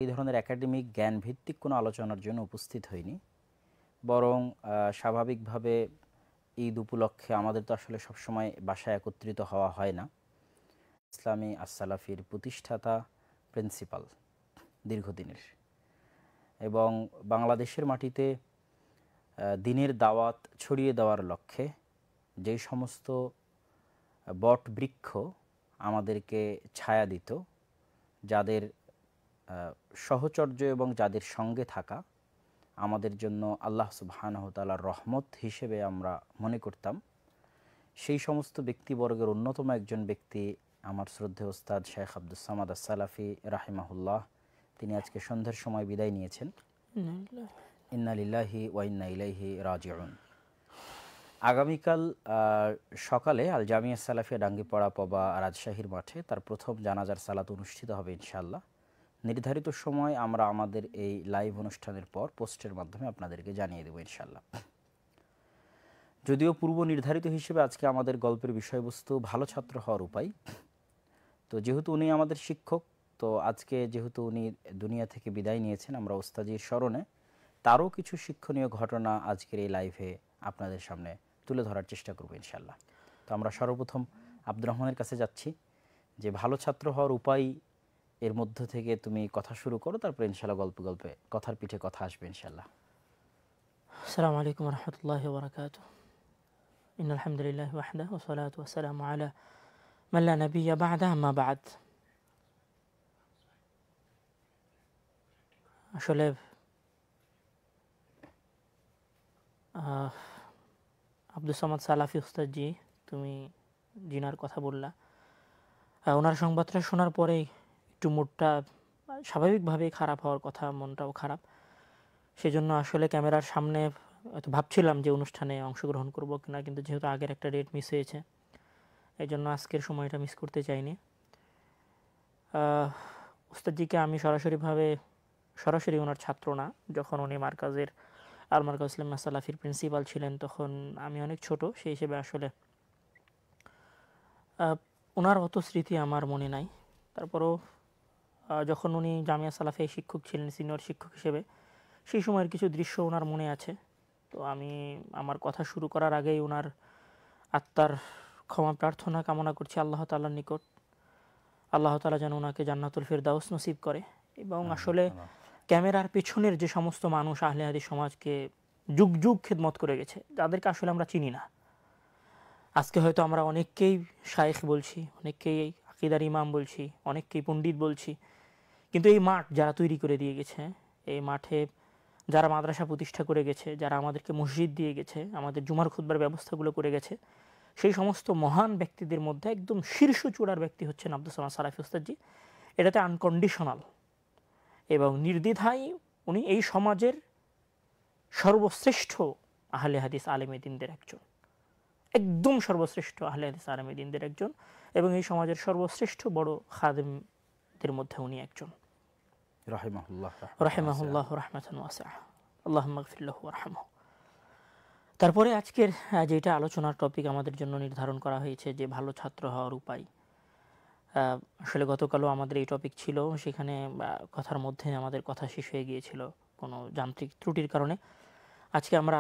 এই ধরনের একাডেমিক জ্ঞান ভিত্তিক কোনো আলোচনার জন্য উপস্থিত হইনি, বরং স্বাভাবিকভাবে ঈদ উপলক্ষে আমাদের তো আসলে সবসময় বাসায় একত্রিত হওয়া হয় না। ইসলামী আস-সালাফির প্রতিষ্ঠাতা প্রিন্সিপাল দীর্ঘদিনের, এবং বাংলাদেশের মাটিতে দিনের দাওয়াত ছড়িয়ে দেওয়ার লক্ষ্যে যেই সমস্ত বট বৃক্ষ আমাদেরকে ছায়া দিত, যাদের সহচর্য এবং যাদের সঙ্গে থাকা আমাদের জন্য আল্লাহ সুবহানাহু ওয়া তাআলার রহমত হিসেবে আমরা মনে করতাম, সেই সমস্ত ব্যক্তিবর্গের অন্যতম একজন ব্যক্তি আমার শ্রদ্ধেয় ওস্তাদ শেখ আব্দুস সামাদ আস-সালাফি রাহিমাহুল্লাহ। তিনি আজকে সন্ধ্যার সময় বিদায় নিয়েছেন। ইন্না লিল্লাহি ওয়া ইন্না ইলাইহি রাজিউন। আগামীকাল সকালে আল জামিয়া সালাফিয়া ডাঙ্গিপাড়া পবা রাজশাহীর মাঠে তার প্রথম জানাজার সালাত অনুষ্ঠিত হবে ইনশাআল্লাহ। নির্ধারিত সময় আমরা আমাদের এই লাইভ অনুষ্ঠানের পর পোস্টের মাধ্যমে আপনাদেরকে জানিয়ে দেব ইনশাআল্লাহ। যদিও পূর্ব নির্ধারিত হিসেবে আজকে আমাদের গল্পের বিষয়বস্তু ভালো ছাত্র হওয়ার উপায়, তো যেহেতু উনি আমাদের শিক্ষক, তো আজকে যেহেতু উনি দুনিয়া থেকে বিদায় নিয়েছেন, আমরা ওস্তাজির স্মরণে তারও কিছু শিক্ষণীয় ঘটনা আজকের এই লাইভে আপনাদের সামনে তুলে ধরার চেষ্টা করব ইনশাআল্লাহ। তো আমরা সর্বপ্রথম আব্দুর রহমানের কাছে যাচ্ছি, যে ভালো ছাত্র হওয়ার উপায় এর মধ্য থেকে তুমি কথা শুরু করো, তারপর ইনশাআল্লাহ গল্পে গল্পে কথার পিঠে কথা আসবে ইনশাআল্লাহ। আসসালামু আলাইকুম ওয়া রাহমাতুল্লাহি ওয়া বারাকাতুহু। ইন্নাল হামদুলিল্লাহি ওয়াহদাহু ওয়া সলাতু ওয়া সালামু আলা মান লা নাবিয়্যা বা'দাহু আম্মা বা'দ। আসলে আব্দুস সামাদ সালাফি উস্তাদ জি, তুমি জিনার কথা বললা, ওনার সংবাদটা শোনার পরেই একটু মুডটা স্বাভাবিকভাবেই খারাপ হওয়ার কথা, মনটাও খারাপ। সেজন্য আসলে ক্যামেরার সামনে ভাবছিলাম যে অনুষ্ঠানে অংশগ্রহণ করব কিনা, কিন্তু যেহেতু আগের একটা ডেট মিস হয়েছে, এই জন্য আজকের সময়টা মিস করতে চাইনি। উস্তাদজিকে আমি সরাসরি ওনার ছাত্র না। যখন উনি মার্কাজের আল মার্কাজ ইসলামিয়া সালাফির প্রিন্সিপাল ছিলেন, তখন আমি অনেক ছোট, সেই হিসেবে আসলে ওনার অত স্মৃতি আমার মনে নাই। তারপরও যখন উনি জামিয়া সালাফে শিক্ষক ছিলেন, সিনিয়র শিক্ষক হিসেবে, সেই সময়ের কিছু দৃশ্য ওনার মনে আছে। তো আমি আমার কথা শুরু করার আগেই ওনার আত্মার ক্ষমা প্রার্থনা কামনা করছি আল্লাহ তাআলার নিকট। আল্লাহ তাআলা যেন ওনাকে জান্নাতুল ফিরদাউস নসিব করে। এবং আসলে ক্যামেরার পেছনের যে সমস্ত মানুষ আহলে হাদিস সমাজকে যুগ যুগ খেদমত করে গেছে, যাদেরকে আসলে আমরা চিনি না, আজকে হয়তো আমরা অনেককেই শায়েখ বলছি, অনেককেই আকীদার ইমাম বলছি, অনেককেই পণ্ডিত বলছি, কিন্তু এই মাঠ যারা তৈরি করে দিয়ে গেছে, এই মাঠে যারা মাদ্রাসা প্রতিষ্ঠা করে গেছে, যারা আমাদেরকে মসজিদ দিয়ে গেছে, আমাদের জুমার খুতবার ব্যবস্থাগুলো করে গেছে, সেই সমস্ত মহান ব্যক্তিদের মধ্যে একদম শীর্ষ চূড়ার ব্যক্তি হচ্ছেন আব্দুস সামাদ সালাফি উস্তাদজি। এটাতে আনকন্ডিশনাল এবং নির্দ্বিধায় উনি এই সমাজের সর্বশ্রেষ্ঠ আহলে হাদিস আলেমে দ্বীনদের একজন, একদম সর্বশ্রেষ্ঠ আহলে হাদিস আলেমে দ্বীনদের একজন, এবং এই সমাজের সর্বশ্রেষ্ঠ বড় খাদেমদের মধ্যে উনি একজন। রাহিমাহুল্লাহ রাহমাতান ওয়াসিআহ, আল্লাহুম্মা গফির লাহু ওয়ারহামহু। তারপরে আজকের যেটা আলোচনার টপিক আমাদের জন্য নির্ধারণ করা হয়েছে, যে ভালো ছাত্র হওয়ার উপায়। আসলে গতকালও আমাদের এই টপিক ছিল, সেখানে কথার মধ্যে আমাদের কথা শেষ হয়ে গিয়েছিল কোনো যান্ত্রিক ত্রুটির কারণে। আজকে আমরা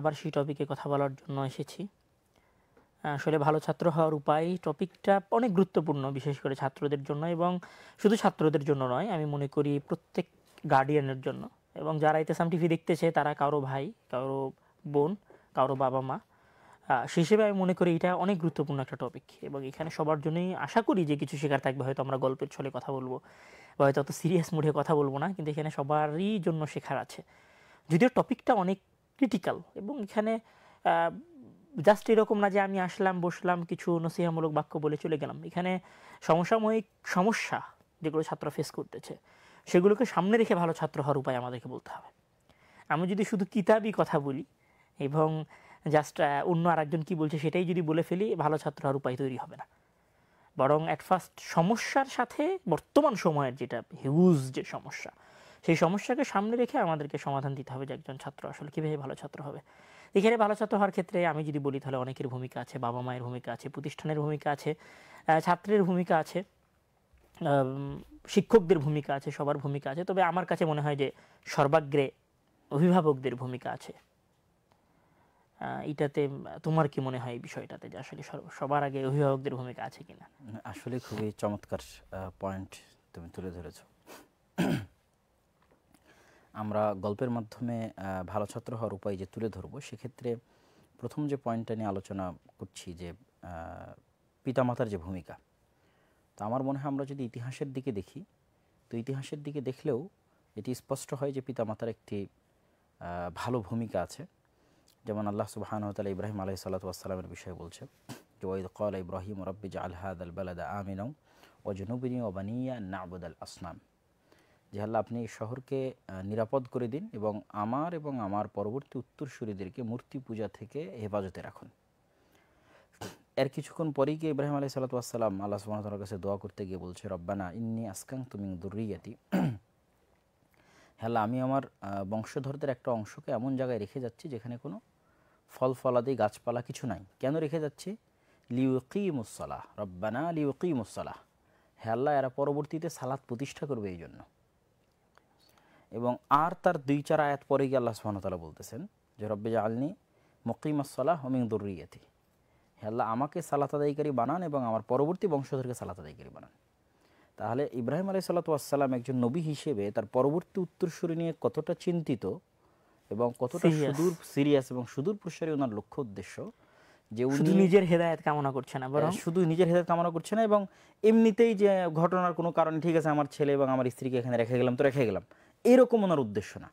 আবার সেই টপিকে কথা বলার জন্য এসেছি। আসলে ভালো ছাত্র হওয়ার উপায় টপিকটা অনেক গুরুত্বপূর্ণ, বিশেষ করে ছাত্রদের জন্য, এবং শুধু ছাত্রদের জন্য নয়, আমি মনে করি প্রত্যেক গার্ডিয়ানের জন্য। এবং যারা ইতিসাম টিভি দেখতেছে, তারা কারো ভাই, কারো বোন, কারো বাবা মা, সেই হিসেবে আমি মনে করি এটা অনেক গুরুত্বপূর্ণ একটা টপিক। এবং এখানে সবার জন্যই আশা করি যে কিছু শেখার থাকবে। হয়তো আমরা গল্পের ছলে কথা বলবো, বা হয়তো অত সিরিয়াস মুডে কথা বলবো না, কিন্তু এখানে সবারই জন্য শেখার আছে। যদিও টপিকটা অনেক ক্রিটিক্যাল, এবং এখানে জাস্ট এরকম না যে আমি আসলাম, বসলাম, কিছু নসিহামূলক বাক্য বলে চলে গেলাম। এখানে সমসাময়িক সমস্যা যেগুলো ছাত্র ফেস করতেছে, সেগুলোকে সামনে রেখে ভালো ছাত্র হওয়ার উপায় আমাদেরকে বলতে হবে। আমি যদি শুধু কিতাবি কথা বলি এবং জাস্ট অন্য আরেকজন কি বলছে সেটাই যদি বলে ফেলি, ভালো ছাত্র হওয়ার উপায় তৈরি হবে না। বরং অ্যাট ফার্স্ট সমস্যার সাথে বর্তমান সময়ের যেটা হিউজ যে সমস্যা, সেই সমস্যাকে সামনে রেখে আমাদেরকে সমাধান দিতে হবে যে একজন ছাত্র আসলে কীভাবে ভালো ছাত্র হবে। এখানে ভালো ছাত্র হওয়ার ক্ষেত্রে আমি যদি বলি তাহলে অনেকের ভূমিকা আছে, বাবা মায়ের ভূমিকা আছে, প্রতিষ্ঠানের ভূমিকা আছে, ছাত্রের ভূমিকা আছে, শিক্ষকদের ভূমিকা আছে, সবার ভূমিকা আছে। তবে আমার কাছে মনে হয় যে সর্বাগ্রে অভিভাবকদের ভূমিকা আছে। এটাতে তোমার কি মনে হয় এই বিষয়টাতে, যে আসলে সবার আগে অভিভাবকদের ভূমিকা আছে কিনা? আসলে খুবই চমৎকার পয়েন্ট তুমি তুলে ধরেছো। আমরা গল্পের মাধ্যমে ভালো ছাত্র হওয়ার উপায় যে তুলে ধরবো, সেক্ষেত্রে প্রথম যে পয়েন্টটা নিয়ে আলোচনা করছি যে পিতামাতার যে ভূমিকা, তো আমার মনে হয় আমরা যদি ইতিহাসের দিকে দেখি, তো ইতিহাসের দিকে দেখলেও এটি স্পষ্ট হয় যে পিতামাতার একটি ভালো ভূমিকা আছে। যেমন আল্লাহ সুবহানাহু ওয়া তাআলা ইব্রাহিম আলাইহিস সালাতু ওয়াস সালামের বিষয়ে বলছে যে ওয়াইদ ক্বালা ইব্রাহিম রাব্বি জাআল হাযাল বালাদা আমিনা ওয়াজনুবনি ওয়া বানিয়া আন না'বুদাল আসনাম, যে আল্লাহ আপনি এই শহরকে নিরাপদ করে দিন এবং আমার পরবর্তী উত্তরসূরিদেরকে মূর্তি পূজা থেকে হেফাজতে রাখুন। এর কিছুক্ষণ পরেই গিয়ে ইব্রাহিম আলাইহিস সালাতু ওয়াস সালাম আল্লাহ সুবহানাহু ওয়া তাআলার কাছে দোয়া করতে গিয়ে বলছে রব্বানা ইন্নী আসকানতু মিন যুররিয়াতি, হে আল্লাহ আমি আমার বংশধরদের একটা অংশকে এমন জায়গায় রেখে যাচ্ছি যেখানে কোনো ফল ফলাদি গাছপালা কিছু নাই। কেন রেখে যাচ্ছি? লিউকিমুস সালাহ, রব্বানা লিউকিমুস সালাহ, হে আল্লাহ এরা পরবর্তীতে সালাত প্রতিষ্ঠা করবে এই জন্য। এবং আর তার 2-4 আয়াত পরে গিয়ে আল্লাহ সুবহানাহু ওয়া তাআলা বলতেছেন যে রব্বি জাআলনি মুকিমাস সালাহ ওয়া মিন যুররিয়াতি, হে আল্লাহ আমাকে সালাত আদায়কারী বানান এবং আমার পরবর্তী বংশধরকে সালাত আদায়কারী বানান। তাহলে ইব্রাহিম আলাইহিস সালাতু ওয়াস সালাম একজন নবী হিসেবে তার পরবর্তী উত্তরসূরি নিয়ে কতটা চিন্তিত এবং কতটা সুদূর সিরিয়াস এবং সুদূর প্রসারী ওনার লক্ষ্য উদ্দেশ্য, যে উনি শুধু নিজের হেদায়েত কামনা করছে না, বরং শুধু নিজের হেদায়েত কামনা করছে না এবং এমনিতেই যে ঘটনার কোনো কারণে ঠিক আছে আমার ছেলে এবং আমার স্ত্রীকে এখানে রেখে গেলাম তো রেখে গেলাম, এরকম ওনার উদ্দেশ্য না।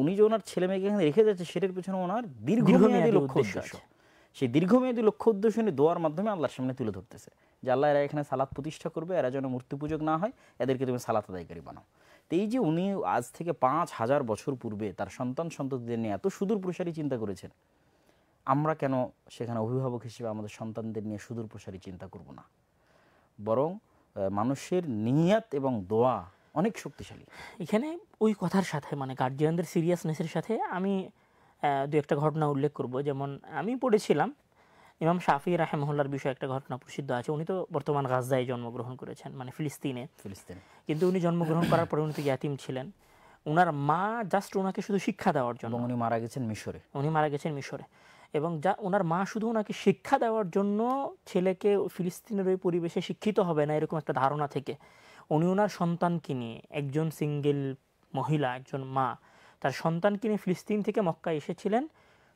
উনি যে ওনার ছেলে মেয়েকে এখানে রেখে যাচ্ছে সেটার পেছনে ওনার দীর্ঘমেয়াদী লক্ষ্য উদ্দেশ্য। সেই দীর্ঘমেয়াদী লক্ষ্য উদ্দেশ্য নিয়ে দোয়ার মাধ্যমে আল্লাহর সামনে তুলে ধরতেছে যে আল্লাহ এরা এখানে সালাত প্রতিষ্ঠা করবে, এরা যেন মূর্তি পূজক না হয়, এদেরকে তুমি সালাত আদায়কারী বানাও। তো এই যে উনি আজ থেকে 5000 বছর পূর্বে তার সন্ততিদের নিয়ে এত সুদূর প্রসারী চিন্তা করেছেন, আমরা কেন সেখানে অভিভাবক হিসেবে আমাদের সন্তানদের নিয়ে সুদূর প্রসারী চিন্তা করব না? বরং মানুষের নিয়াত এবং দোয়া অনেক শক্তিশালী। এখানে ওই কথার সাথে মানে গার্জিয়ানদের সিরিয়াসনেসের সাথে আমি দু একটা ঘটনা উল্লেখ করব। যেমন আমি পড়েছিলাম ইমাম শাফি রাহিমাহুল্লাহর বিষয়ে একটা ঘটনা প্রসিদ্ধ আছে। উনি তো বর্তমান গাজায় জন্মগ্রহণ করেছেন, মানে ফিলিস্তিনে। কিন্তু উনি জন্মগ্রহণ করার পরে উনি তো ইয়াতিম ছিলেন। ওনার মা জাস্ট ওনাকে শুধু শিক্ষা দেওয়ার জন্য, উনি মারা গেছেন মিশরে, এবং ওনার মা শুধু ওনাকে শিক্ষা দেওয়ার জন্য ছেলেকে ফিলিস্তিনের ওই পরিবেশে শিক্ষিত হবে না এরকম একটা ধারণা থেকে উনি ওনার সন্তানকে নিয়ে, একজন সিঙ্গেল মহিলা, একজন মা তার সন্তানকে নিয়ে ফিলিস্তিন থেকে মক্কায় এসেছিলেন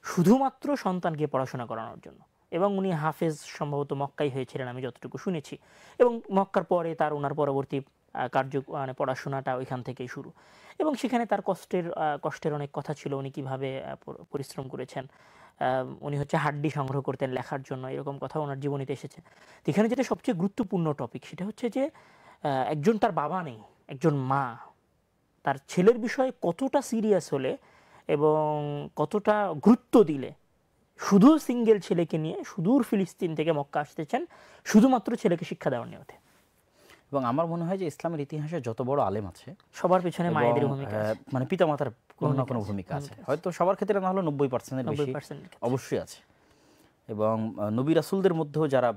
শুধুমাত্র সন্তানকে পড়াশোনা করানোর জন্য। এবং উনি হাফেজ সম্ভবত মক্কাই হয়েছিলেন আমি যতটুকু শুনেছি। এবং মক্কার পরে ওনার পরবর্তী মানে পড়াশোনাটা ওইখান থেকেই শুরু। এবং সেখানে তার কষ্টের অনেক কথা ছিল। উনি কিভাবে পরিশ্রম করেছেন। উনি হচ্ছে হাড্ডি সংগ্রহ করতেন লেখার জন্য, এরকম কথা ওনার জীবনীতে এসেছে। তো এখানে যেটা সবচেয়ে গুরুত্বপূর্ণ টপিক সেটা হচ্ছে যে একজন তার বাবা নেই, একজন মা তার ছেলের বিষয়ে কতটা সিরিয়াস হলে এবং কতটা গুরুত্ব দিলে শুধু সিঙ্গেল ছেলেকে নিয়ে সুদূর ফিলিস্তিন থেকে মক্কা আসতেছেন শুধুমাত্র ছেলেকে শিক্ষা দেওয়ার নিয়তে। এবং আমার মনে হয় যে ইসলামের ইতিহাসে যত বড় আলেম আছে সবার পিছনে মায়েদের ভূমিকা আছে, মানে পিতামাতার কোনো না কোনো ভূমিকা আছে। হয়তো সবার ক্ষেত্রে না হলেও 90%-এর বেশি অবশ্যই আছে। এবং নবী রাসূলদের মধ্যেও যারা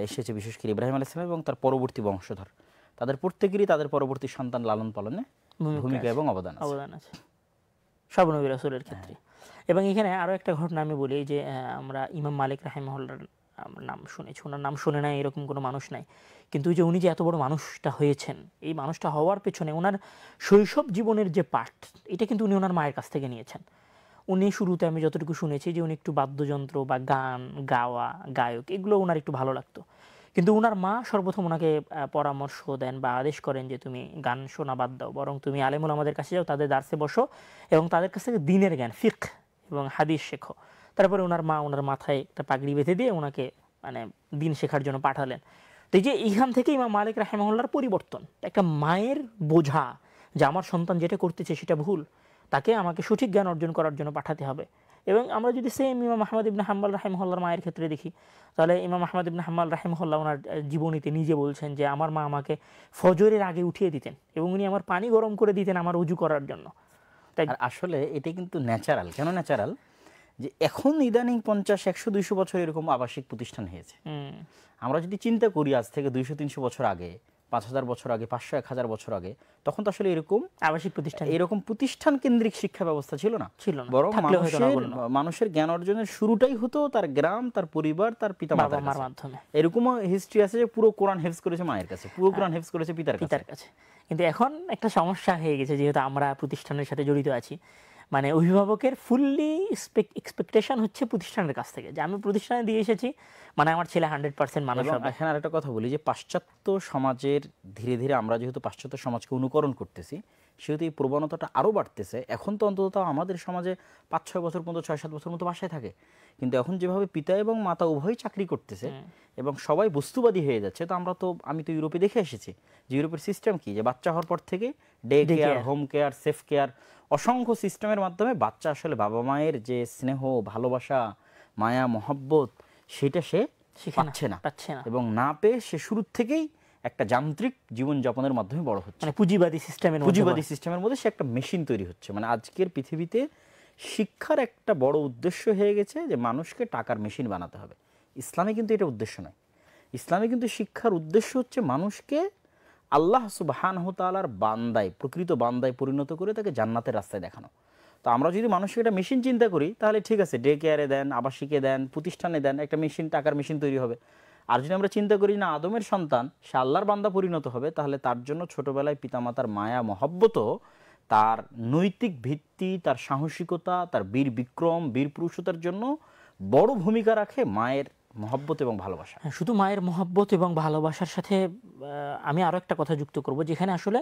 এসেছে, বিশেষ করে ইব্রাহিম আলাইহিস সালাম এবং তার পরবর্তী বংশধর, তাদের প্রত্যেকেরই তাদের পরবর্তী সন্তান লালন পালনে ভূমিকা এবং অবদান আছে সব নবী রাসূলের ক্ষেত্রে। এবং এখানে আরো একটা ঘটনা আমি বলি যে আমরা ইমাম মালিক রাহিমাহুল্লাহর নাম শুনেছি, ওনার নাম শুনে নাই এরকম কোনো মানুষ নাই। কিন্তু যে উনি যে এত বড় মানুষটা হয়েছেন, এই মানুষটা হওয়ার পেছনে ওনার শৈশব জীবনের যে পার্ট, এটা কিন্তু উনি ওনার মায়ের কাছ থেকে নিয়েছেন। উনি শুরুতে আমি যতটুকু শুনেছি যে উনি একটু বাদ্যযন্ত্র বা গান গাওয়া, গায়ক, এগুলো ওনার একটু ভালো লাগতো। কিন্তু ওনার মা সর্বপ্রথম ওনাকে পরামর্শ দেন বা আদেশ করেন যে তুমি গান শোনা বাদ দাও, বরং তুমি আলেমুল আমাদের কাছে যাও, তাদের দার্সে বসো এবং তাদের কাছ থেকে দ্বীনের জ্ঞান, ফিকহ এবং হাদিস শেখো। তারপরে ওনার মা ওনার মাথায় একটা পাগড়ি বেঁধে দিয়ে ওনাকে মানে দ্বীন শেখার জন্য পাঠালেন। তো এই যে এইখান থেকে ইমাম মালিক রাহিমাহুল্লাহর পরিবর্তন, একটা মায়ের বোঝা যে আমার সন্তান যেটা করতেছে সেটা ভুল, তাকে আমাকে সঠিক জ্ঞান অর্জন করার জন্য পাঠাতে হবে। এবং আমরা যদি সেম ইমাম আহমদ ইবনে হাম্বল রাহিমাহুল্লাহর মায়ের ক্ষেত্রে দেখি, তাহলে ইমাম আহমদ ইবনে হাম্বল রাহিমাহুল্লাহ ওনার জীবনীতে নিজে বলছেন যে আমার মা আমাকে ফজরের আগে উঠিয়ে দিতেন এবং উনি আমার পানি গরম করে দিতেন আমার উজু করার জন্য। তাই আসলে এটা কিন্তু ন্যাচারাল। কেন ন্যাচারাল? যে এখন ইদানিং 50, 100, 200 বছর এরকম আবাসিক প্রতিষ্ঠান হয়েছে। আমরা যদি চিন্তা করি আজ থেকে 200-300 বছর আগে, 5000 বছর আগে, 500-1000 বছর আগে, তখন তো আসলে এরকম প্রতিষ্ঠান কেন্দ্রিক শিক্ষা ব্যবস্থা ছিল না। বরং মানুষের জ্ঞান অর্জনের শুরুটাই হতো তার গ্রাম, তার পরিবার, তার পিতামাতার মাধ্যমে। এরকমও হিস্ট্রি আছে যে পুরো কোরআন হেফজ করেছে মায়ের কাছে, পুরো কোরআন হেফজ করেছে পিতার কাছে। কিন্তু এখন একটা সমস্যা হয়ে গেছে, যেহেতু আমরা প্রতিষ্ঠানের সাথে জড়িত আছি, মানে অভিভাবকের ফুললি এক্সপেকটেশন হচ্ছে প্রতিষ্ঠানের কাছ থেকে যে আমি প্রতিষ্ঠানে দিয়ে এসেছি, মানে আমার ছেলে 100% মানুষ হবে। এখানে আরেকটা কথা বলি যে পাশ্চাত্য সমাজের ধীরে ধীরে আমরা যেহেতু পাশ্চাত্য সমাজকে অনুকরণ করতেছি, সেহেতু এই প্রবণতাটা আরও বাড়তেছে। এখন তো অন্তত আমাদের সমাজে 5-6 বছর পর্যন্ত, 6-7 বছর মতো বাসায় থাকে, কিন্তু এখন যেভাবে পিতা এবং মাতা উভয়ই চাকরি করতেছে এবং সবাই বস্তুবাদী হয়ে যাচ্ছে, তো আমি তো ইউরোপে দেখে এসেছি যে ইউরোপের সিস্টেম কি, যে বাচ্চা হওয়ার পর থেকে day care, home care, safe care, অসংখ্য সিস্টেমের মাধ্যমে বাচ্চা আসলে বাবা মায়ের যে স্নেহ, ভালোবাসা, মায়া, মহব্বত, সেটা সে পাচ্ছে না, এবং না পেয়ে সে শুরু থেকেই একটা যান্ত্রিক জীবনযাপনের মাধ্যমে বড় হচ্ছে, মানে পুঁজিবাদী সিস্টেমের মধ্যে সে একটা মেশিন তৈরি হচ্ছে। মানে আজকের পৃথিবীতে শিক্ষার একটা বড় উদ্দেশ্য হয়ে গেছে যে মানুষকে টাকার মেশিন বানাতে হবে। ইসলামে কিন্তু এটা উদ্দেশ্য নয়। ইসলামে কিন্তু শিক্ষার উদ্দেশ্য হচ্ছে মানুষকে আল্লাহ সুবহানাহু তাআলার বান্দায়, প্রকৃত বান্দায় পরিণত করে তাকে জান্নাতের রাস্তায় দেখানো। তো আমরা যদি মানুষকে একটা মেশিন চিন্তা করি, তাহলে ঠিক আছে, ডে কেয়ারে দেন, আবাসিকে দেন, প্রতিষ্ঠানে দেন, একটা মেশিন, টাকার মেশিন তৈরি হবে। আর যদি আমরা চিন্তা করি না আদমের সন্তান সে আল্লাহর বান্দা পরিণত হবে, তাহলে তার জন্য ছোটবেলায় পিতামাতার মায়া মহব্বতও, তার নৈতিক ভিত্তি, তার সাহসিকতা, তার বীর বিক্রম, বীর পুরুষতার জন্য বড় ভূমিকা রাখে মায়ের মহব্বত এবং ভালোবাসা। শুধু মায়ের মহব্বত এবং ভালোবাসার সাথে আমি আরো একটা কথা যুক্ত করব, যেখানে আসলে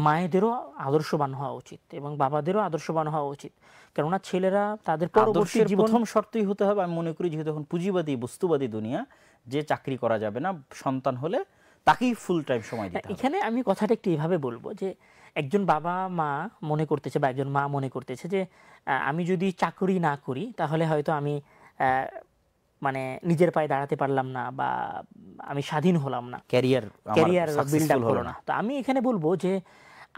মায়েদেরও আদর্শবান হওয়া উচিত এবং বাবাদেরও আদর্শবান হওয়া উচিত। কেননা ছেলেরা তাদের পরবর্তী জীবন, প্রথম শর্তই হতে হবে, আমি মনে করি, যেহেতু এখন পুঁজিবাদী, বস্তুবাদী দুনিয়া, যে চাকরি করা যাবে না, সন্তান হলে তাকেই ফুল টাইম সময় দিতে হবে। এখানে আমি কথাটা একটু এইভাবে বলবো যে একজন বাবা মা মনে করতেছে বা একজন মা মনে করতেছে যে আমি যদি চাকরি না করি তাহলে হয়তো আমি মানে নিজের পায়ে দাঁড়াতে পারলাম না বা আমি স্বাধীন হলাম না, ক্যারিয়ার বিল্ড আপ হলো না। তো আমি এখানে বলবো যে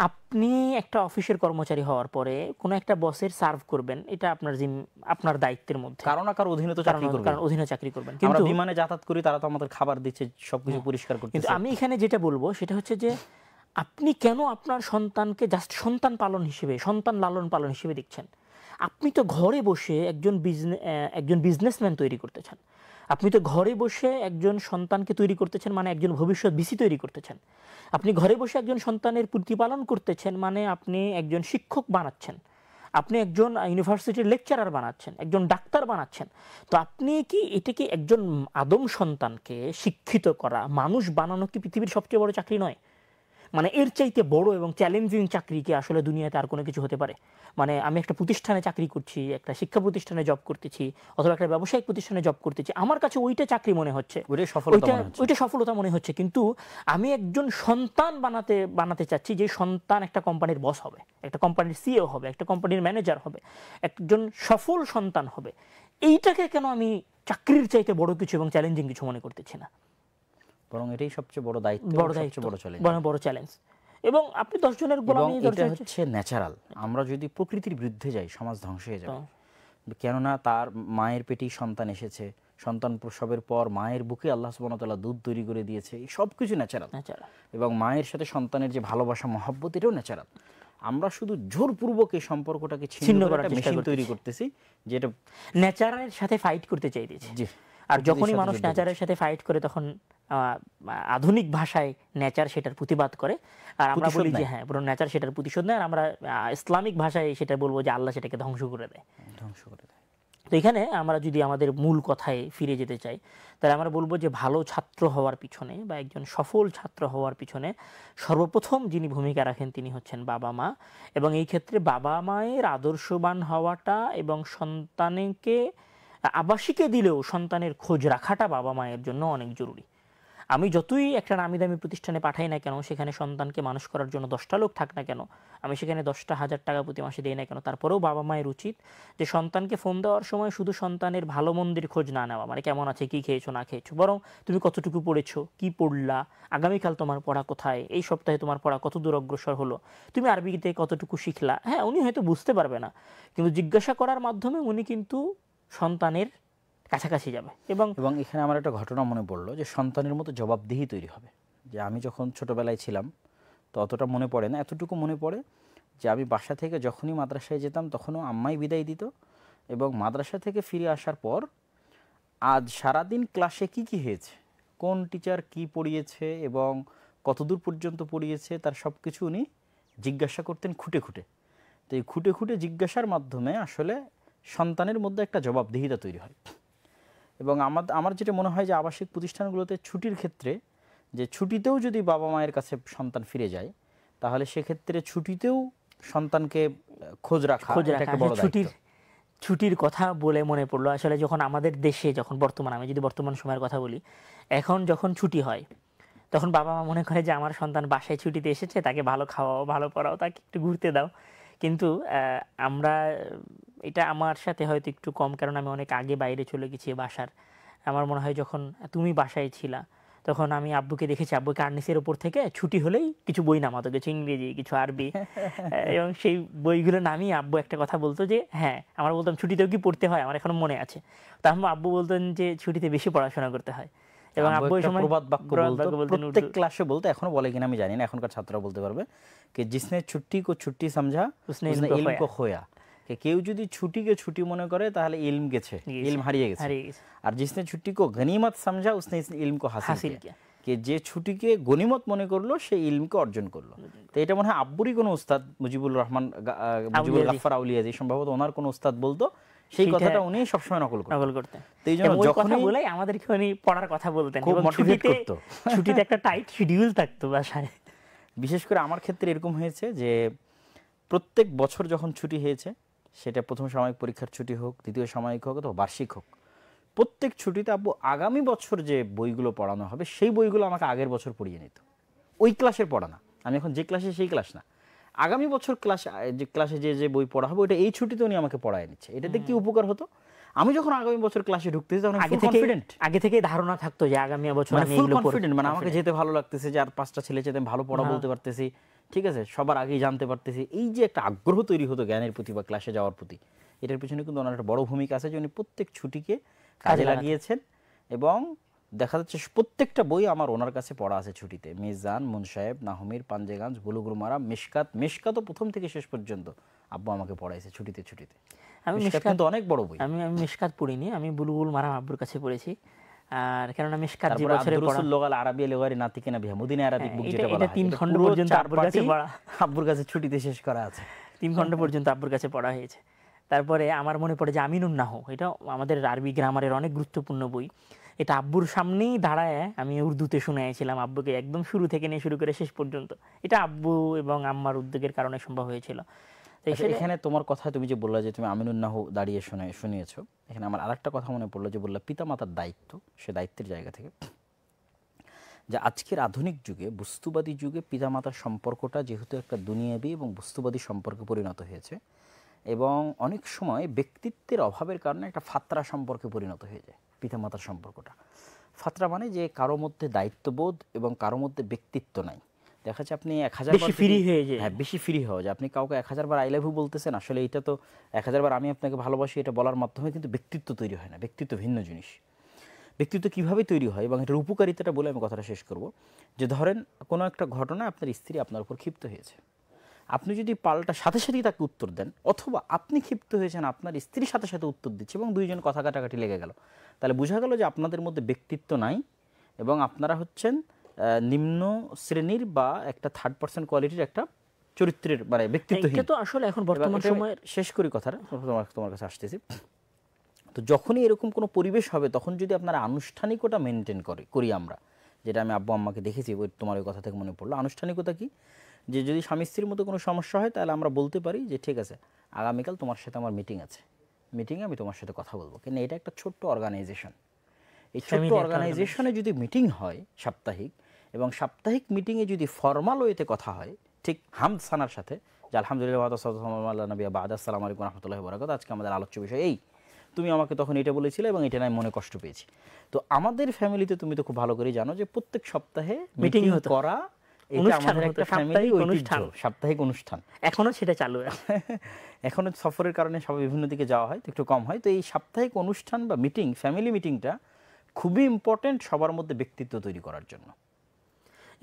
আপনি একটা অফিসের কর্মচারী হওয়ার পরে কোনো একটা বসের সার্ভ করবেন, এটা আপনার দায়িত্বের মধ্যে, কারণ অধীনে তো চাকরি করবেন। কিন্তু বিমানে যাতায়াত করি, তারা তো আমাদের খাবার দিচ্ছে, সবকিছু পরিষ্কার করতেছে। কিন্তু আমি এখানে যেটা বলবো সেটা হচ্ছে যে আপনি কেন আপনার সন্তানকে জাস্ট সন্তান লালন পালন হিসেবে দেখছেন? আপনি তো ঘরে বসে একজন বিজনেসম্যান তৈরি করতেছেন, আপনি তো ঘরে বসে একজন সন্তানকে তৈরি করতেছেন, মানে একজন ভবিষ্যৎ বিসি তৈরি করতেছেন। আপনি ঘরে বসে একজন সন্তানের প্রতিপালন করতেছেন, মানে আপনি একজন শিক্ষক বানাচ্ছেন, আপনি একজন ইউনিভার্সিটির লেকচারার বানাচ্ছেন, একজন ডাক্তার বানাচ্ছেন। তো আপনি কি এটাকে একজন আদম সন্তানকে শিক্ষিত করা, মানুষ বানানো কি পৃথিবীর সবচেয়ে বড় চাকরি নয়? মানে এর চাইতে বড় এবং চ্যালেঞ্জিং চাকরি কি আসলে দুনিয়াতে আর কোনো কিছু হতে পারে? মানে আমি একটা প্রতিষ্ঠানে চাকরি করছি, একটা শিক্ষা প্রতিষ্ঠানে জব করতেছি, অথবা একটা ব্যবসায়িক প্রতিষ্ঠানে জব করতেছি, আমার কাছে ওইটা চাকরি মনে হচ্ছে, ওইটা সফলতা মনে হচ্ছে। কিন্তু আমি একজন সন্তান বানাতে চাচ্ছি, যে সন্তান একটা কোম্পানির বস হবে, একটা কোম্পানির সিইও হবে, একটা কোম্পানির ম্যানেজার হবে, একজন সফল সন্তান হবে। এইটাকে কেন আমি চাকরির চাইতে বড় কিছু এবং চ্যালেঞ্জিং কিছু মনে করতেছি না? বরং এটাই সবচেয়ে বড় দায়িত্ব, বড় চ্যালেঞ্জ। এবং আপনি 10 জনের গোলামি, এটা হচ্ছে ন্যাচারাল। আমরা যদি প্রকৃতির বিরুদ্ধে যাই, সমাজ ধ্বংস হয়ে যাবে। কেননা তার মায়ের পেটেই সন্তান এসেছে, সন্তান প্রসবের পর মায়ের বুকে আল্লাহ সুবহানাহু ওয়া তাআলা দুধ তৈরি করে দিয়েছে, এই সব কিছু ন্যাচারাল। এবং মায়ের সাথে সন্তানের যে ভালোবাসা, মহব্বত, এটাও ন্যাচারাল। আমরা শুধু জোরপূর্বক এই সম্পর্কটাকে ছিন্ন করার মেশিন তৈরি করতেছি, যেটা ন্যাচারের সাথে ফাইট করতে চাইতেছি। আর যখনই মানুষ নেচারের সাথে ফাইট করে, তখন আধুনিক ভাষায় নেচার সেটার প্রতিবাদ করে, আর আমরা বলি যে হ্যাঁ, পুরো নেচার সেটার প্রতিশোধ নেয়, আর আমরা ইসলামিক ভাষায় সেটা বলবো যে আল্লাহ সেটাকে ধ্বংস করে দেয়। তো এখানে আমরা যদি আমাদের মূল কথায় ফিরে যেতে চাই, তাহলে আমরা বলবো যে ভালো ছাত্র হওয়ার পিছনে বা একজন সফল ছাত্র হওয়ার পিছনে সর্বপ্রথম যিনি ভূমিকা রাখেন তিনি হচ্ছেন বাবা মা। এবং এই ক্ষেত্রে বাবা মায়ের আদর্শবান হওয়াটা এবং সন্তানকে আবাসিকে দিলেও সন্তানের খোঁজ রাখাটা বাবা মায়ের জন্য অনেক জরুরি। আমি যতই একটা নামি দামি প্রতিষ্ঠানে পাঠাই না কেন, সেখানে সন্তানকে মানুষ করার জন্য 10টা লোক থাক না কেন, আমি সেখানে 10টা হাজার টাকা প্রতি মাসে দিই না কেন, তারপরেও বাবা মায়ের উচিত যে সন্তানকে ফোন দেওয়ার সময় শুধু সন্তানের ভালো মন্দির খোঁজ না নেওয়া, মানে কেমন আছে, কি খেয়েছো না খেয়েছো, বরং তুমি কতটুকু পড়েছো, কি পড়লা, আগামীকাল তোমার পড়া কোথায়, এই সপ্তাহে তোমার পড়া কত দূর অগ্রসর হলো, তুমি আরবিতে কতটুকু শিখলা। হ্যাঁ, উনি হয়তো বুঝতে পারবে না, কিন্তু জিজ্ঞাসা করার মাধ্যমে উনি কিন্তু সন্তানের কাছাকাছি যাবে। এবং এবং এখানে আমার একটা ঘটনা মনে পড়লো যে সন্তানের মতো জবাবদিহি তৈরি হবে। যে আমি যখন ছোটোবেলায় ছিলাম তো অতটা মনে পড়ে না, এতটুকু মনে পড়ে যে আমি বাসা থেকে যখনই মাদ্রাসায় যেতাম তখনও আম্মাই বিদায় দিত, এবং মাদ্রাসা থেকে ফিরে আসার পর আজ সারাদিন ক্লাসে কি কি হয়েছে, কোন টিচার কি পড়িয়েছে এবং কতদূর পর্যন্ত পড়িয়েছে তার সব কিছু উনি জিজ্ঞাসা করতেন খুঁটে খুঁটে। তো এই খুঁটে খুঁটে জিজ্ঞাসার মাধ্যমে আসলে সন্তানের মধ্যে একটা জবাবদিহিতা তৈরি হয়। এবং আমার যেটা মনে হয় যে আবাসিক প্রতিষ্ঠানগুলোতে ছুটির ক্ষেত্রে, যে ছুটিতেও যদি বাবা মায়ের কাছে সন্তান ফিরে যায় তাহলে সেক্ষেত্রে ছুটিতেও সন্তানকে খোঁজ রাখা এটা একটা বড় দায়িত্ব। ছুটির কথা বলে মনে পড়লো, আসলে যখন আমাদের দেশে যখন আমি যদি বর্তমান সময়ের কথা বলি, এখন যখন ছুটি হয় তখন বাবা মা মনে করে যে আমার সন্তান বাসায় ছুটিতে এসেছে, তাকে ভালো খাওয়াও, ভালো পড়াও, তাকে একটু ঘুরতে দাও। কিন্তু আমরা, এটা আমার সাথে হয়তো একটু কম, কারণ আমি অনেক আগে বাইরে চলে গেছি বাসার। আমার মনে হয় যখন তুমি বাসায় ছিলা তখন আমি আব্বুকে দেখেছি, আব্বুকে আর্নিসের ওপর থেকে ছুটি হলেই কিছু বই নামাতো, কিছু ইংরেজি, কিছু আরবি, এবং সেই বইগুলো নামিয়ে আব্বু একটা কথা বলতো যে হ্যাঁ, আমরা বলতাম ছুটিতেও কি পড়তে হয়, আমার এখনো মনে আছে। তখন আব্বু বলতেন যে ছুটিতে বেশি পড়াশোনা করতে হয়। এবং আব্বু এই সময় প্রবাদ বাক্য বলতো, প্রত্যেক ক্লাসে বলতো, এখনো বলে কিনা আমি জানি না, এখনকার ছাত্ররা বলতে পারবে যে জিসনে ছুটি কো ছুটি সমঝা উসনে ইলম কো খোয়া। কেউ যদি ছুটিকে ছুটি মনে করে তাহলে ইলম গেছে, ইলম হারিয়ে গেছে। আর জিসনে ছুটি কো গনিমত সমঝা উসনে ইলম কো হাসিল কিয়া। কে যে ছুটিকে গনিমত মনে করলো সে ইলমকে অর্জন করলো। তো এটা মনে হয় আব্বুরই কোনো উস্তাদ, মুজিবুর গাফফার আউলিয়াজি সম্ভবত ওনার কোনো উস্তাদ বলতো, সেই কথাটা উনি সবসময় নকল করতেন। এই জন্য যখন বলেই আমাদেরকে উনি পড়ার কথা বলতেন, খুব মোটিভেট করতো। ছুটিতে একটা টাইট শিডিউল থাকতো বাসায়। বিশেষ করে আমার ক্ষেত্রে এরকম হয়েছে যে প্রত্যেক বছর যখন ছুটি হয়েছে, সেটা প্রথম সাময়িক পরীক্ষার ছুটি হোক, দ্বিতীয় সাময়িক হোক অথবা বার্ষিক হোক, প্রত্যেক ছুটিতে আব্বু আগামী বছর যে বইগুলো পড়ানো হবে সেই বইগুলো আমাকে আগের বছর পড়িয়ে নিত। ওই ক্লাসের পড়া না, আমি এখন যে ক্লাসে সেই ক্লাস না, আগামী বছর ক্লাসে যে বই পড়া হবে ওটা এই ছুটিতে উনি আমাকে পড়ায় নিচ্ছে। এটাতে কি উপকার হতো, আমি যখন আগামী বছর ক্লাসে ঢুকতেছি তখন আগে থেকে ধারণা থাকতো যে আগামী বছর আমি ফুল কনফিডেন্ট, মানে আমাকে যেতে ভালো লাগতেছে যে আর 5টা ছেলে যেতে ভালো পড়া বলতে পারতেছি, ঠিক আছে, সবার আগেই জানতে পারতেছি। এই যে একটা আগ্রহ তৈরি হতো জ্ঞানের প্রতি বা ক্লাসে যাওয়ার প্রতি, এটার পিছনে কিন্তু ওনার একটা বড় ভূমিকা আছে যে উনি প্রত্যেক ছুটিকে কাজে লাগিয়েছেন। এবং দেখা যাচ্ছে প্রত্যেকটা বই আমার ওনার কাছে পড়া আছে ছুটিতে। মিজান, মুনসাহেব, নাহমির, পাঞ্জেগাঞ্জ, বুলুগুল মারাম, মিশকাতও প্রথম থেকে শেষ পর্যন্ত আব্বু আমাকে পড়াইছে ছুটিতে। মিশকাত কিন্তু অনেক বড় বই। আমি মিশকাত পড়িনি, আমি বুলুগুল মারাম আব্বুর কাছে পড়েছি। আর কেননা মিশকাত যে বছরে পড়া লোগাল আরবি লেগারি নাতিকে না বিহা মদিনা আরবিক বুক যেটা বলা হয়, 3 খণ্ড পর্যন্ত আব্বুর কাছে পড়া, আব্বুর কাছে ছুটিতে শেষ করা আছে। 3 খণ্ড পর্যন্ত আব্বুর কাছে পড়া হয়েছে। তারপরে আমার মনে পড়ে যে আমিনুন নাহু, এটা আমাদের আরবি গ্রামারের অনেক গুরুত্বপূর্ণ বই। এটা আব্বুর সামনেই দাঁড়ায় আমি উর্দুতে শুনেছিলাম আব্বুকে, একদম শুরু থেকে নিয়ে শুরু করে শেষ পর্যন্ত। এটা আব্বু এবং আম্মার উদ্যোগের কারণে সম্ভব হয়েছিল। এখানে তোমার কথা, তুমি যে বললা যে তুমি আমিনুন নাহু দাঁড়িয়ে শুনিয়েছো, এখানে আমার আরেকটা কথা মনে পড়লো যে বললা পিতামাতার দায়িত্ব, সে দায়িত্বের জায়গা থেকে যে আজকের আধুনিক যুগে, বস্তুবাদী যুগে পিতামাতার সম্পর্কটা যেহেতু একটা দুনিয়াবী এবং বস্তুবাদী সম্পর্কে পরিণত হয়েছে, এবং অনেক সময় ব্যক্তিত্বের অভাবের কারণে একটা ফাতরা সম্পর্কে পরিণত হয়ে যায় পিতামাতার সম্পর্কটা। ফাতরা মানে যে কারো মধ্যে দায়িত্ববোধ এবং কারো মধ্যে ব্যক্তিত্ব নাই। দেখা যাচ্ছে আপনি 1000 বার বেশি ফ্রি হয়ে যায়, আপনি কাউকে 1000 বার আই লাভ ইউ বলতেছেন, আসলে এটা তো 1000 বার আমি আপনাকে ভালোবাসি এটা বলার মাধ্যমে কিন্তু ব্যক্তিত্ব তৈরি হয় না। ব্যক্তিত্ব ভিন্ন জিনিস। ব্যক্তিত্ব কীভাবে তৈরি হয় এবং এটার উপকারিতাটা বলে আমি কথাটা শেষ করব। যে ধরেন কোনো একটা ঘটনা, আপনার স্ত্রী আপনার উপর ক্ষিপ্ত হয়েছে, আপনি যদি পাল্টা সাথে সাথেই তাকে উত্তর দেন, অথবা আপনি ক্ষিপ্ত হয়েছেন আপনার স্ত্রীর সাথে সাথে উত্তর দিচ্ছে এবং দুইজন কথা কাটাকাটি লেগে গেল, তাহলে বোঝা গেল যে আপনাদের মধ্যে ব্যক্তিত্ব নাই এবং আপনারা হচ্ছেন নিম্ন শ্রেণীর বা একটা 3rd পার্সন কোয়ালিটির একটা চরিত্রের, মানে ব্যক্তিত্বহীন। এটা তো আসলে এখন বর্তমান সময়ে শেষ করি কথাটা, তোমার কাছে আসতেছি। তো যখনই এরকম কোনো পরিবেশ হবে তখন যদি আপনারা আনুষ্ঠানিকতা মেনটেন করি আমরা, যেটা আমি আব্বু আম্মাকে দেখেছি, ওই তোমার ওই কথা থেকে মনে পড়লো। আনুষ্ঠানিকতা কি, যে যদি স্বামী স্ত্রীর মধ্যে কোনো সমস্যা হয় তাহলে আমরা বলতে পারি যে ঠিক আছে, আগামীকাল তোমার সাথে আমার মিটিং আছে, মিটিংয়ে আমি তোমার সাথে কথা বলবো। কিন্তু এটা একটা ছোট্ট অর্গানাইজেশন, এই ছোট্ট অর্গানাইজেশনে যদি মিটিং হয় সাপ্তাহিক, এবং সাপ্তাহিক মিটিংয়ে যদি ফর্মাল ওয়েতে কথা হয় ঠিক হামদ সানার সাথে, যে আলহামদুলিল্লাহ আসসালামু আলাইকুম রহমতুল্লাহি ওয়া বারাকাতুহু, আজকে আমাদের আলোচ্য বিষয় এই, তুমি আমাকে তখন এটা বলেছিলে এবং এটা আমি মনে কষ্ট পেয়েছি। তো আমাদের ফ্যামিলিতে তুমি তো খুব ভালো করে জানো যে প্রত্যেক সপ্তাহে মিটিং করা এটা অনুষ্ঠান আমাদের হতো, একটা ফ্যামিলি সাপ্তাহিক ঐতিহ্য, অনুষ্ঠান। সাপ্তাহিক অনুষ্ঠান। এখনো সেটা চালু আছে। এখনো সফরের কারণে সবাই বিভিন্ন দিকে যাওয়া হয়, তো একটু কম হয়। তো এই সাপ্তাহিক অনুষ্ঠান বা মিটিং, ফ্যামিলি মিটিংটা খুবই ইম্পর্টেন্ট সবার মধ্যে ব্যক্তিত্ব তৈরি করার জন্য।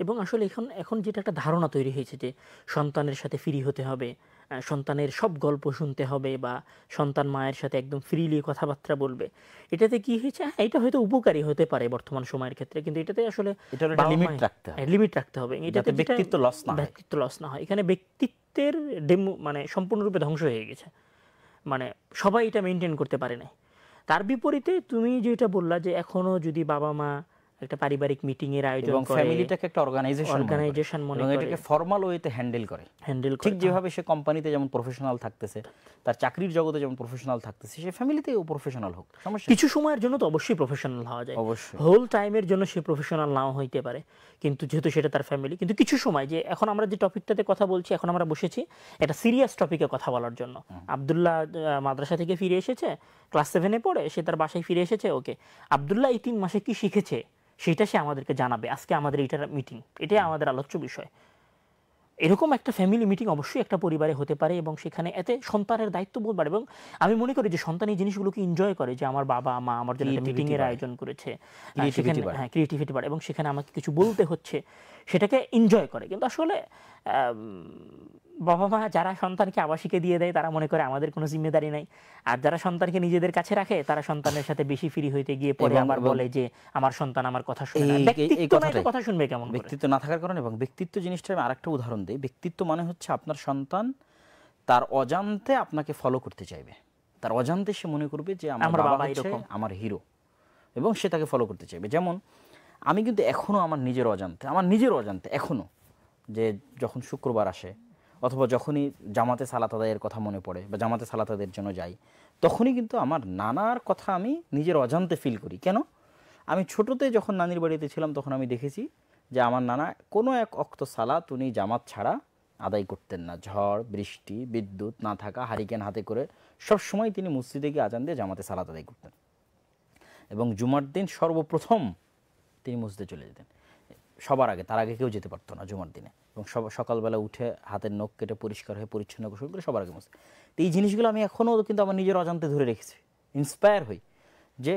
এবং আসলে এখন এখন যেটা একটা ধারণা তৈরি হয়েছে যে সন্তানের সাথে ফ্রি হতে হবে, সন্তানের সব গল্প শুনতে হবে, বা সন্তান মায়ের সাথে একদম ফ্রিলি কথাবার্তা বলবে। এটাতে কি হয়েছে, হ্যাঁ এটা হয়তো উপকারী হতে পারে বর্তমান সময়ের ক্ষেত্রে, কিন্তু এটাতে আসলে এটার একটা বাবা লিমিট মায়ের রাখতে হবে, লিমিট রাখতে হবে। এটাতে যাতে যেটা ব্যক্তিত্ব লস না হয়। ব্যক্তিত্ব লস না হয়। এখানে ব্যক্তিত্বের মানে সম্পূর্ণরূপে ধ্বংস হয়ে গেছে, মানে সবাই এটা মেনটেন করতে পারে নাই। তার বিপরীতে তুমি যেটা বললা যে এখনো যদি বাবা মা একটা পারিবারিক মিটিং এর আয়োজন এবং করে, ফ্যামিলিটাকে একটা অর্গানাইজেশন মনে করে এবং এটাকে ফর্মাল ওয়েতে হ্যান্ডেল করে। ঠিক যেভাবে সে কোম্পানিতে যেমন প্রফেশনাল থাকতেছে, তার চাকরির জগতে যেমন প্রফেশনাল থাকতেছে, সে ফ্যামিলিতেও প্রফেশনাল হোক, সমস্যা কিছু সময়ের জন্য তো অবশ্যই প্রফেশনাল হওয়া যায়, অবশ্যই। হোল টাইমের জন্য সে প্রফেশনাল নাও হইতে পারে, কিন্তু যেহেতু সেটা তার ফ্যামিলি। কিন্তু কিছু সময়, যে এখন আমরা যে টপিকটাতে কথা বলছি, এখন আমরা বসেছি এটা সিরিয়াস টপিকে কথা বলার জন্য। আব্দুল্লাহ মাদ্রাসা থেকে ফিরে এসেছে, ক্লাস 7-এ পড়ে, সে তার বাসায় ফিরে এসেছে। ওকে, আব্দুল্লাহ এই 3 মাসে কি শিখেছে সেটা সে আমাদেরকে জানাবে। আজকে আমাদের এটার মিটিং, এটাই আমাদের আলোচ্য বিষয়। এরকম একটা ফ্যামিলি মিটিং অবশ্যই একটা পরিবারে হতে পারে, এবং সেখানে এতে সন্তানের দায়িত্ববোধ বাড়ে। এবং আমি মনে করি যে সন্তান এই জিনিসগুলোকে এনজয় করে, যে আমার বাবা মা আমার জন্য একটা মিটিং এর আয়োজন করেছে, সেখানে হ্যাঁ ক্রিয়েটিভিটি বাড়ে, এবং সেখানে আমাকে কিছু বলতে হচ্ছে, সেটাকে এনজয় করে। কিন্তু আসলে বাবা মা যারা সন্তানকে আবাসিকে দিয়ে দেয়, তারা মনে করে আমাদের কোনো জিম্মেদারি নাই। আর যারা সন্তানকে নিজেদের কাছে রাখে, তারা সন্তানের সাথে বেশি ফ্রি হইতে গিয়ে পরে আবার বলে যে আমার সন্তান আমার কথা শুনে না। ব্যক্তিত্ব নাই তো কথা শুনবে কেমন করে? ব্যক্তিত্ব না থাকার কারণে। এবং ব্যক্তিত্ব জিনিসটা আমি আরেকটা উদাহরণ দিই। ব্যক্তিত্ব মানে হচ্ছে আপনার সন্তান তার অজান্তে আপনাকে ফলো করতে চাইবে, তার অজান্তে সে মনে করবে যে আমার বাবা হচ্ছে আমার হিরো, এবং সে তাকে ফলো করতে চাইবে। যেমন আমি কিন্তু এখনো আমার নিজের অজান্তে এখনো, যে যখন শুক্রবার আসে অথবা যখনই জামাতে সালাত আদায়ের কথা মনে পড়ে বা জামাতে সালাত আদায়ের জন্য যাই, তখনই কিন্তু আমার নানার কথা আমি নিজের অজান্তে ফিল করি। কেন? আমি ছোটতে যখন নানির বাড়িতে ছিলাম, তখন আমি দেখেছি যে আমার নানা কোনো এক ওয়াক্ত সালাত উনি জামাত ছাড়া আদায় করতেন না। ঝড় বৃষ্টি বিদ্যুৎ না থাকা, হারিকেন হাতে করে সব সময় তিনি মসজিদে গিয়ে আজান দিয়ে জামাতে সালাত আদায় করতেন। এবং জুমার দিন সর্বপ্রথম তিনি মসজিদে চলে যেতেন সবার আগে, তার আগে কেউ যেতে পারতো না জুমার দিনে। এবং সকালবেলা উঠে হাতের নখ কেটে পরিষ্কার হয়ে পরিচ্ছন্ন গোসল করে সবার আগে মসজিদ। তো এই জিনিসগুলো আমি এখনও কিন্তু আমার নিজের অজান্তে ধরে রেখেছি, ইন্সপায়ার হই যে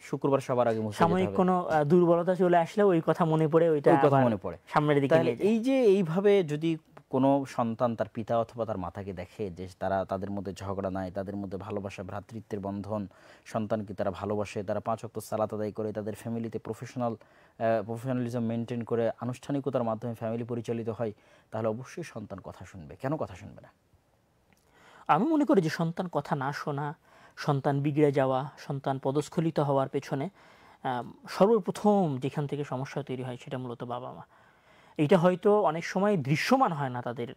শুক্রবার সবার আগে মসজিদে সাময়িক কোনো দুর্বলতা চলে আসলে ওই কথা মনে পড়ে, ওইটা কথা মনে পড়ে সামনের দিকে নিয়ে যায়। এই যে এইভাবে যদি কোনো সন্তান তার পিতা অথবা তার মাতাকে দেখে যে তাদের মধ্যে ঝগড়া নাই, তাদের মধ্যে ভালোবাসা ভ্রাতৃত্বের বন্ধন, সন্তানকে তারা ভালোবাসে, তারা 5 ওয়াক্ত সালাত আদায় করে, তাদের ফ্যামিলিতে প্রফেশনালিজম মেনটেন করে আনুষ্ঠানিকতার মাধ্যমে ফ্যামিলি পরিচালিত হয়, তাহলে অবশ্যই সন্তান কথা শুনবে। কেন কথা শুনবে না? আমি মনে করি যে সন্তান কথা না শোনা, সন্তান বিগড়ে যাওয়া, সন্তান পদস্খলিত হওয়ার পেছনে সর্বপ্রথম যেখান থেকে সমস্যা তৈরি হয় সেটা মূলত বাবা মা। এটা হয়তো অনেক সময় দৃশ্যমান হয় না তাদের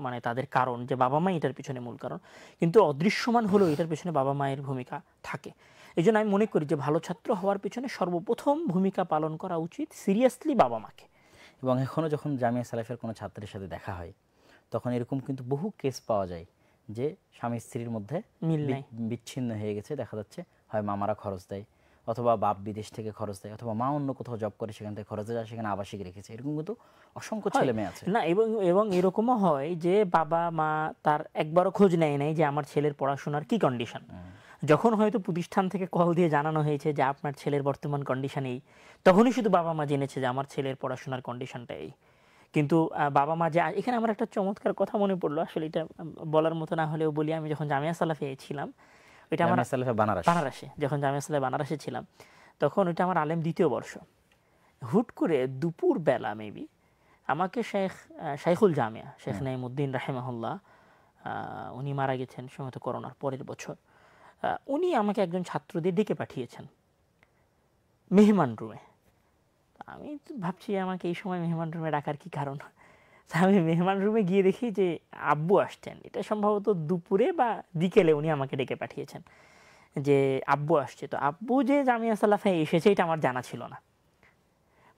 মানে তাদের কারণ, যে বাবা মা এটার পিছনে মূল কারণ, কিন্তু অদৃশ্যমান হলেও এটার পিছনে বাবা মায়ের ভূমিকা থাকে। এই জন্য আমি মনে করি যে ভালো ছাত্র হওয়ার পিছনে সর্বপ্রথম ভূমিকা পালন করা উচিত সিরিয়াসলি বাবা মাকে। এবং এখনও যখন জামিয়া সালাফের কোনো ছাত্রের সাথে দেখা হয়, তখন এরকম কিন্তু বহু কেস পাওয়া যায় যে স্বামী স্ত্রীর মধ্যে বিচ্ছিন্ন হয়ে গেছে। দেখা যাচ্ছে হয় মামারা খরচ দেয়, অথবা বাপ বিদেশ থেকে খরচ দেয়, অথবা মা অন্য কোথাও জব করে সেখান থেকে খরচ দেয়, সেখানে আবাসিক রেখেছে। এরকম কিন্তু অসংখ্য ছেলে মেয়ে আছে না। এবং এরকমও হয় যে বাবা মা তার একবারও খোঁজ নেয় নাই যে আমার ছেলের পড়াশোনার কি কন্ডিশন। যখন হয়তো প্রতিষ্ঠান থেকে কল দিয়ে জানানো হয়েছে যে আপনার ছেলের বর্তমান কন্ডিশন এই, তখনই শুধু বাবা মা জেনেছে যে আমার ছেলের পড়াশোনার কন্ডিশনটা এই। কিন্তু বাবা মা যে, এখানে আমার একটা চমৎকার কথা মনে পড়লো, আসলে এটা বলার মতো না হলেও বলি। আমি যখন জামিয়া সালাফে ছিলাম, ওইটা আমার বানারসে, যখন জামিয়া সালাফে বানারসে ছিলাম, তখন ওইটা আমার আলেম 2য় বর্ষ। হুট করে দুপুর বেলা মেবি আমাকে শাইখুল জামিয়া শেখ নাইমুদ্দিন রাহিমাহুল্লাহ, উনি মারা গেছেন সম্ভবত করোনার পরের বছর, উনি আমাকে একজন ছাত্রদের ডেকে পাঠিয়েছেন মেহমান রুমে। আমি ভাবছি আমাকে এই সময় মেহমান রুমে ডাকার কি কারণ। আমি মেহমান রুমে গিয়ে দেখি যে আব্বু আসছেন। এটা সম্ভবত দুপুরে বা বিকেলে উনি আমাকে ডেকে পাঠিয়েছেন যে আব্বু আসছে। তো আব্বু যে জামিয়া সালাফে এসেছে এটা আমার জানা ছিল না।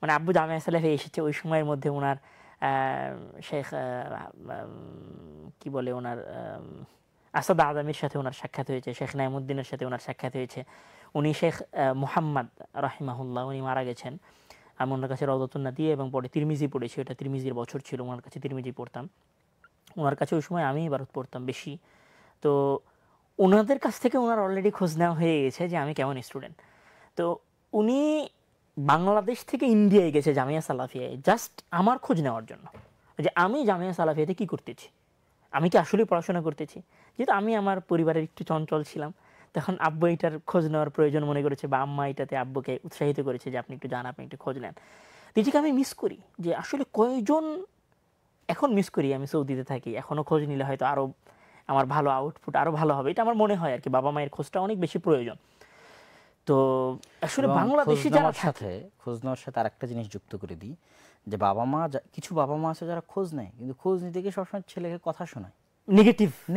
মানে আব্বু জামিয়া সালাফে এসেছে ওই সময়ের মধ্যে ওনার শেখ কি বলে ওনার আসাদ আদমির সাথে ওনার সাক্ষাৎ হয়েছে, শেখ নাইমুদ্দিনের সাথে ওনার সাক্ষাৎ হয়েছে। উনি শেখ মুহাম্মদ রাহিমাহুল্লাহ, উনি মারা গেছেন আমি ওনার কাছে রওদাতুন নাদিয়া এবং পরে তিরমিজি পড়েছি, এটা তিরমিজির বছর ছিল, ওনার কাছে তিরমিজি পড়তাম। ওনার কাছে ওই সময় আমি ইবারত পড়তাম বেশি। তো ওনাদের কাছ থেকে ওনার অলরেডি খোঁজ নেওয়া হয়ে গেছে যে আমি কেমন স্টুডেন্ট। তো উনি বাংলাদেশ থেকে ইন্ডিয়ায় গেছে জামিয়া সালাফিয়ায় জাস্ট আমার খোঁজ নেওয়ার জন্য, যে আমি জামিয়া সালাফিয়াতে কী করতেছি, আমি কি আসলেই পড়াশোনা করতেছি। যেহেতু আমি আমার পরিবারের একটু চঞ্চল ছিলাম, তখন আব্বু এটার খোঁজ নেওয়ার প্রয়োজন মনে করেছে, বা আম্মা এটাতে আব্বুকে উৎসাহিত করেছে যে আপনি একটু যান, আপনি একটু খোঁজ নেন। এটাকে আমি মিস করি, যে আসলে কয়জন এখন মিস করি। আমি সৌদিতে থাকি, এখনও খোঁজ নিলে হয়তো আরও আমার ভালো আউটপুট আরও ভালো হবে, এটা আমার মনে হয় আর কি। বাবা মায়ের খোঁজটা অনেক বেশি প্রয়োজন। তো আসলে বাংলাদেশে যারা থাকে, খোঁজ নেওয়ার সাথে আরেকটা জিনিস যুক্ত করে দিই, যে বাবা মা কিছু বাবা মা আছে যারা খোঁজ নেয়, কিন্তু খোঁজ নিতে গিয়ে সবসময় ছেলেকে কথা শোনায়,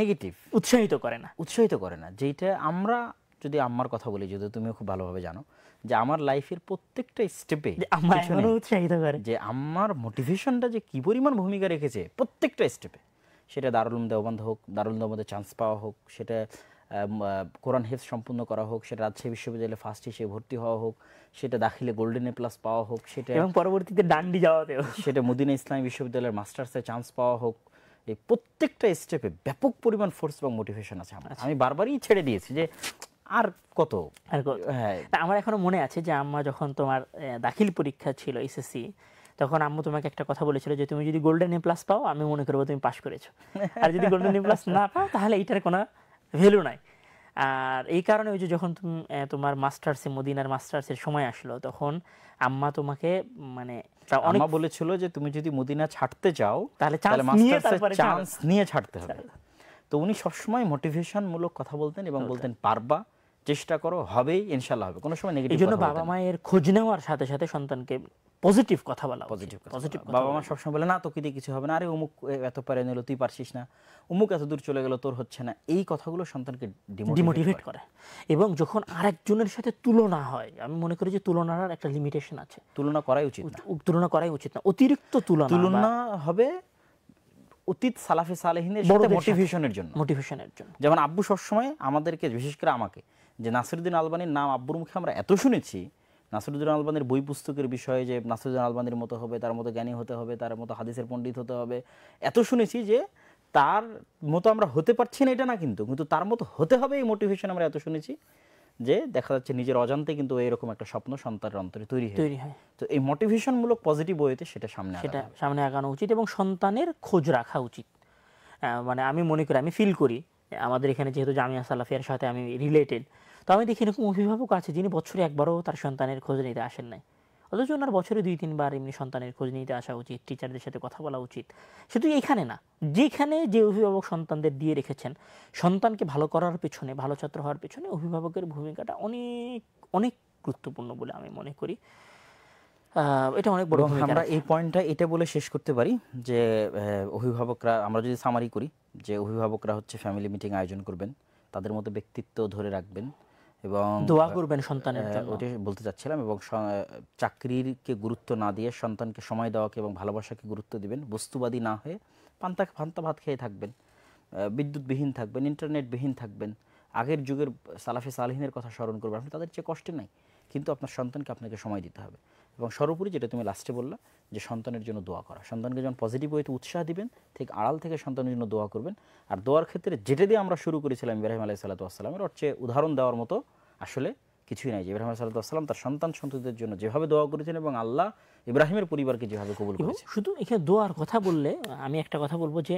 নেগেটিভ উৎসাহিত করে না। যেইটা আমরা, যদি আম্মার কথা বলি, যদি তুমিও খুব ভালোভাবে জানো যে আমার লাইফের প্রত্যেকটা স্টেপে উৎসাহিত করে, যে আম্মার মোটিভেশনটা যে কি পরিমাণ ভূমিকা রেখেছে প্রত্যেকটা স্টেপে, সেটা দারুল উলুম দেওবন্দ হোক, দারুল উলুম দেওবন্দে চান্স পাওয়া হোক, সেটা কোরআন হেফজ সম্পূর্ণ করা হোক, সেটা রাজশাহী বিশ্ববিদ্যালয়ে ফার্স্ট হিসেবে ভর্তি হওয়া হোক, সেটা দাখিলে গোল্ডেন এ প্লাস পাওয়া হোক, সেটা এবং পরবর্তীতে ডান্ডি যাওয়াতেও, সেটা মদিনা ইসলামী বিশ্ববিদ্যালয়ের মাস্টার্সে চান্স পাওয়া হোক, এই প্রত্যেকটা স্টেপে ব্যাপক পরিমাণ ফোর্স এবং মোটিভেশন আছে আমার। আমি বারবারই ছেড়ে দিয়েছি যে আর কত। হ্যাঁ, আমার এখনো মনে আছে যে আম্মা যখন তোমার দাখিল পরীক্ষা ছিল এসএসসি, তখন আম্মু তোমাকে একটা কথা বলেছিল যে তুমি যদি গোল্ডেন এ প্লাস পাও আমি মনে করবো তুমি পাস করেছো, আর যদি গোল্ডেন এ প্লাস না পাও তাহলে এইটার কোনো ভ্যালু নাই। আর এই কারণে ওই যে যখন তুমি তোমার মাস্টার্সে মদিনার মাস্টার্সের সময় আসলো, তখন আম্মা তোমাকে মানে অনেক বলেছিল যে তুমি যদি মদিনা ছাড়তে চাও তাহলে চান্স নিয়ে ছাড়তে হবে। তো উনি সবসময় মোটিভেশন মূলক কথা বলতেন এবং বলতেন পারবা, চেষ্টা করো, হবেই, ইনশাআল্লাহ হবে, কোনো সময় নেগেটিভ। এই জন্য বাবা মায়ের খোঁজ নেওয়ার সাথে সাথে সন্তানকে পজিটিভ কথা বলা, পজিটিভ। বাবা মা সবসময় বলে না তোকে দিয়ে কিছু হবে না, আরে অমুক এত পারে নিল তুই পারছিস না, অমুক এত দূর চলে গেল তোর হচ্ছে না, এই কথাগুলো সন্তানকে ডিমোটিভেট করে। এবং যখন আরেকজনের সাথে তুলনা হয়, আমি মনে করি যে তুলনার একটা লিমিটেশন আছে, তুলনা করাই উচিত না, অতিরিক্ত তুলনা হবে অতীত সালাফে সালেহিনের সাথে মোটিভেশনের জন্য। যেমন আব্বু সবসময় আমাদেরকে, বিশেষ করে আমাকে, যে নাসিরুদ্দিন আলবানীর নাম আব্বুর মুখে আমরা এত শুনেছি, নাসিরুদ্দিন আলবানীর বই পুস্তকের বিষয়ে যে নাসিরুদ্দিন আলবানীর মতো হবে, তার মতো জ্ঞানী হতে হবে, তার মতো হাদিসের পণ্ডিত হতে হবে, এত শুনেছি যে তার মতো আমরা হতে পারছি না এটা না, কিন্তু তার মতো হতে হবে এই মোটিভেশন আমরা এত শুনেছি যে দেখা যাচ্ছে নিজের অজান্তে কিন্তু এরকম একটা স্বপ্ন সন্তানের অন্তরে তৈরি হয়। তো এই মোটিভেশনমূলক পজিটিভ ওয়েতে সেটা সামনে আগানো উচিত এবং সন্তানের খোঁজ রাখা উচিত। মানে আমি মনে করি, আমি ফিল করি, আমাদের এখানে যেহেতু জামিয়া সালাফিয়ার সাথে আমি রিলেটেড, তো আমি দেখি এরকম অভিভাবক আছে যিনি বছরে একবারও তার সন্তানের খোঁজ নিতে আসেন নাই, অথচ ওনার বছরে 2-3 বার এমনি সন্তানের খোঁজ নিতে আসা উচিত, টিচারদের সাথে কথা বলা উচিত। শুধু এইখানে না, যেখানে যে অভিভাবক সন্তানদের দিয়ে রেখেছেন, সন্তানকে ভালো করার পেছনে, ভালো ছাত্র হওয়ার পেছনে অভিভাবকের ভূমিকাটা অনেক অনেক গুরুত্বপূর্ণ বলে আমি মনে করি। এটা অনেক বড় ভূমিকা। আমরা এই পয়েন্টটা এটা বলে শেষ করতে পারি যে অভিভাবকরা, আমরা যদি সামারি করি, যে অভিভাবকরা হচ্ছে ফ্যামিলি মিটিং আয়োজন করবেন, তাদের মধ্যে ব্যক্তিত্ব ধরে রাখবেন এবং দোয়া করবেন সন্তানের জন্য, ওটাই বলতে চাচ্ছিলাম। এবং চাকরিকে গুরুত্ব না দিয়ে সন্তানকে সময় দেওয়াকে এবং ভালোবাসাকে গুরুত্ব দিবেন, বস্তুবাদী না হয়ে পান্তা ভাত খেয়ে থাকবেন, বিদ্যুৎবিহীন থাকবেন, ইন্টারনেটবিহীন থাকবেন, আগের যুগের সালাফে সালেহিনের কথা স্মরণ করবেন। আপনি তাদের চেয়ে কষ্টে নাই, কিন্তু আপনার সন্তানকে আপনাকে সময় দিতে হবে। এবং সর্বোপরি যেটা তুমি লাস্টে বললা, যে সন্তানের জন্য দোয়া করা, সন্তানকে যখন পজিটিভ ওয়েতে উৎসাহ দিবেন, ঠিক আড়াল থেকে সন্তানের জন্য দোয়া করবেন। আর দোয়ার ক্ষেত্রে যেটা দিয়ে আমরা শুরু করেছিলাম ইব্রাহিম আলাইহিস সালাতু ওয়াস সালামের, ওর চেয়ে উদাহরণ দেওয়ার মতো আসলে কিছুই নাই। যে ইব্রাহিম আলাইহিস সালাতু ওয়াস সালাম তার সন্তানদের জন্য যেভাবে দোয়া করেছেন এবং আল্লাহ ইব্রাহিমের পরিবারকে যেভাবে কবুল করেছেন। শুধু এখানে দোয়ার কথা বললে আমি একটা কথা বলবো যে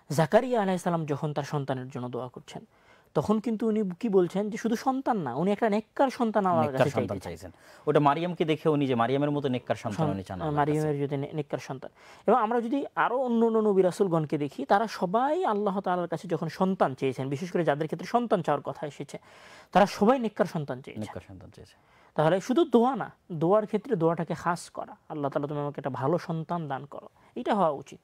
জাকারিয়া আলাইহিস সালাম যখন তার সন্তানের জন্য দোয়া করছেন, তখন কিন্তু উনি কি বলছেন যে শুধু সন্তান না, উনি একটা নেককার সন্তান আল্লাহর কাছে চাইছেন। ওটা মারিয়ামকে দেখে উনি যে মারিয়ামের মতো নেককার সন্তান উনি চান, মারিয়ামের যদি নেককার সন্তান। এবং আমরা যদি আরো অন্য নবী রাসূলগণকে দেখি, তারা সবাই আল্লাহ তাআলার কাছে যখন সন্তান চেয়েছেন, বিশেষ করে যাদের ক্ষেত্রে সন্তান চাওয়ার কথা এসেছে, তারা সবাই নেককার সন্তান চেয়েছে। তাহলে শুধু দোয়া না, দোয়ার ক্ষেত্রে দোয়াটাকে খাস করা, আল্লাহ তাআলা তুমি আমাকে একটা ভালো সন্তান দান করো, এটা হওয়া উচিত।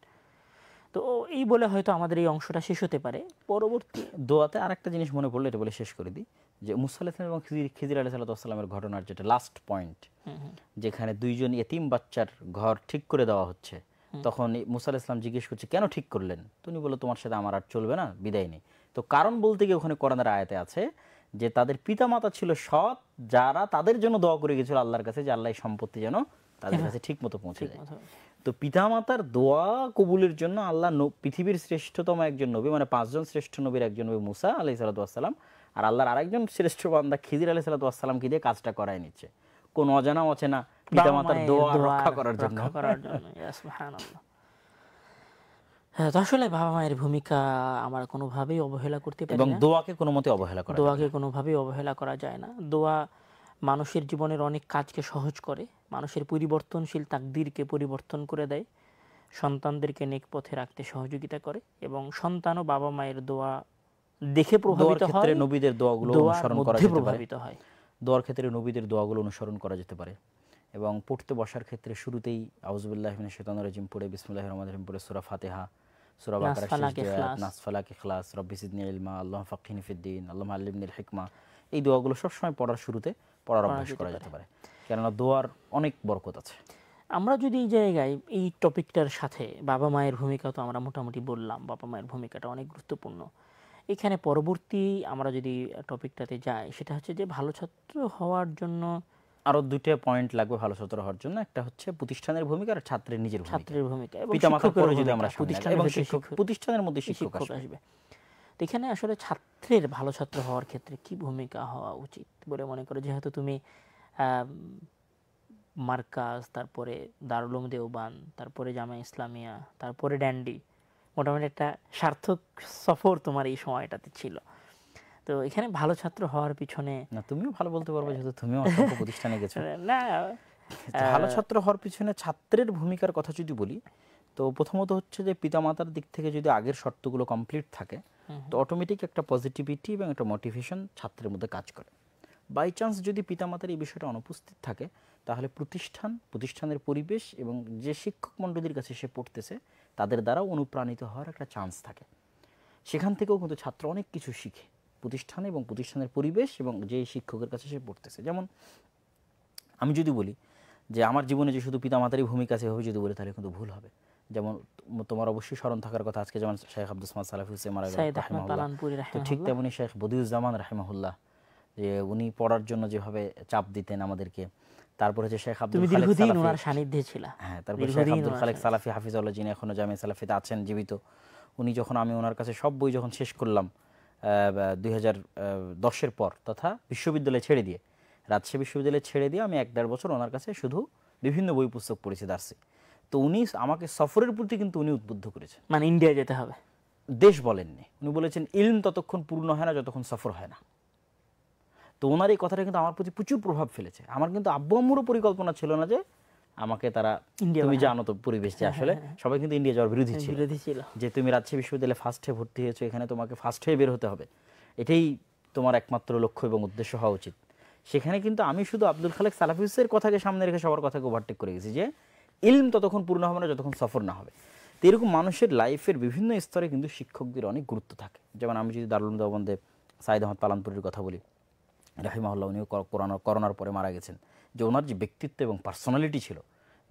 তো এই বলে হয়তো আমাদের এই অংশটা শেষ হতে পারে। পরবর্তী দোয়াতে আরেকটা জিনিস মনে পড়লো, এটা বলে শেষ করে দিই, যে মুসা আলাইহিস সালাম এবং খিজির আলাইহিস সালামের ঘটনার যেটা লাস্ট পয়েন্ট, যেখানে দুইজন এতিম বাচ্চার ঘর ঠিক করে দেওয়া হচ্ছে, তখন মুসা আলাইহিস সালাম জিজ্ঞেস করছে কেন ঠিক করলেন? তুমি বলো তোমার সাথে আমার আর চলবে না, বিদায় নেই। তো কারণ বলতে গিয়ে ওখানে কোরআনের আয়াতে আছে যে তাদের পিতামাতা ছিল সৎ, যারা তাদের জন্য দোয়া করে গেছিল আল্লাহর কাছে যে আল্লাহ এই সম্পত্তি যেন তাদের কাছে ঠিক মতো পৌঁছে যায়। তো পিতামাতার দোয়া কবুলের জন্য আল্লাহ পৃথিবীর শ্রেষ্ঠতম একজন নবী, মানে 5 জন শ্রেষ্ঠ নবীর একজন নবী মুসা আলাইহিস সালাতু ওয়াস সালাম, আর আল্লাহর আরেকজন শ্রেষ্ঠ বান্দা খিজির আলাইহিস সালাতু ওয়াস সালামকে দিয়ে কাজটা করায় নিচ্ছে, কোন অজানা অচেনা পিতামাতার দোয়া রক্ষা করার জন্য। ইয়া সুবহানাল্লাহ। হ্যাঁ, তো আসলে বাবা মায়ের ভূমিকা আমরা কোনোভাবেই অবহেলা করতে পারি এবং না। দোয়াকে কোনো মতে অবহেলা করা যায় না। দোয়াকে কোনোভাবেই অবহেলা করা যায় না। দোয়া মানুষের জীবনের অনেক কাজকে সহজ করে, মানুষের পরিবর্তনশীল তাকদীরকে পরিবর্তন করে দেয়, সন্তানদেরকে নেক পথে রাখতে সহযোগিতা করে, এবং সন্তানও বাবা মায়ের দোয়া দেখে দোয়ার প্রভাবিত হয়, ক্ষেত্রে নবীদের দোয়াগুলো দোয়ার অনুসরণ করা মধ্যে যেতে পারে। প্রভাবিত হয়। দোয়ার ক্ষেত্রে নবীদের দোয়াগুলো অনুসরণ করা যেতে পারে, এবং পড়তে বসার ক্ষেত্রে শুরুতেই আউযুবিল্লাহি মিনাশ শাইতানির রাজিম পড়ে বিসমিল্লাহির রহমানির রহিম পড়ে সূরা ফাতিহা, সূরা বাকারার শেষ ফালাক, দোয়া ইখলাস। নাস ফালাক ইখলাস, রব্বি জিদনি ইলমা, আল্লাহুম্মা ফাক্কিহনি ফিদ্দীন, আল্লাহুম্মা আল্লিমনিল হিকমা, এই দোয়াগুলো সবসময় পড়ার শুরুতে পড়ার অভ্যাস করা যেতে পারে, কেননা দোয়ার অনেক বরকত আছে। আমরা যদি এই জায়গায় এই টপিকটার সাথে বাবা মায়ের ভূমিকা তো আমরা মোটামুটি বললাম, বাবা মায়ের ভূমিকাটা অনেক গুরুত্বপূর্ণ। এখানে পরবর্তী আমরা যদি টপিকটাতে যাই, সেটা হচ্ছে যে ভালো ছাত্র হওয়ার জন্য আরো দুইটা পয়েন্ট লাগবে ভালো ছাত্র হওয়ার জন্য, একটা হচ্ছে প্রতিষ্ঠানের ভূমিকা আর ছাত্রের নিজের ভূমিকা। ছাত্রের ভূমিকা এবং পিতামাতার শিক্ষকের পরে যদি ভূমিকা, আমরা সামনে প্রতিষ্ঠানের এবং ভেতরে শিক্ষক, প্রতিষ্ঠানের মধ্যে শিক্ষক শিক্ষক আসবে। আসবে। তো এখানে আসলে ছাত্রের ভালো ছাত্র হওয়ার ক্ষেত্রে কি ভূমিকা হওয়া উচিত বলে মনে করো? যেহেতু তুমি মার্কাজ, তারপরে দারুল উলুম দেওবান, তারপরে জামিয়া ইসলামিয়া, তারপরে ড্যান্ডি, মোটামুটি একটা সার্থক সফর তোমার এই সময়টাতে ছিল। তো এখানে ভালো ছাত্র হওয়ার পিছনে না, তুমিও ভালো বলতে পারবে যেহেতু তুমিও অসংখ্য প্রতিষ্ঠানে গেছো। না ভালো ছাত্র হওয়ার পিছনে ছাত্রের ভূমিকার কথা যদি বলি, তো প্রথমত হচ্ছে যে পিতামাতার দিক থেকে যদি আগের শর্তগুলো কমপ্লিট থাকে, তো অটোমেটিক একটা পজিটিভিটি এবং একটা মোটিভেশন ছাত্রের মধ্যে কাজ করে। বাই চান্স যদি পিতামাতার এই বিষয়টা অনুপস্থিত থাকে, তাহলে প্রতিষ্ঠানের পরিবেশ এবং যে শিক্ষক মণ্ডলীর কাছে সে পড়তেছে তাদের দ্বারাও অনুপ্রাণিত হওয়ার একটা চান্স থাকে। সেখান থেকেও কিন্তু ছাত্র অনেক কিছু শিখে, প্রতিষ্ঠানে এবং প্রতিষ্ঠানের পরিবেশ এবং যে শিক্ষকের কাছে সে পড়তেছে। যেমন আমি যদি বলি যে আমার জীবনে যে শুধু পিতামাতারই ভূমিকা আছে এভাবে যদি বলি, তাহলে কিন্তু ভুল হবে। যেমন তোমার অবশ্যই স্মরণ থাকার কথা, আজকে যেমন শেখ আব্দুস সামাদ সালাফি হুসেন মারা গেলেন রাহিমাহুল্লাহ, তো ঠিক তেমনি শেখ বদিউজ্জামান রাহিমাহুল্লাহ, যে উনি পড়ার জন্য যেভাবে চাপ দিতেন আমাদেরকে। তারপর হচ্ছে শেখ আব্দুল খালেক সালাফি, ওনার সান্নিধ্যে ছিল। হ্যাঁ, তারপর শেখ আব্দুল খালেক সালাফি হাফিজাহুল্লাহ, যিনি এখনো জামিয়া সালাফিতে আছেন জীবিত। উনি যখন, আমি ওনার কাছে সব বই যখন শেষ করলাম 2010-এর পর, তথা বিশ্ববিদ্যালয় ছেড়ে দিয়ে, রাজশাহী বিশ্ববিদ্যালয় ছেড়ে দিয়ে আমি 1-1.5 বছর ওনার কাছে শুধু বিভিন্ন বই পুস্তক পড়েছি দার্সে। তো উনি আমাকে সফরের প্রতি কিন্তু উনি উদ্বুদ্ধ করেছেন, মানে ইন্ডিয়া যেতে হবে, দেশ বলেননি। উনি বলেছেন ইলম ততক্ষণ পূর্ণ হয় না যতক্ষণ সফর হয় না। তো ওনার এই কথাটা কিন্তু আমার প্রতি প্রচুর প্রভাব ফেলেছে। আমার কিন্তু আব্বু আম্মুরও পরিকল্পনা ছিল না যে আমাকে তারা, তুমি জানো তো পরিবেশ যে আসলে সবাই কিন্তু ইন্ডিয়া যাওয়ার বিরোধী ছিল, যে তুমি রাজশাহী বিশ্ববিদ্যালয়ে ফার্স্ট হয়ে ভর্তি হয়েছো, এখানে তোমাকে ফার্স্ট হয়ে বের হতে হবে, এটাই তোমার একমাত্র লক্ষ্য এবং উদ্দেশ্য হওয়া উচিত। সেখানে কিন্তু আমি শুধু আব্দুল খালেক সালাফিসের কথাকে সামনে রেখে সবার কথাকে ওভারটেক করে গেছি, যে ইলম ততক্ষণ পূর্ণ হবে না যতক্ষণ সফর না হবে। তো এরকম মানুষের লাইফের বিভিন্ন স্তরে কিন্তু শিক্ষকদের অনেক গুরুত্ব থাকে। যেমন আমি যদি দারুল উলুম দেওবন্দে সাইদ আহমদ পালানপুরের কথা বলি রাহিমাহুল্লাহ, উনিও করোনার পরে মারা গেছেন। যে ওনার যে ব্যক্তিত্ব এবং পার্সোনালিটি ছিল,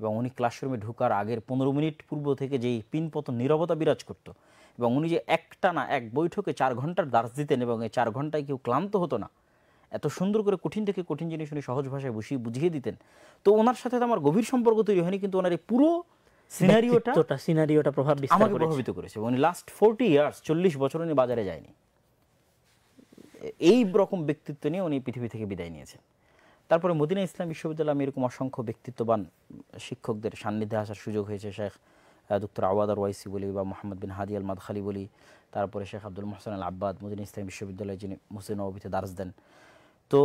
এবং উনি ক্লাসরুমে ঢোকার আগের 15 মিনিট পূর্ব থেকে যেই পিনপতন নীরবতা বিরাজ করতো, এবং উনি যে একটানা এক বৈঠকে 4 ঘন্টার দার্স দিতেন, এবং এই 4 ঘন্টায় কেউ ক্লান্ত হতো না, এত সুন্দর করে কঠিন থেকে কঠিন জিনিস উনি সহজ ভাষায় বুঝিয়ে দিতেন। তো ওনার সাথে তো আমার গভীর সম্পর্ক তৈরি হয়নি, কিন্তু ওনার এই পুরো সিনারিওটা প্রভাব আমাকে প্রভাবিত করেছে। উনি লাস্ট 40 ইয়ার্স, 40 বছর উনি বাজারে যায়নি, এই রকম ব্যক্তিত্ব নিয়ে উনি পৃথিবী থেকে বিদায় নিয়েছেন। তারপরে মদিনা ইসলাম বিশ্ববিদ্যালয়ে আমি এরকম অসংখ্য ব্যক্তিত্ববান শিক্ষকদের সান্নিধ্যে আসার সুযোগ হয়েছে। শেখ ডক্টর আওয়াদ আর ওয়াইসি বলি, বা মোহাম্মদ বিন হাদি আল মাদখালি বলি, তারপরে শেখ আব্দুল মোহসেন আল আব্বাদ মদিনা ইসলাম বিশ্ববিদ্যালয়ে, যিনি মসজিদ নববীতে দার্স দেন। তো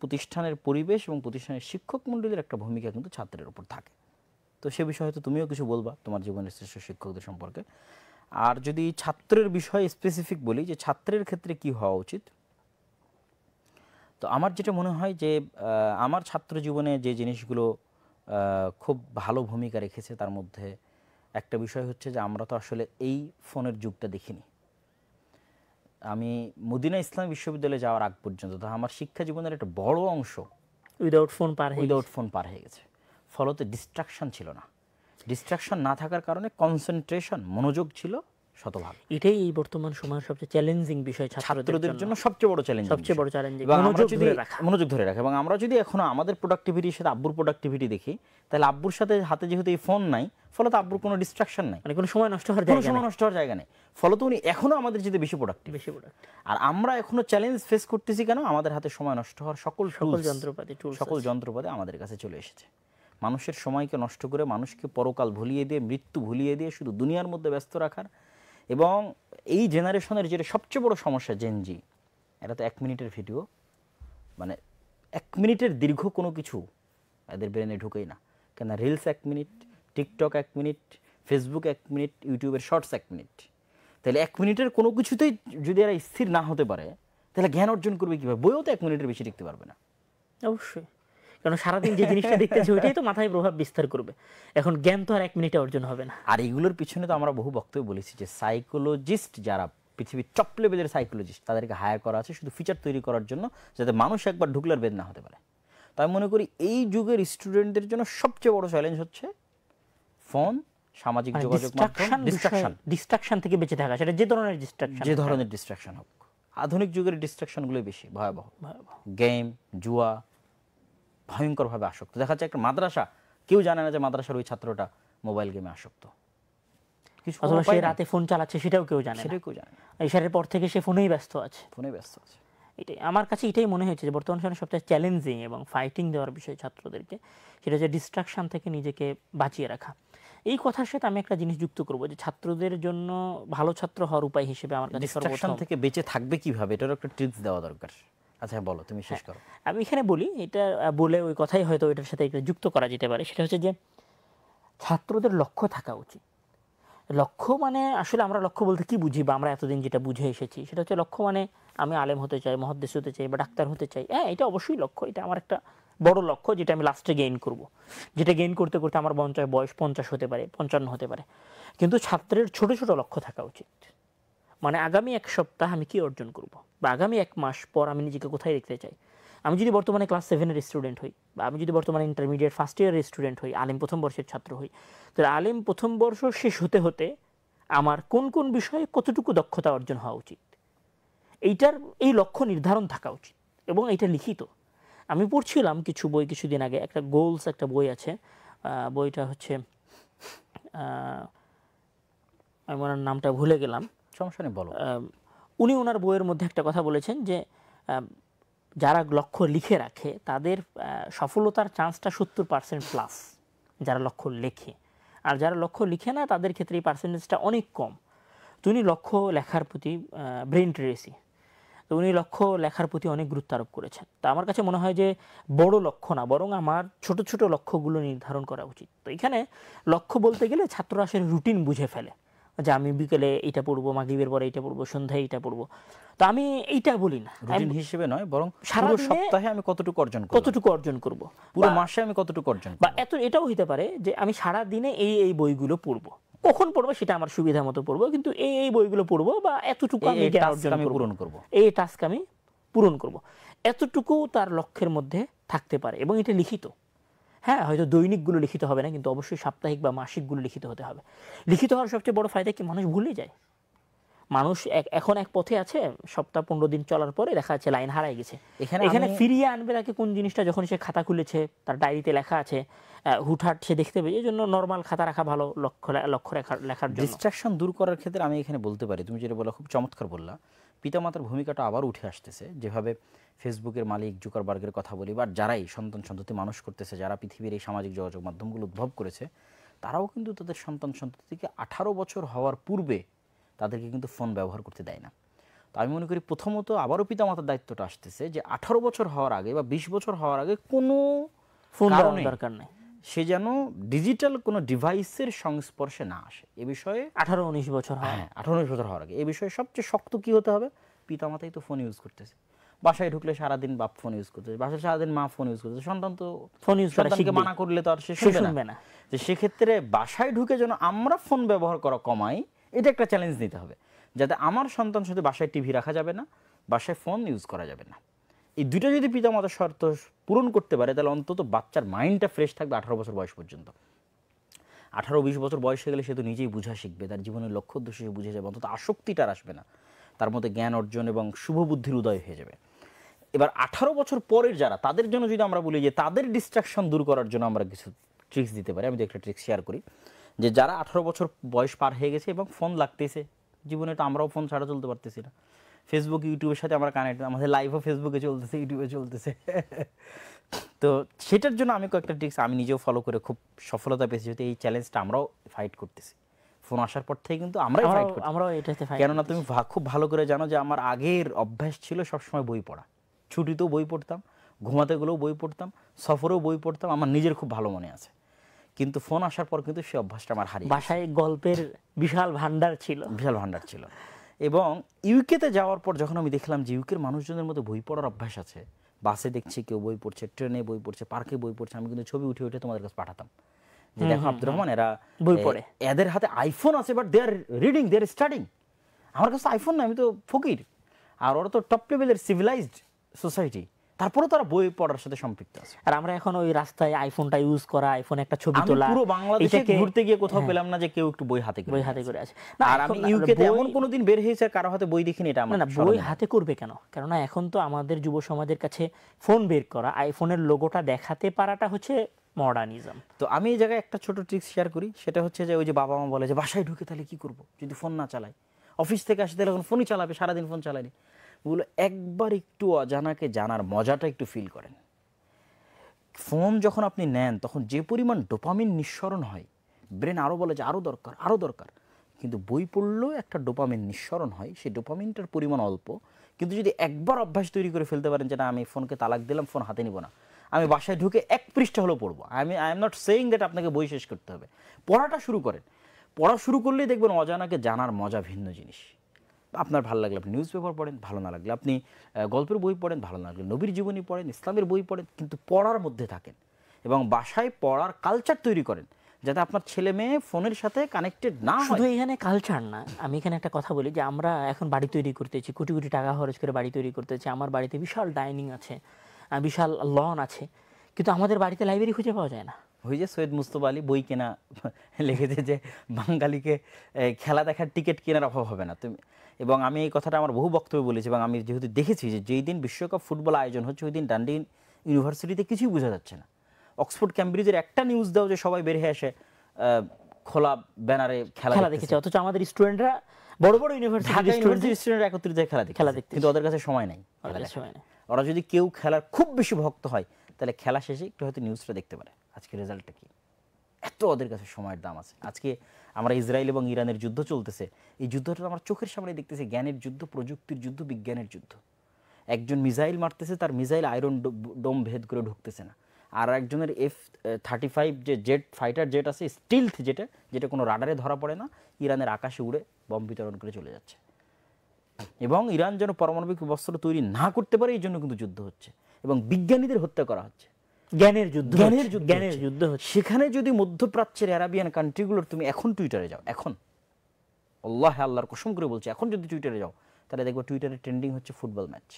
প্রতিষ্ঠানের পরিবেশ এবং প্রতিষ্ঠানের শিক্ষক মণ্ডলীর একটা ভূমিকা কিন্তু ছাত্রের উপর থাকে। তো সে বিষয়ে হয়তো তুমিও কিছু বলবা তোমার জীবনের শ্রেষ্ঠ শিক্ষকদের সম্পর্কে। আর যদি ছাত্রের বিষয়ে স্পেসিফিক বলি, যে ছাত্রের ক্ষেত্রে কি হওয়া উচিত, তো আমার যেটা মনে হয় যে আমার ছাত্র জীবনে যে জিনিসগুলো খুব ভালো ভূমিকা রেখেছে, তার মধ্যে একটা বিষয় হচ্ছে যে আমরা তো আসলে এই ফোনের যুগটা দেখিনি। আমি মদিনা ইসলাম বিশ্ববিদ্যালয়ে যাওয়ার আগ পর্যন্ত তো আমার শিক্ষা জীবনের একটা বড় অংশ উইদাউট ফোন পার হয়ে গেছে। ফলত ডিস্ট্রাকশন ছিল না। ডিস্ট্রাকশন না থাকার কারণে কনসেন্ট্রেশন, মনোযোগ ছিল শতভাগ। এটাই এই বর্তমান সময়ের সবচেয়ে চ্যালেঞ্জিং বিষয় ছাত্রদের জন্য সবচেয়ে বড় চ্যালেঞ্জ, সবচেয়ে বড় চ্যালেঞ্জিং, মনোযোগ ধরে রাখা। এবং আমরা যদি এখনো আমাদের প্রোডাক্টিভিটির সাথে আব্বুর প্রোডাক্টিভিটি দেখি, তাহলে আব্বুর সাথে হাতে যেহেতু এই ফোন নাই, ফলত আব্বুর কোনো ডিস্ট্রাকশন নাই, মানে কোনো সময় নষ্ট হওয়ার জায়গা নেই, ফলত উনি এখনো আমাদের যেতে বেশি প্রোডাক্টিভ। আর আমরা এখনো চ্যালেঞ্জ ফেস করতেছি কেন? আমাদের হাতে সময় নষ্ট হওয়ার সকল যন্ত্রপাতি আমাদের কাছে চলে এসেছে। মানুষের সময়কে নষ্ট করে, মানুষকে পরকাল ভুলিয়ে দিয়ে, মৃত্যু ভুলিয়ে দিয়ে শুধু দুনিয়ার মধ্যে ব্যস্ত রাখার। এবং এই জেনারেশনের যেটা সবচেয়ে বড় সমস্যা, জেনজি, এটা তো 1 মিনিটের ভিডিও, মানে 1 মিনিটের দীর্ঘ কোনো কিছু এদের ব্রেনে ঢুকেই না। কেন? Reels 1 minute, TikTok 1 minute, Facebook 1 minute, ইউটিউবের শর্টস 1 মিনিট। তাহলে 1 মিনিটের কোনো কিছুতেই যদি এরা স্থির না হতে পারে, তাহলে জ্ঞান অর্জন করবে কীভাবে? বইও তো 1 মিনিটের বেশি লিখতে পারবে না। অবশ্যই, কারণ সারাদিন যে জিনিসটা দেখতেছি ওইটাই তো মাথায় প্রভাব বিস্তার করবে। এখন জ্ঞান তো আর 1 মিনিটে অর্জন হবে না। আর এগুলোর পিছনে তো আমরা বহু বক্তব্য বলেছি যে সাইকোলজিস্ট যারা পৃথিবীর টপ লেভেলের সাইকোলজিস্ট, তাদেরকে হায়ার করা আছে শুধু ফিচার তৈরি করার জন্য, যাতে মানুষ একবার ঢুকলে আর বের না হতে পারে। তাই মনে করি এই যুগের স্টুডেন্টদের জন্য সবচেয়ে বড় চ্যালেঞ্জ হচ্ছে ফোন, সামাজিক যোগাযোগ মাধ্যম, ডিস্ট্রাকশন থেকে বেঁচে থাকা, সেটা যে ধরনের ডিস্ট্রাকশন হোক। আধুনিক যুগের ডিস্ট্রাকশনগুলো বেশি ভয়াবহ। গেম, জুয়া, ভয়ঙ্করভাবে আসক্ত। দেখা যাচ্ছে একটা মাদ্রাসা, কেউ জানে না যে মাদ্রাসার ওই ছাত্রটা মোবাইল গেমে আসক্ত। অথবা সে রাতে ফোন চালাচ্ছে সেটাও কেউ জানে না। ইশারের পর থেকে সে ফোনেই ব্যস্ত আছে। এটাই আমার কাছে এটাই মনে হয়েছে যে বর্তমান সময়ে সবচেয়ে চ্যালেঞ্জিং এবং ফাইটিং দেওয়ার বিষয় ছাত্রদেরকে, সেটা হচ্ছে ডিস্ট্রাকশন থেকে নিজেকে বাঁচিয়ে রাখা। এই কথার সাথে আমি একটা জিনিস যুক্ত করব যে ছাত্রদের জন্য ভালো ছাত্র হওয়ার উপায় হিসেবে আমার কাছে ডিস্ট্রাকশন থেকে বেঁচে থাকবে কিভাবে, এটার একটা ট্রিক্স দেওয়া দরকার। আচ্ছা বলো, তুমি শেষ করো। আমি এখানে বলি, এটা বলে ওই কথাই হয়তো এটার সাথে এটা যুক্ত করা যেতে পারে। সেটা হচ্ছে যে ছাত্রদের লক্ষ্য থাকা উচিত। লক্ষ্য মানে আসলে আমরা লক্ষ্য বলতে কি বুঝি, বা আমরা এতদিন যেটা বুঝে এসেছি সেটা হচ্ছে লক্ষ্য মানে আমি আলেম হতে চাই, মুহাদ্দিস হতে চাই, বা ডাক্তার হতে চাই। হ্যাঁ, এটা অবশ্যই লক্ষ্য, এটা আমার একটা বড় লক্ষ্য, যেটা আমি লাস্টে গেইন করব, যেটা গেইন করতে করতে আমার বয়স 50 হতে পারে, 55 হতে পারে। কিন্তু ছাত্রের ছোট ছোট লক্ষ্য থাকা উচিত। মানে আগামী 1 সপ্তাহ আমি কি অর্জন করব, বা আগামী 1 মাস পর আমি নিজেকে কোথায় দেখতে চাই। আমি যদি বর্তমানে ক্লাস 7-এর স্টুডেন্ট হই, বা আমি যদি বর্তমানে ইন্টারমিডিয়েট ফার্স্ট ইয়ারের স্টুডেন্ট হই, আলিম প্রথম বর্ষের ছাত্র হই, তাহলে আলিম প্রথম বর্ষ শেষ হতে হতে আমার কোন কোন বিষয়ে কতটুকু দক্ষতা অর্জন হওয়া উচিত, এই লক্ষ্য নির্ধারণ থাকা উচিত, এবং এটা লিখিত। আমি পড়ছিলাম কিছু বই কিছুদিন আগে, একটা গোলস একটা বই আছে, বইটা হচ্ছে আমি ওনার নামটা ভুলে গেলাম, সমস্যা নেই বলো। উনি ওনার বইয়ের মধ্যে একটা কথা বলেছেন যে যারা লক্ষ্য লিখে রাখে তাদের সফলতার চান্সটা 70% প্লাস, যারা লক্ষ্য লেখে। আর যারা লক্ষ্য লিখে না তাদের ক্ষেত্রে এই পার্সেন্টেজটা অনেক কম। তো উনি লক্ষ্য লেখার প্রতি ব্রেন ট্রেসি, তো উনি লক্ষ্য লেখার প্রতি অনেক গুরুত্ব আরোপ করেছেন। তা আমার কাছে মনে হয় যে বড় লক্ষ্য না, বরং আমার ছোট ছোট লক্ষ্যগুলো নির্ধারণ করা উচিত। তো এখানে লক্ষ্য বলতে গেলে ছাত্ররা আসলে রুটিন বুঝে ফেলে যে আমি বিকেলে এইটা পড়বো, মাগরিবের পরে এইটা পড়বো, সন্ধ্যায় এইটা পড়বো। তো আমি এইটা বলি না রুটিন হিসেবে নয়, বরং সারা সপ্তাহে আমি কতটুকু অর্জন করব, পুরো মাসে আমি কতটুকু অর্জন করব। বা এটাও হতে পারে যে আমি সারা দিনে এই বইগুলো পড়বো, কখন পড়বো সেটা আমার সুবিধা মতো পড়বো, কিন্তু এই বইগুলো পড়বো, বা এতটুকু আমি পূরণ করব, এই টাস্ক আমি পূরণ করব, এতটুকু তার লক্ষ্যের মধ্যে থাকতে পারে। এবং এটা লিখিত। হ্যাঁ, হয়তো দৈনিকগুলো লিখিত হবে না, কিন্তু অবশ্যই সাপ্তাহিক বা মাসিকগুলো লিখিত হতে হবে। লিখিত হওয়ার সবচেয়ে বড় ফায়দা কি, মানুষ ভুলে যায়। মানুষ এখন এক পথে আছে, সপ্তাহ 15 দিন চলার পরে দেখা যাচ্ছে লাইন হারাই গেছে। এখানে ফিরিয়ে আনবে তাকে কোন জিনিসটা, যখন সে খাতা খুলেছে, তার ডায়েরিতে লেখা আছে, হুটহাট সে দেখতে পেয়ে। এই জন্য নর্মাল খাতা রাখা ভালো, লক্ষ্য লেখার জন্য। ডিস্ট্রাকশন দূর করার ক্ষেত্রে আমি এখানে বলতে পারি, তুমি যেটা বলা খুব চমৎকার বললা, পিতামাতার ভূমিকাটা আবার উঠে আসতেছে। যেভাবে ফেসবুকের মালিক জুকারবার্গের কথা বলি, বা যারাই সন্ততি মানুষ করতেছে, যারা পৃথিবীর এই সামাজিক যোগাযোগ মাধ্যমগুলো উদ্ভব করেছে, তারাও কিন্তু তাদের সন্ততিকে 18 বছর হওয়ার পূর্বে তাদেরকে কিন্তু ফোন ব্যবহার করতে দেয় না। তো আমি মনে করি প্রথমত আবারও পিতামাতার দায়িত্বটা আসতেছে যে 18 বছর হওয়ার আগে বা 20 বছর হওয়ার আগে কোনো ফোন দরকার নেই, সে যেন ডিজিটাল কোনো ডিভাইসের সংস্পর্শে না আসে। এ বিষয়ে 18-19 বছর হওয়ার আগে এই বিষয়ে সবচেয়ে শক্ত কি হতে হবে, পিতামাতাই তো ফোন ইউজ করতেছে। বাসায় ঢুকলে সারাদিন বাপ ফোন ইউজ করতেছে, বাসায় সারাদিন মা ফোন ইউজ করতেছে, সন্তান তো ফোন ইউজ সন্তানকে মানা করলে তো আর সে শুনবে না। যে সেক্ষেত্রে বাসায় ঢুকে যেন আমরা ফোন ব্যবহার করা কমাই, এটা একটা চ্যালেঞ্জ নিতে হবে, যাতে আমার সন্তান শুধু বাসায় টিভি রাখা যাবে না, বাসায় ফোন ইউজ করা যাবে না। এই দুইটা যদি পিতামাতার শর্ত পূরণ করতে পারে, তাহলে অন্তত বাচ্চার মাইন্ডটা ফ্রেশ থাকবে 18 বছর বয়স পর্যন্ত। 18-20 বছর বয়স হয়ে গেলে সে তো নিজেই বুঝা শিখবে, তার জীবনের লক্ষ্য উদ্দেশ্য সে বুঝে যাবে, অন্তত আসক্তিটা আর আসবে না, তার মধ্যে জ্ঞান অর্জন এবং শুভ বুদ্ধির উদয় হয়ে যাবে। এবার 18 বছর পরের যারা, তাদের জন্য যদি আমরা বলি যে তাদের ডিস্ট্রাকশন দূর করার জন্য আমরা কিছু ট্রিক্স দিতে পারি, আমি তো একটা ট্রিক্স শেয়ার করি যে যারা 18 বছর বয়স পার হয়ে গেছে এবং ফোন লাগতেছে জীবনে, তো আমরাও ফোন ছাড়া চলতে পারতেছি না, ফেসবুক ইউটিউবের সাথে আমরা কানেক্ট, আমাদের লাইভও ফেসবুকে চলতেছে, ইউটিউবে চলতেছে। তো সেটার জন্য আমি কয়েকটা ট্রিক্স আমি নিজেও ফলো করে খুব সফলতা পেয়েছি, যেহেতু এই চ্যালেঞ্জটা আমরাও ফাইট করতেছি ফোন আসার পর থেকে, কিন্তু আমরাই ফাইট করছি। আমরাও এটাতে ফাইট, কেননা তুমি খুব ভালো করে জানো যে আমার আগের অভ্যাস ছিল সবসময় বই পড়া, ছুটিতেও বই পড়তাম, ঘুমাতে গেলেও বই পড়তাম, সফরেও বই পড়তাম, আমার নিজের খুব ভালো মনে আছে। কিন্তু ফোন আসার পর কিন্তু সেই অভ্যাসটা আমার হারিয়ে গেছে। বাসায় গল্পের বিশাল ভান্ডার ছিল, বিশাল ভান্ডার ছিল। এবং ইউকেতে যাওয়ার পর যখন আমি দেখলাম যে ইউকের মানুষজনের মধ্যে বই পড়ার অভ্যাস আছে, বাসে দেখছি কেউ বই পড়ছে, ট্রেনে বই পড়ছে, পার্কে বই পড়ছে, আমি কিন্তু ছবি উঠে উঠে তোমাদের কাছে পাঠাতাম যে দেখো আব্দুর রহমান এরা বই পড়ে, এদের হাতে আইফোন আছে but they are reading, they are studying. আমার কাছে আইফোন না, আমি তো ফকির, আর ওরা তো টপ লেভেলের সিভিলাইজড সোসাইটি, তারপরে তারা বই পড়ার সাথে সম্পৃক্ত আছে। আর আমরা এখন ওই রাস্তায় আইফোনটা ইউজ করা, আইফোনে একটা ছবি আমি তোলা, পুরো বাংলাদেশে ঘুরতে গিয়ে কোথাও পেলাম না যে কেউ একটু বই হাতে করে আছে। আর আমি ইউকেতে এমন কোনোদিন বের হয়েছে কারো হাতে বই দেখিনি, এটা আমার না, বই হাতে করবে কেন? কেননা এখন তো আমাদের যুব সমাজের কাছে ফোন বের করা, আইফোনের লোগোটা দেখাতে পারাটা হচ্ছে মডার্নিজম। তো আমি এই জায়গায় একটা ছোট ট্রিক্স শেয়ার করি, সেটা হচ্ছে যে ওই যে বাবা মা বলে যে বাসায় ঢুকে তাহলে কি করব যদি ফোন না চালাই, অফিস থেকে আসে তাহলে এখন ফোনই চালাবে, সারাদিন ফোন চালায়নি। বলো একবার একটু অজানাকে জানার মজাটা একটু ফিল করেন। ফোন যখন আপনি নেন তখন যে পরিমাণ ডোপামিন নিঃসরণ হয়, ব্রেন আরও বলে যে আরও দরকার আরও দরকার, কিন্তু বই পড়লেও একটা ডোপামিন নিঃসরণ হয়, সেই ডোপামিনটার পরিমাণ অল্প, কিন্তু যদি একবার অভ্যাস তৈরি করে ফেলতে পারেন যে না আমি ফোনকে তালাক দিলাম, ফোন হাতে নিব না, আমি বাসায় ঢুকে 1 পৃষ্ঠা হলেও পড়বো, I am not saying that আপনাকে বই শেষ করতে হবে, পড়াটা শুরু করেন। পড়া শুরু করলেই দেখবেন অজানাকে জানার মজা ভিন্ন জিনিস। আপনার ভালো লাগলে আপনি নিউজ পেপার পড়েন, ভালো না লাগলে আপনি গল্পের বই পড়েন, ভালো না লাগলে নবীর জীবনী পড়েন, ইসলামের বই পড়েন, কিন্তু পড়ার মধ্যে থাকেন এবং বাসায় পড়ার কালচার তৈরি করেন, যাতে আপনার ছেলে মেয়ে ফোনের সাথে কানেক্টেড না হয়। শুধু এখানে কালচার না, আমি এখানে একটা কথা বলি যে আমরা এখন বাড়ি তৈরি করতেছি, কোটি কোটি টাকা খরচ করে বাড়ি তৈরি করতেছি, আমার বাড়িতে বিশাল ডাইনিং আছে, বিশাল লন আছে, কিন্তু আমাদের বাড়িতে লাইব্রেরি খুঁজে পাওয়া যায় না। ওই যে সৈয়দ মুস্তফা আলী বই কেনা লিখেছে যে বাঙালিকে খেলা দেখার টিকিট কেনার অভাব হবে না। তুমি এবং আমি এই কথাটা আমার বহু বক্তব্যে বলেছি, এবং আমি যেহেতু দেখেছি যে যেই দিন বিশ্বকাপ ফুটবল আয়োজন হচ্ছে ওই দিন ডান্ডি ইউনিভার্সিটিতে কিছুই বোঝা যাচ্ছে না। অক্সফোর্ড ক্যামব্রিজের একটা নিউজ দাও যে সবাই বের হয়ে আসে খোলা ব্যানারে খেলা দেখেছে, অথচ আমাদের স্টুডেন্টরা বড় বড় ইউনিভার্সিটির স্টুডেন্টরা একত্রিত হয়ে খেলা দেখতে, কিন্তু ওদের কাছে সময় নাই। ওরা যদি কেউ খেলার খুব বেশি ভক্ত হয় তাহলে খেলা শেষে একটু হয়তো নিউজটা দেখতে পারে আজকে রেজাল্টটা কি। এত ওদের কাছে সময়ের দাম আছে। আজকে আমরা ইসরায়েল এবং ইরানের যুদ্ধ চলতেছে, এই যুদ্ধটা আমরা চোখের সামনে দেখতেছি, জ্ঞানের যুদ্ধ, প্রযুক্তির যুদ্ধ, বিজ্ঞানের যুদ্ধ। একজন মিসাইল মারতেছে, তার মিসাইল আয়রন ডোম ভেদ করে ঢুকতেছে না, আর একজনের F-35 যে জেট ফাইটার জেট আছে স্টিলথ, যেটা কোনো রাডারে ধরা পড়ে না, ইরানের আকাশে উড়ে বম্ব বিতরণ করে চলে যাচ্ছে। এবং ইরান যেন পারমাণবিক অস্ত্র তৈরি না করতে পারে এই জন্য কিন্তু যুদ্ধ হচ্ছে, এবং বিজ্ঞানীদের হত্যা করা হচ্ছে, জ্ঞানের যুদ্ধ হচ্ছে। সেখানে যদি মধ্যপ্রাচ্যের আরাবিয়ান কান্ট্রিগুলোর তুমি এখন টুইটারে যাও, এখন আল্লাহর কসম করে বলছি, এখন যদি টুইটারে যাও তাহলে দেখবো টুইটারে ট্রেন্ডিং হচ্ছে ফুটবল ম্যাচ।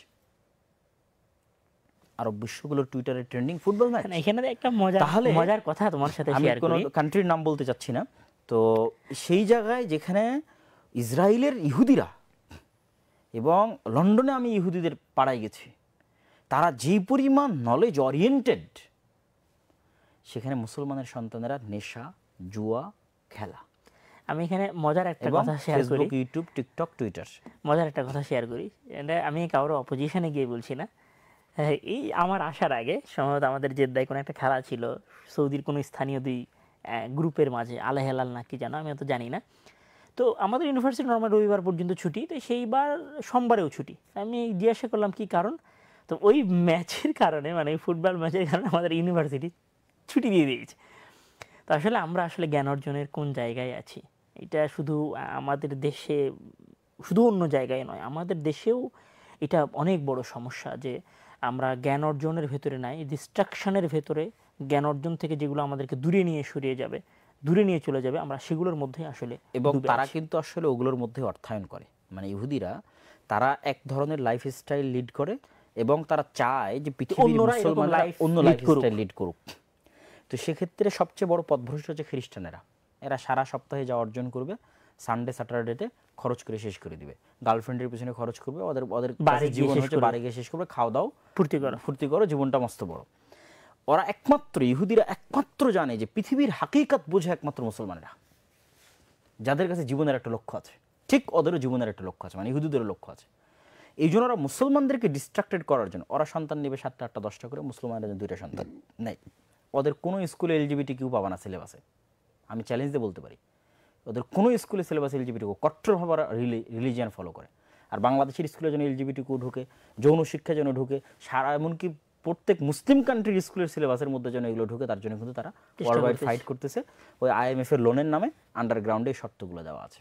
আরব বিশ্বগুলোর টুইটারে ট্রেন্ডিং ফুটবল ম্যাচ। এখানে একটা মজার কথা তোমার সাথে শেয়ার করি, আমি কোনো কান্ট্রির নাম বলতে চাচ্ছি না। তো সেই জায়গায় যেখানে ইসরায়েলের ইহুদিরা, এবং লন্ডনে আমি ইহুদিদের পাড়ায় গেছি, তারা যে পরিমাণ নলেজ ওরিয়েন্টেড, সেখানে মুসলমানের সন্তানেরা নেশা, জুয়া, খেলা। আমি এখানে মজার একটা কথা শেয়ার করি, ফেসবুক, ইউটিউব, টিকটক, টুইটার, মজার একটা কথা শেয়ার করি। আমি কারো অপোজিশনে গিয়ে বলছি না, এই আমার আসার আগে সম্ভবত আমাদের জেদ্দায় কোনো একটা খেলা ছিল সৌদির কোনো স্থানীয় দুই গ্রুপের মাঝে, আল হেলাল না কি জানো, আমি অত জানি না। তো আমাদের ইউনিভার্সিটি নর্মাল রবিবার পর্যন্ত ছুটি, তো সেইবার সোমবারেও ছুটি। আমি জিজ্ঞাসা করলাম কি কারণ, তো ওই ম্যাচের কারণে, মানে ফুটবল ম্যাচের কারণে আমাদের ইউনিভার্সিটি ছুটি দিয়ে দিয়েছে। তো আসলে আমরা জ্ঞান অর্জনের কোন জায়গায় আছি, এটা শুধু আমাদের দেশে, শুধু অন্য জায়গায় নয়, আমাদের দেশেও এটা অনেক বড় সমস্যা যে আমরা জ্ঞান অর্জনের ভেতরে নাই, ডিস্ট্রাকশনের ভেতরে, জ্ঞান অর্জন থেকে যেগুলো আমাদেরকে দূরে নিয়ে চলে যাবে, আমরা সেগুলোর মধ্যে আসলে। এবং তারা কিন্তু আসলে ওগুলোর মধ্যে অর্থায়ন করে, মানে ইহুদিরা তারা এক ধরনের লাইফস্টাইল লিড করে এবং তারা চায় যে পৃথিবীর মুসলমানরা অন্য লাইফস্টাইল লিড করুক। তো সেক্ষেত্রে সবচেয়ে বড় পথভ্রষ্ট হচ্ছে খ্রিস্টানেরা। এরা সারা সপ্তাহে যা অর্জন করবে সানডে স্যাটারডেতে খরচ করে শেষ করে দিবে, গার্লফ্রেন্ডের পিছনে খরচ করবে, ওদের ওদের কাছে জীবন হচ্ছে বাড়ি গিয়ে শেষ করবে, খাও দাও ফুর্তি করো, জীবনটা মস্ত বড়। ওরা একমাত্র ইহুদিরা একমাত্র জানে যে পৃথিবীর হাকিকাত বোঝে একমাত্র মুসলমানেরা, যাদের কাছে জীবনের একটা লক্ষ্য আছে। ঠিক ওদেরও জীবনের একটা লক্ষ্য আছে, মানে ইহুদিদেরও লক্ষ্য আছে। এই জন্য ওরা মুসলমানদেরকে ডিস্ট্রাক্টেড করার জন্য ওরা সন্তান নেবে 7টা 8টা 10টা করে, মুসলমানরা 2টা সন্তান নেই। ওদের কোনো স্কুলে এলজিবিটি কিউ পাবা না সিলেবাসে, আমি চ্যালেঞ্জ দিয়ে বলতে পারি। ওদের কোনো স্কুলে সিলেবাসে এলজিবিটি কিউ কট্টরভাবে রিলিজিয়ান ফলো করে। আর বাংলাদেশের স্কুলে যেন এলজিবিটি কিউ ঢুকে, যৌন শিক্ষা যেন ঢুকে, সারা এমনকি প্রত্যেক মুসলিম কান্ট্রির স্কুলের সিলেবাসের মধ্যে যেন এগুলো ঢুকে, তার জন্য কিন্তু তারা ওয়ার্ল্ড ওয়াইড ফাইট করতেছে। ওই IMF এর লোনের নামে আন্ডারগ্রাউন্ডে এই শর্তগুলো দেওয়া আছে।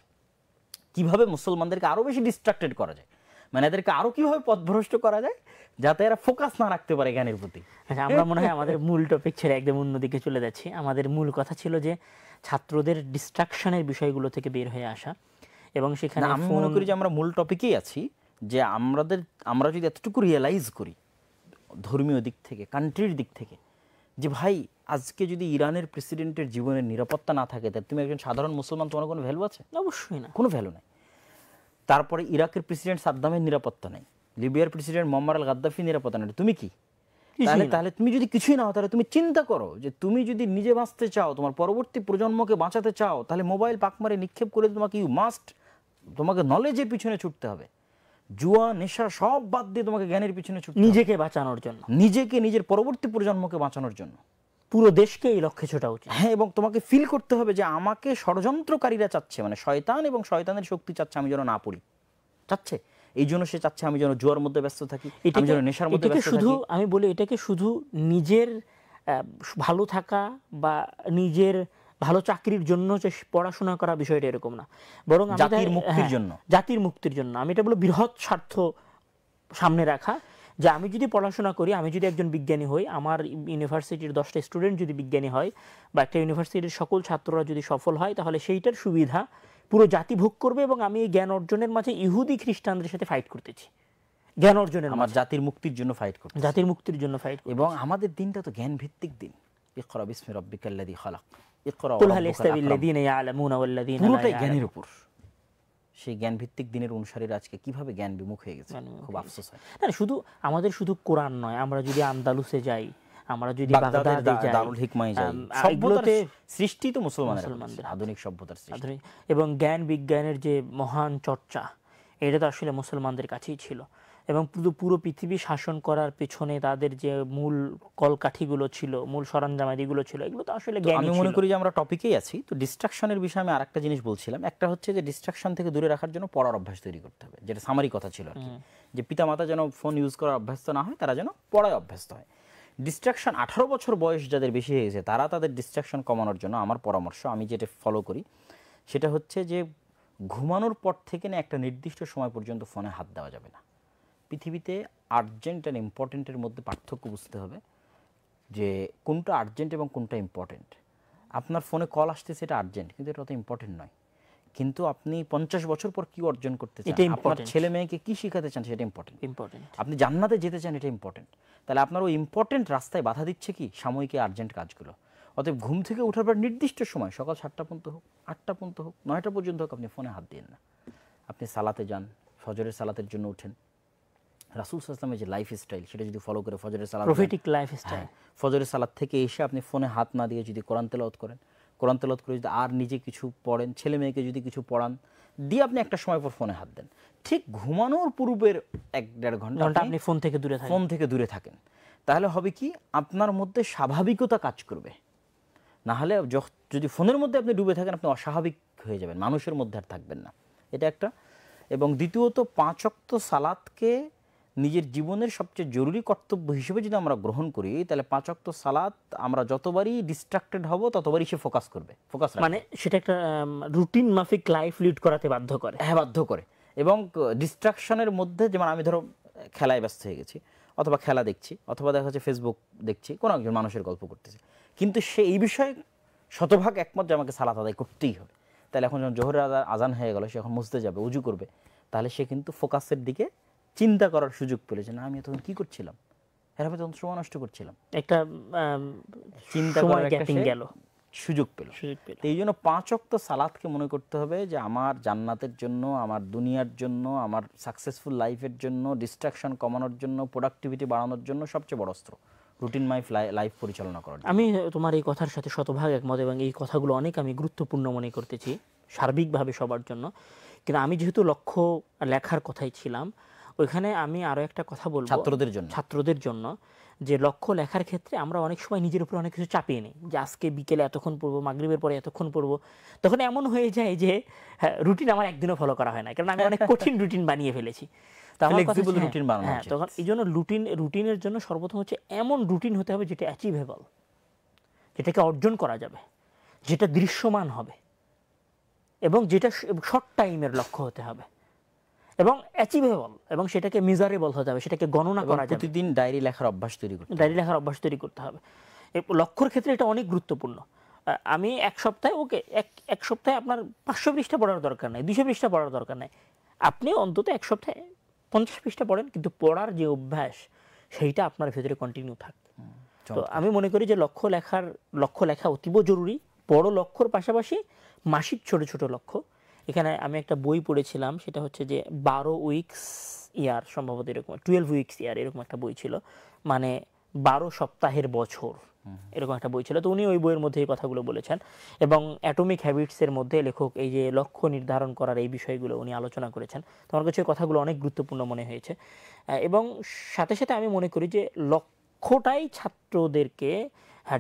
কিভাবে মুসলমানদেরকে আরও বেশি ডিস্ট্রাক্টেড করা যায়, মানে এদেরকে আরও কীভাবে পথভ্রষ্ট করা যায় যাতে এরা ফোকাস না রাখতে পারে জ্ঞানের প্রতি। আমরা মনে হয় আমাদের মূল টপিক ছেড়ে একদম অন্যদিকে চলে যাচ্ছি। আমাদের মূল কথা ছিল যে ছাত্রদের ডিস্ট্রাকশনের বিষয়গুলো থেকে বের হয়ে আসা, এবং সেখানে আমি মনে করি যে আমরা মূল টপিকেই আছি, যে আমরা যদি এতটুকু রিয়েলাইজ করি ধর্মীয় দিক থেকে, কান্ট্রির দিক থেকে, যে ভাই আজকে যদি ইরানের প্রেসিডেন্টের জীবনের নিরাপত্তা না থাকে, তাহলে তুমি একজন সাধারণ মুসলমান, তোমার কোনো ভ্যালু আছে? অবশ্যই না, কোনো ভ্যালু নাই। তারপরে ইরাকের প্রেসিডেন্ট সাদ্দামের নিরাপত্তা নেই, লিবিয়ার প্রেসিডেন্ট মোয়াম্মার আল গাদ্দাফির নিরাপত্তা নেই, তুমি কি? তাহলে তুমি যদি কিছুই না হও, তাহলে তুমি চিন্তা করো যে তুমি যদি নিজে বাঁচতে চাও, তোমার পরবর্তী প্রজন্মকে বাঁচাতে চাও, তাহলে মোবাইল পাকমারে নিক্ষেপ করে তোমাকে নলেজের পিছনে ছুটতে হবে। জুয়া নেশা সব বাদ দিয়ে তোমাকে জ্ঞানের পিছনে ছুটতে হবে, নিজেকে বাঁচানোর জন্য, নিজের পরবর্তী প্রজন্মকে বাঁচানোর জন্য, পুরো দেশকে এই লক্ষ্যে ছোটা উচিত। হ্যাঁ, এবং তোমাকে ফিল করতে হবে যে আমাকে ষড়যন্ত্রকারীরা চাচ্ছে, মানে শয়তান এবং শয়তানের শক্তি চাচ্ছে আমি যেন না পড়ি, চাচ্ছে এই জন্য সে চাচ্ছে আমি যেন জুয়ার মধ্যে ব্যস্ত থাকি, আমি যেন নেশার মধ্যে ব্যস্ত থাকি। আমি বলি এটাকে শুধু নিজের ভালো থাকা বা নিজের ভালো চাকরির জন্য যে পড়াশোনা করা বিষয়টা এরকম না, বরং জাতির মুক্তির জন্য, জাতির মুক্তির জন্য। আমি এটা বলি বৃহৎ স্বার্থ সামনে রাখা, যে আমি যদি পড়াশোনা করি, আমি যদি একজন বিজ্ঞানী হই, আমার ইউনিভার্সিটির 10টা স্টুডেন্ট যদি বিজ্ঞানী হয়, বা একটা ইউনিভার্সিটির সকল ছাত্ররা যদি সফল হয়, তাহলে সেইটার সুবিধা পুরো জাতি ভোগ করবে। এবং আমি এই জ্ঞান অর্জনের মাঝে ইহুদি খ্রিস্টানদের সাথে ফাইট করতেছি, জ্ঞান অর্জনের, আমার জাতির মুক্তির জন্য ফাইট করতে, জাতির মুক্তির জন্য ফাইট। এবং আমাদের দিনটা তো জ্ঞান ভিত্তিক দিন। ইকরা বিসমি রাব্বিকাল্লাযী খালাক, ইকরা কুল হাল ইস্তাবিল্লাযীনা ইয়ালামুনা ওয়াল্লাযীনা লা পুরোটাই জ্ঞানের উপর। সেই জ্ঞান ভিত্তিক দিনের অনুসারীরা আজকে কিভাবে জ্ঞান বিমুখ হয়ে গেছে, খুব আফসোস হয়। না, শুধু কোরআন নয়, আমরা যদি আন্দালুসে যাই, আমরা যদি বাগদাদে যাই, দারুল হিকমায় যাই, সভ্যতার সৃষ্টি তো মুসলমানদের, আধুনিক সভ্যতার সৃষ্টি। এবং জ্ঞান বিজ্ঞানের যে মহান চর্চা, এটা তো আসলে মুসলমানদের কাছেই ছিল। এবং পুরো পৃথিবী শাসন করার পেছনে তাদের যে মূল কলকাঠিগুলো ছিল, মূল সরঞ্জামাদিগুলো ছিল, এগুলো তো আসলে জ্ঞানই ছিল। আমি মনে করি যে আমরা টপিকেই আছি, তো ডিস্ট্রাকশনের বিষয়ে আমি আরেকটা জিনিস বলছিলাম। একটা হচ্ছে যে ডিস্ট্রাকশন থেকে দূরে রাখার জন্য পড়ার অভ্যাস তৈরি করতে হবে, যেটা সামারি কথা ছিল আর কি, যে পিতামাতা যেন ফোন ইউজ করার অভ্যস্ত না হয়, তারা যেন পড়ায় অভ্যস্ত হয়। ডিস্ট্রাকশন 18 বছর বয়স যাদের বেশি হয়ে গেছে, তারা তাদের ডিস্ট্রাকশন কমানোর জন্য আমার পরামর্শ, আমি যেটা ফলো করি সেটা হচ্ছে যে ঘুমানোর পর থেকে না একটা নির্দিষ্ট সময় পর্যন্ত ফোনে হাত দেওয়া যাবে না। পৃথিবীতে আর্জেন্ট আর ইম্পর্টেন্টের মধ্যে পার্থক্য বুঝতে হবে, যে কোনটা আর্জেন্ট এবং কোনটা ইম্পর্টেন্ট। আপনার ফোনে কল আসছে, সেটা আর্জেন্ট, কিন্তু এটা অত ইম্পর্টেন্ট নয়। কিন্তু আপনি 50 বছর পর কি অর্জন করতে চান, আপনার ছেলে মেয়েকে কি শিখাতে চান, সেটা ইম্পর্টেন্ট। আপনি জান্নাতে যেতে চান, এটা ইম্পর্টেন্ট। তাহলে আপনার ওই ইম্পর্টেন্ট রাস্তায় বাধা দিচ্ছে কি সাময়িক আর্জেন্ট কাজগুলো। অতএব ঘুম থেকে ওঠার পর নির্দিষ্ট সময়, সকাল 7টা পর্যন্ত হোক, 8টা পর্যন্ত হোক, 9টা পর্যন্ত হোক, আপনি ফোনে হাত দিন না। আপনি সালাতে যান, ফজরের সালাতের জন্য উঠেন, রাসূল সাল্লাল্লাহু আলাইহি ওয়াসাল্লামের যে লাইফস্টাইল সেটা যদি ফলো করে ফজরের সালাত, প্রফেটিক লাইফস্টাইল, ফজরের সালাত থেকে এসে আপনি ফোনে হাত না দিয়ে যদি কোরআন তেলাওয়াত করেন, কোরআন তেলাওয়াত করে যদি আর নিজে কিছু পড়েন, ছেলে মেয়েকে যদি কিছু পড়ান, দিয়ে আপনি একটা সময় পর ফোনে হাত দেন, ঠিক ঘুমানোর পূর্বের 1-1.5 ঘন্টা আপনি ফোন থেকে দূরে থাকেন, তাহলে হবে কি আপনার মধ্যে স্বাভাবিকতা কাজ করবে। না হলে যদি ফোনের মধ্যে আপনি ডুবে থাকেন, আপনি অস্বাভাবিক হয়ে যাবেন, মানুষের মধ্যে আর থাকবেন না, এটা একটা। এবং দ্বিতীয়ত 5 ওয়াক্ত সালাতকে নিজের জীবনের সবচেয়ে জরুরি কর্তব্য হিসেবে যদি আমরা গ্রহণ করি, তাহলে 5 ওয়াক্ত সালাত আমরা যতবারই ডিস্ট্রাক্টেড হব, ততবারই সে ফোকাস করবে, মানে সেটা একটা রুটিন মাফিক লাইফ লিড করাতে বাধ্য করে। হ্যাঁ, বাধ্য করে। এবং ডিস্ট্রাকশনের মধ্যে, যেমন আমি ধরো খেলায় ব্যস্ত হয়ে গেছি, অথবা খেলা দেখছি, অথবা দেখা যাচ্ছে ফেসবুক দেখছি, কোনো একজন মানুষের গল্প করতেছি, কিন্তু সে এই বিষয়ে শতভাগ একমত যে আমাকে সালাত আদায় করতেই হবে। তাহলে এখন যখন জোহরের আজান হয়ে গেল, সে এখন মুছতে যাবে, উজু করবে, তাহলে সে কিন্তু ফোকাসের দিকে চিন্তা করার সুযোগ পেলেছে না, আমি তখন কি করছিলাম, এর তখন সময় নষ্ট করছিলাম, একটা চিন্তা করার একটা সুযোগ পেল। তো এই জন্য 5 ওয়াক্ত সালাতকে মনে করতে হবে যে আমার জান্নাতের জন্য, আমার দুনিয়ার জন্য, আমার সাকসেসফুল লাইফের জন্য, ডিস্ট্রাকশন কমানোর জন্য, প্রোডাক্টিভিটি বাড়ানোর জন্য সবচেয়ে বড় অস্ত্র রুটিন লাইফ পরিচালনা করার জন্য। আমি তোমার এই কথার সাথে শতভাগ একমত এবং এই কথাগুলো অনেক আমি গুরুত্বপূর্ণ মনে করতেছি সার্বিকভাবে সবার জন্য। কিন্তু আমি যেহেতু লক্ষ্য লেখার কথাই ছিলাম, ওইখানে আমি আরও একটা কথা বলবো ছাত্রদের জন্য যে লক্ষ্য লেখার ক্ষেত্রে আমরা অনেক সময় নিজের উপরে অনেক কিছু চাপিয়ে নিই যে আজকে বিকেলে এতক্ষণ পড়বো, মাগরিবের পরে এতক্ষণ পড়বো। তখন এমন হয়ে যায় যে রুটিন আমার একদিনও ফলো করা হয় না, কারণ আমি অনেক কঠিন রুটিন বানিয়ে ফেলেছি। তখন এই জন্য রুটিনের জন্য সর্বপ্রথম হচ্ছে এমন রুটিন হতে হবে যেটা অ্যাচিভেবল, যেটাকে অর্জন করা যাবে, যেটা দৃশ্যমান হবে এবং যেটা শর্ট টাইমের লক্ষ্য হতে হবে এবং অ্যাচিভেবল এবং সেটাকে মেজারেবল হতে হবে, সেটাকে গণনা করা যাবে। প্রতিদিন ডায়েরি লেখার অভ্যাস তৈরি করতে হবে। লক্ষ্যর ক্ষেত্রে এটা অনেক গুরুত্বপূর্ণ। আমি এক সপ্তাহে আপনার 500 পৃষ্ঠা পড়ার দরকার নাই, 200 পৃষ্ঠা পড়ার দরকার নাই, আপনি অন্তত এক সপ্তাহে 50 পৃষ্ঠা পড়েন, কিন্তু পড়ার যে অভ্যাস সেইটা আপনার ভেতরে কন্টিনিউ থাকবে। তো আমি মনে করি যে লক্ষ্য লেখা অতীব জরুরি। বড় লক্ষ্যর পাশাপাশি মাসিক ছোট ছোট লক্ষ্য। এখানে আমি একটা বই পড়েছিলাম, সেটা হচ্ছে যে 12 উইকস ইয়ার, সম্ভবত এরকম 12 উইকস ইয়ার এরকম একটা বই ছিল, মানে 12 সপ্তাহের বছর এরকম একটা বই ছিল। তো উনি ওই বইয়ের মধ্যে এই কথাগুলো বলেছেন এবং অ্যাটমিক হ্যাবিটসের মধ্যে লেখক এই যে লক্ষ্য নির্ধারণ করার এই বিষয়গুলো উনি আলোচনা করেছেন। তো আমার কাছে কথাগুলো অনেক গুরুত্বপূর্ণ মনে হয়েছে এবং সাথে সাথে আমি মনে করি যে লক্ষ্যটাই ছাত্রদেরকে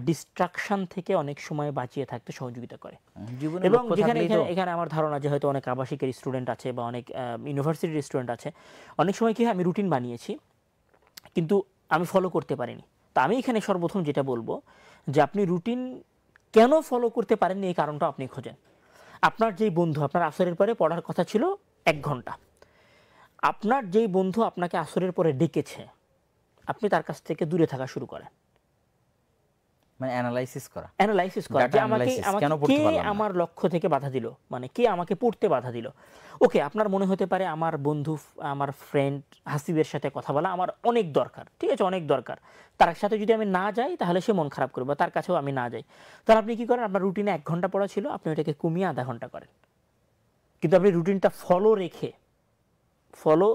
ডিস্ট্রাকশন থেকে অনেক সময় বাঁচিয়ে থাকতে সহযোগিতা করে। এবং এখানে আমার ধারণা যে হয়তো অনেক আবাসিকের স্টুডেন্ট আছে বা অনেক ইউনিভার্সিটির স্টুডেন্ট আছে, অনেক সময় কি হয় আমি রুটিন বানিয়েছি কিন্তু আমি ফলো করতে পারিনি। তা আমি এখানে সর্বপ্রথম যেটা বলবো যে আপনি রুটিন কেন ফলো করতে পারেননি এই কারণটা আপনি খোঁজেন। আপনার যেই বন্ধু আপনার আসরের পরে পড়ার কথা ছিল 1 ঘন্টা, আপনার যেই বন্ধু আপনাকে আসরের পরে ডেকেছে আপনি তার কাছ থেকে দূরে থাকা শুরু করেন, মানে অ্যানালাইসিস করা যে কে আমার লক্ষ্য থেকে বাধা দিল, মানে কে আমাকে পড়তে বাধা দিল। ওকে, আপনার মনে হতে পারে আমার বন্ধু, আমার ফ্রেন্ড হাসিবের সাথে কথা বলা আমার অনেক দরকার, ঠিক আছে, অনেক দরকার। তার সাথে যদি আমি না যাই তাহলে সে মন খারাপ করবে, তার কাছেও আমি না যাই। তাহলে আপনি কি করেন, আপনার রুটিনে 1 ঘন্টা পড়া ছিল, আপনি ওটাকে কমিয়ে আধা ঘন্টা করেন। কিন্তু আপনি রুটিনটা ফলো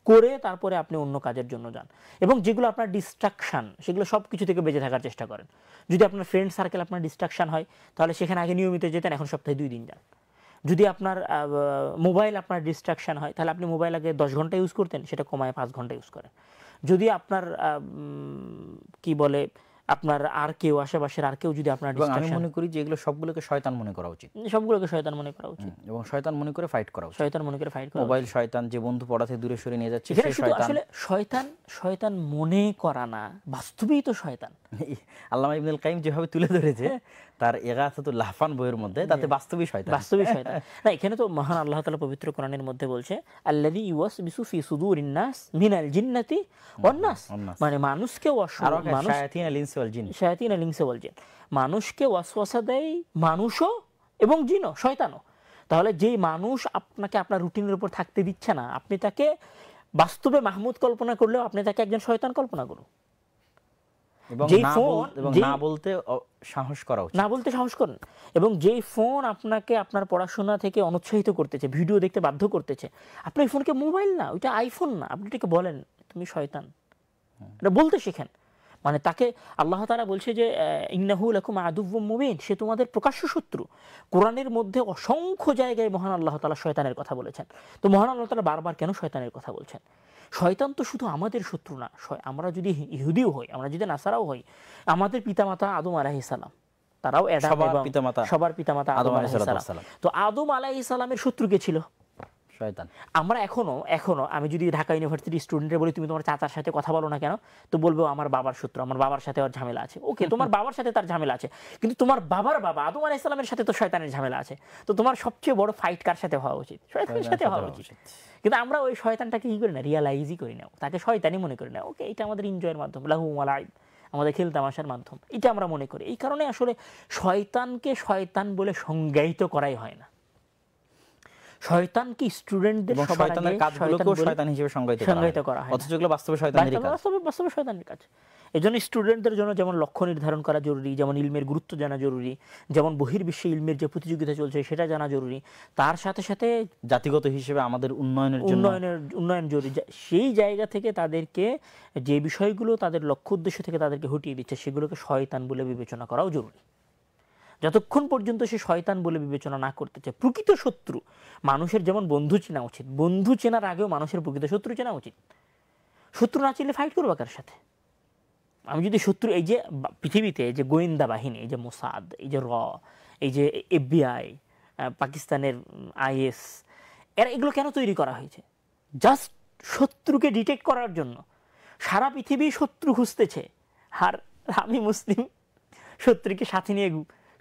করে তারপরে আপনি অন্য কাজের জন্য যান এবং যেগুলো আপনার ডিস্ট্রাকশন সেগুলো সব কিছু থেকে বেঁচে থাকার চেষ্টা করেন। যদি আপনার ফ্রেন্ড সার্কেল আপনার ডিস্ট্রাকশন হয় তাহলে সেখানে আগে নিয়মিত যেতেন, এখন সপ্তাহে 2 দিন যান। যদি আপনার মোবাইল আপনার ডিস্ট্রাকশন হয় তাহলে আপনি মোবাইল আগে 10 ঘন্টা ইউজ করতেন, সেটা কমায় 5 ঘন্টা ইউজ করেন। যদি আপনার কি বলে আপনার আর কেউ আশেপাশের আর কেউ যদি আপনার ডিস্ট্রাকশন, আমি মনে করি যে এগুলো সবগুলোকে শয়তান মনে করা উচিত, এবং শয়তান মনে করে ফাইট করা উচিত। মোবাইল শয়তান, যে বন্ধু পড়াতে দূরে সরে নিয়ে যাচ্ছে সে শয়তান। আসলে শয়তান মনে করা না, বাস্তবেই তো শয়তান। আল্লামা ইবনুল কাইয়িম যেভাবে তুলে ধরেছে তার ইগাসাতুল লাহফান বইয়ের মধ্যে, তাতে বাস্তবিক শয়তান। না, এখানে তো মহান আল্লাহ তাআলা পবিত্র কোরআনের মধ্যে বলছে আল্লাযী ইউওয়াসবিসু ফি সুদুরিন নাস মিনাল জিন্নাতি ওয়ান নাস, মানে মানুষকে শায়াতিন আল ইনসি ওয়াল জিন, মানুষকে ওয়াসওয়াসা দেয় মানুষও এবং জিনও, শয়তানও। তাহলে যেই মানুষ আপনাকে আপনার রুটিনের উপর থাকতে দিচ্ছে না, আপনি তাকে বাস্তবে মাহমুদ কল্পনা করলেও আপনি তাকে একজন শয়তান কল্পনা করুন। না বলতে সাহস করেন। এবং যেই ফোন আপনাকে আপনার পড়াশোনা থেকে অনুৎসাহিত করতেছে, ভিডিও দেখতে বাধ্য করতেছে, আপনি ওই ফোনকে মোবাইল না, ওইটা আইফোন না, আপনি এটাকে বলেন তুমি শয়তান, এটা বলতে শেখেন। মানে তাকে আল্লাহ তাআলা বলছে যে ইন্নাহু লাকুম আদুউম মুবিন, সে তোমাদের প্রকাশ্য শত্রু। কোরআনের মধ্যে অসংখ্য জায়গায় মহান আল্লাহ তাআলা শয়তানের কথা বলেছেন। তো মহান আল্লাহ তাআলা বারবার কেন শয়তানের কথা বলছেন? শয়তান তো শুধু আমাদের শত্রু না, আমরা যদি ইহুদিও হই, আমরা যদি নাসারাও হই, আমাদের পিতামাতা আদম আলাইহিস সালাম, তারাও সবার পিতামাতা আদম আলাইহিস সালাম। তো আদম আলাইহিস সালামের শত্রু কে ছিল? শয়তান। আমরা এখনো আমি যদি ঢাকা ইউনিভার্সিটির স্টুডেন্টদের বলি তুমি তোমার চাচার সাথে কথা বলো না কেন, তো বলবো আমার বাবার শত্রু, আমার বাবার সাথে ওর ঝামেলা আছে। ওকে, তোমার বাবার সাথে তার ঝামেলা আছে, কিন্তু তোমার বাবার বাবা আদম আলাইহিস সালামের সাথে তো শয়তানের ঝামেলা আছে। তো তোমার সবচেয়ে বড় ফাইট কার সাথে হওয়া উচিত? শয়তানের সাথে হওয়া উচিত। কিন্তু আমরা ওই শয়তানটাকে কি করি না, রিয়ালাইজই করি না, তাকে শয়তানই মনে করি না। ওকে, এটা আমাদের এনজয়ের মাধ্যম, লাহু ওয়া লাইব, আমাদের খেল তামাশার মাধ্যম, এটা আমরা মনে করি। এই কারণে আসলে শয়তানকে শয়তান বলে সংজ্ঞায়িত করাই হয় না। শয়তানকে স্টুডেন্টদের এবং সবার শয়তানের আগে কাজগুলোকেও বলে শয়তান হিসেবে সংজ্ঞায়িত সংজ্ঞায়িত করা করা হয় হয় অথচ এগুলো বাস্তবে শয়তানেরই কাজ। বাস্তবে শয়তানের কাজ। এজন্য স্টুডেন্টদের জন্য যেমন লক্ষ্য নির্ধারণ করা জরুরি, যেমন ইলমের গুরুত্ব জানা জরুরি, যেমন বহির্বিশ্বে ইলমের যে প্রতিযোগিতা চলছে সেটা জানা জরুরি, তার সাথে সাথে জাতিগত হিসেবে আমাদের উন্নয়নের জন্য উন্নয়ন জরুরি। সেই জায়গা থেকে তাদেরকে যে বিষয়গুলো তাদের লক্ষ্য উদ্দেশ্য থেকে তাদেরকে হটিয়ে দিচ্ছে সেগুলোকে শয়তান বলে বিবেচনা করাও জরুরি। যতক্ষণ পর্যন্ত সে শয়তান বলে বিবেচনা না করতে চায়, প্রকৃত শত্রু মানুষের যেমন বন্ধু চেনা উচিত, বন্ধু চেনার আগেও মানুষের প্রকৃত শত্রু চেনা উচিত। শত্রু না চিনলে ফাইট করবো কার সাথে? আমি যদি শত্রু, এই যে পৃথিবীতে যে গোয়েন্দা বাহিনী, এই যে মোসাদ, এই যে এই যে FBI, পাকিস্তানের IS, এরা এগুলো কেন তৈরি করা হয়েছে? জাস্ট শত্রুকে ডিটেক্ট করার জন্য। সারা পৃথিবী শত্রু খুঁজতেছে, আর আমি মুসলিম শত্রুকে সাথে নিয়ে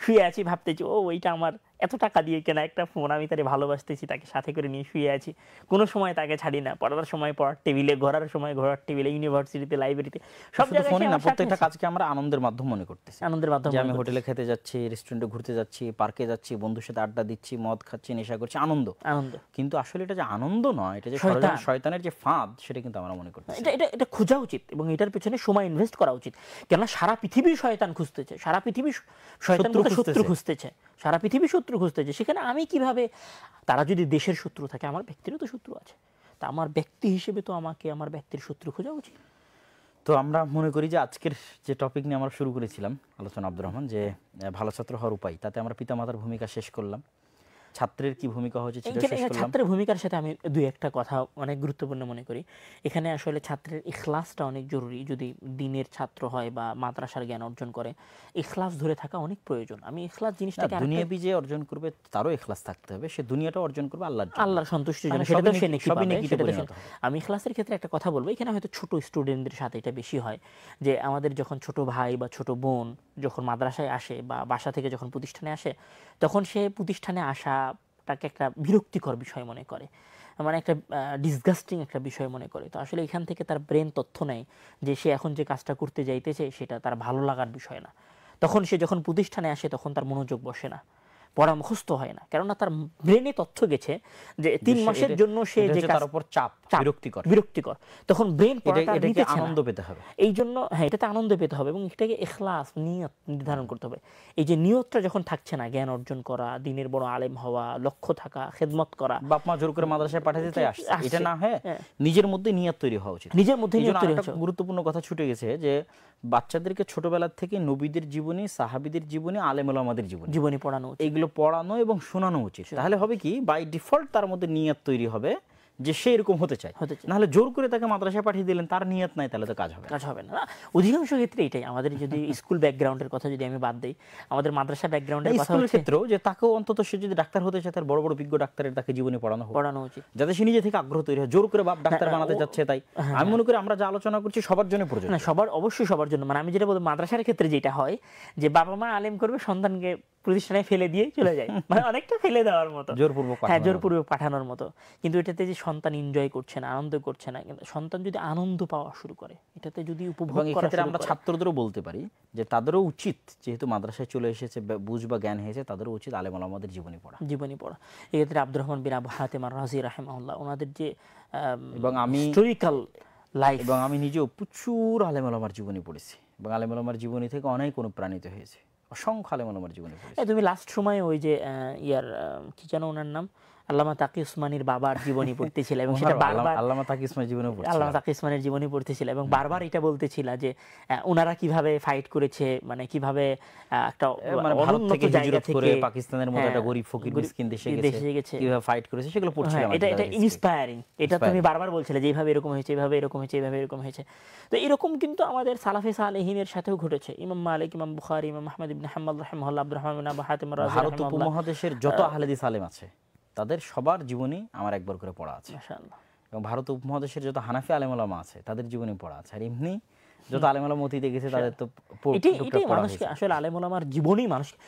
শুয়ে আছি, ভাবতেছি ও ওইটা আমার এত টাকা দিয়ে কেনা একটা ফোন, আমি তারে ভালোবাসতেছি, তাকে সাথে করে নিয়ে শুয়ে আছি, কোনো সময় তাকে ছাড়ি না, পড়ার সময় পড়ার টেবিলে, ঘোরার সময় ঘোরার টেবিলে, ইউনিভার্সিটিতে, লাইব্রেরিতে, সব জায়গায় ফোনে না, প্রত্যেকটা কাজকে আমরা আনন্দের মাধ্যম মনে করতেছি। আনন্দের মাধ্যম, আমি হোটেলে খেতে যাচ্ছি, রেস্টুরেন্টে ঘুরতে যাচ্ছি, পার্কে যাচ্ছি, বন্ধুর সাথে আড্ডা দিচ্ছি, মদ খাচ্ছি, নেশা করছি, আনন্দ। কিন্তু আসলে এটা যে আনন্দ নয়, এটা যে শয়তানের যে ফাঁদ, সেটা কিন্তু আমরা মনে করতেছি। এটা খোঁজা উচিত এবং এটার পেছনে সময় ইনভেস্ট করা উচিত। কেননা সারা পৃথিবী শয়তান খুঁজতেছে, সারা পৃথিবী শয়তান শত্রু খুঁজতেছে, সারা পৃথিবী শত্রু খুঁজতেছে। সেখানে আমি কিভাবে, তারা যদি দেশের শত্রু থাকে, আমার ব্যক্তিরও তো শত্রু আছে, তা আমার ব্যক্তি হিসেবে তো আমাকে আমার ব্যক্তির শত্রু খোঁজা উচিত। তো আমরা মনে করি যে আজকের যে টপিক নিয়ে আমরা শুরু করেছিলাম আলোচনা, আব্দুর রহমান, যে ভালো ছাত্র হওয়ার উপায়, তাতে আমরা পিতামাতার ভূমিকা শেষ করলাম, ছাত্রের কি ভূমিকা হচ্ছে সেটা শেষ করলাম। ছাত্রের ভূমিকার সাথে আমি দুই একটা কথা অনেক গুরুত্বপূর্ণ মনে করি। এখানে আসলে ছাত্রের ইখলাসটা অনেক জরুরি। যদি দিনের ছাত্র হয় বা মাদ্রাসার জ্ঞান অর্জন করে, ইখলাস ধরে থাকা অনেক প্রয়োজন। আমি ইখলাস জিনিসটাকে, দুনিয়াবি যে অর্জন করবে তারও ইখলাস থাকতে হবে, সে দুনিয়াটা অর্জন করবে আল্লাহর সন্তুষ্টির জন্য, সেটা সে নেকি পাবে। আমি ইখলাসের ক্ষেত্রে একটা কথা বলবো, এখানে হয়তো ছোট স্টুডেন্টদের সাথে এটা বেশি হয়, যে আমাদের যখন ছোট ভাই বা ছোট বোন যখন মাদ্রাসায় আসে বা বাসা থেকে যখন প্রতিষ্ঠানে আসে, তখন সে প্রতিষ্ঠানে আসাটাকে একটা বিরক্তিকর বিষয় মনে করে, মানে একটা ডিসগাস্টিং একটা বিষয় মনে করে। তো আসলে এখান থেকে তার ব্রেন তথ্য নেয় যে সে এখন যে কাজটা করতে যাইতেছে সেটা তার ভালো লাগার বিষয় না। তখন সে যখন প্রতিষ্ঠানে আসে তখন তার মনোযোগ বসে না, পড়া মুখস্থ হয় না, কেননা তার ব্রেনে তথ্য গেছে যে 3 মাসের জন্য সে যে তার উপর চাপ, বিরক্তিকর, তখন ব্রেন পড়াটা নিতে চায় না। আনন্দ পেতে হবে, এই জন্য এটাতে আনন্দ পেতে হবে এবং এটাকে ইখলাস, নিয়ত নির্ধারণ করতে হবে। এই যে নিয়তটা যখন থাকছে না, জ্ঞান অর্জন করা, দিনের বড় আলেম হওয়া, লক্ষ্য থাকা, খেদমত করা, বাপ মা জোর করে মাদ্রাসায় পাঠাতে তাই আসছে, এটা না হয় নিজের মধ্যে নিয়ত তৈরি হওয়া উচিত। নিজের মধ্যে নিয়ত তৈরি হওয়া উচিত। গুরুত্বপূর্ণ কথা ছুটে গেছে যে বাচ্চাদেরকে ছোটবেলা থেকে নবীদের জীবনী, সাহাবীদের জীবনী, আলেম ওলামাদের জীবনী পড়ানো উচিত, এগুলো পড়ানো এবং শোনানো উচিত। তাহলে হবে কি, বাই ডিফল্ট তার মধ্যে নিয়ত তৈরি হবে যে সে এরকম হতে চায়। নাহলে জোর করে তাকে মাদ্রাসায় পাঠিয়ে দিলেন, তার নিয়ত নাই, তাহলে তো কাজ হবে না। অধিকাংশ ক্ষেত্রে এটাই আমাদের, যদি স্কুল ব্যাকগ্রাউন্ডের কথা যদি আমি বাদ দিই, আমাদের মাদ্রাসা ব্যাকগ্রাউন্ডের কথা স্কুলের ক্ষেত্রেও যে তাকেও অন্তত সে যদি ডাক্তার হতে চায়, তার বড় বড় বিজ্ঞ ডাক্তারের তাকে জীবনী পড়ানো উচিত, যাতে সে নিজে থেকে আগ্রহ তৈরি হয়। জোর করে বাপ ডাক্তার বানাতে যাচ্ছে তাই আমি মনে করি আমরা যা আলোচনা করছি সবার জন্য প্রয়োজন। না, অবশ্যই সবার জন্য। মানে আমি যেটা বলবো, মাদ্রাসার ক্ষেত্রে যেটা হয় যে বাবা মা আলেম করবে, সন্তানকে প্রতিষ্ঠানে ফেলে দিয়ে চলে যায়, মানে অনেকটা ফেলে দেওয়ার মতো, জোরপূর্বক পাঠানোর মতো। কিন্তু এটাতে যে সন্তান এনজয় করছে না, আনন্দ করছে না, কিন্তু সন্তান যদি আনন্দ পাওয়া শুরু করে, এটাতে যদি উপভোগ করা শুরু করে, ক্ষেত্রে আমরা ছাত্রদেরও বলতে পারি যে তাদেরও উচিত, যেহেতু মাদ্রাসায় চলে এসেছে, বুঝ বা জ্ঞান হয়েছে, তাদেরও উচিত আলেম ওলামাদের জীবনী পড়া। এক্ষেত্রে আব্দুর রহমান বিন আবু হাতেম আর-রাজি রাহিমাহুল্লাহ, ওনাদের যে এবং আমি হিস্টোরিক্যাল লাইফ, এবং আমি নিজেও প্রচুর আলেম ওলামার জীবনী পড়েছি এবং আলেম ওলামার জীবনী থেকে অনেক অনুপ্রাণিত হয়েছে, অসংখ্য আলেম ওলামার জীবনী পড়েছি। তুমি লাস্ট সময় ওই যে কি যেন ওনার নাম, আল্লামা তাকি উসমানীর বাবার জীবনী পড়তেছিল এবং সেটা বারবার আল্লামা তাকি উসমানের জীবনী পড়তেছিল এবং বারবার এটা বলতেছিল যে ওনারা কিভাবে ফাইট করেছে, মানে কিভাবে একটা অনুন্নত জায়গা থেকে পাকিস্তানের মতো একটা গরিব ফকির মিসকিন দেশে গেছে, কিভাবে ফাইট করেছে সেগুলো পড়ছিলাম। এটা ইন্সপায়ারিং। এটা তুমি বারবার বলছিলে যে এইভাবে এরকম হয়েছে, এইভাবে এরকম হয়েছে, এইভাবে এরকম হয়েছে। তো এরকম কিন্তু আমাদের সালাফে সালেহিনের সাথেও ঘটেছে। ইমাম মালিক, ইমাম বুখারী, ইমাম আহমদ ইবনে হাম্বল রাহিমাহুল্লাহ, আব্দুর রহমান বিন আবু হাতেম আর-রাজি রাহিমাহুল্লাহ, ভারত উপমহাদেশের যত আহলে হাদিস আলেম আছে তাদের সবার জীবনী আমার একবার করে পড়া আছে, মাশাআল্লাহ। এবং ভারত উপমহাদেশের যত হানাফি আলেম ওলামা আছে তাদের জীবনী পড়া আছে। আর এমনি যত আলেম ওলামা অতীতে গেছে তাদের তো এটাই মানুষকে আসলে আলেম ওলামার জীবনী মানুষকে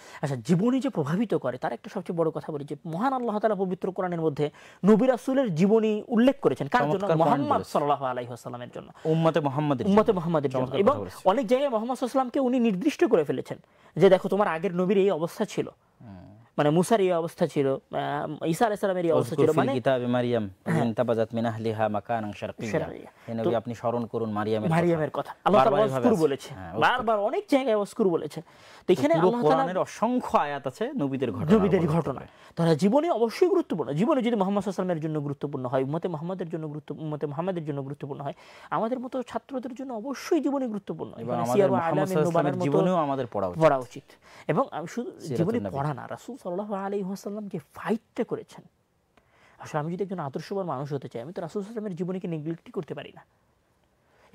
জীবনী যে প্রভাবিত করে, তার একটা সবচেয়ে বড় কথা বলি যে মহান আল্লাহ তাআলা পবিত্র কোরআনের মধ্যে নবী রাসূলের জীবনী উল্লেখ করেছেন কার জন্য? মুহাম্মদ সাল্লাল্লাহু আলাইহি ওয়াসাল্লামের জন্য, উম্মতে মুহাম্মাদের জন্য। এবং অনেক জায়গায় মুহাম্মদ সাল্লাল্লাহু আলাইহি ওয়াসাল্লামকে উনি নির্দিষ্ট করে ফেলেছেন যে দেখো তোমার আগের নবীর এই অবস্থা ছিল, মানে মুসার এই অবস্থা ছিল, ঈসা আলাইহিস সালামের এই অবস্থা ছিল, ওযকুর ফিল মানে কিতাবি মারইয়াম ইনতাবাযাত মিন আহলিহা মাকানান শারকিয়্যা। শারকিয়্যা। হে নবী আপনি স্মরণ করুন মারিয়ামের কথা আল্লাহ তাআলা বারবার এভাবে ওয়াজকুর আছে। বলেছে, হ্যাঁ, বারবার অনেক জায়গায় ওয়াজকুর বলেছে। তো এখানে পুরো আল্লাহ তাআলা কোরআনের অসংখ্য আয়াত আছে নবীদের ঘটনা, নবীদের ঘটনা তারা জীবনে অবশ্যই গুরুত্বপূর্ণ। জীবনে যদি মুহাম্মদ সাল্লাল্লাহু আলাইহি ওয়াসাল্লামের জন্য গুরুত্বপূর্ণ হয়, উম্মতে মুহাম্মাদের জন্য উম্মতে মুহাম্মাদের জন্য গুরুত্বপূর্ণ হয়, আমাদের মতো ছাত্রদের জন্য অবশ্যই জীবনে গুরুত্বপূর্ণ। এবং এখানে আমাদের সিয়ার ওয়া মুহাম্মদ আলামিন সাল্লাল্লাহু নুবালার আলাইহি মতো জীবনেও আমাদের পড়া উচিত। এবং শুধু জীবনে সিরাতুন নবী। পড়া না, রাসূল সাল্লাল্লাহু আলাইহি ওয়াসাল্লাম যে ফাইটটা করেছেন, আসলে আমি যদি একজন আদর্শবান মানুষ হতে চাই, আমি তো রাসূল সাল্লাল্লাহু আলাইহি ওয়াসাল্লামের জীবনীকে নেগলেক্টই করতে পারি না।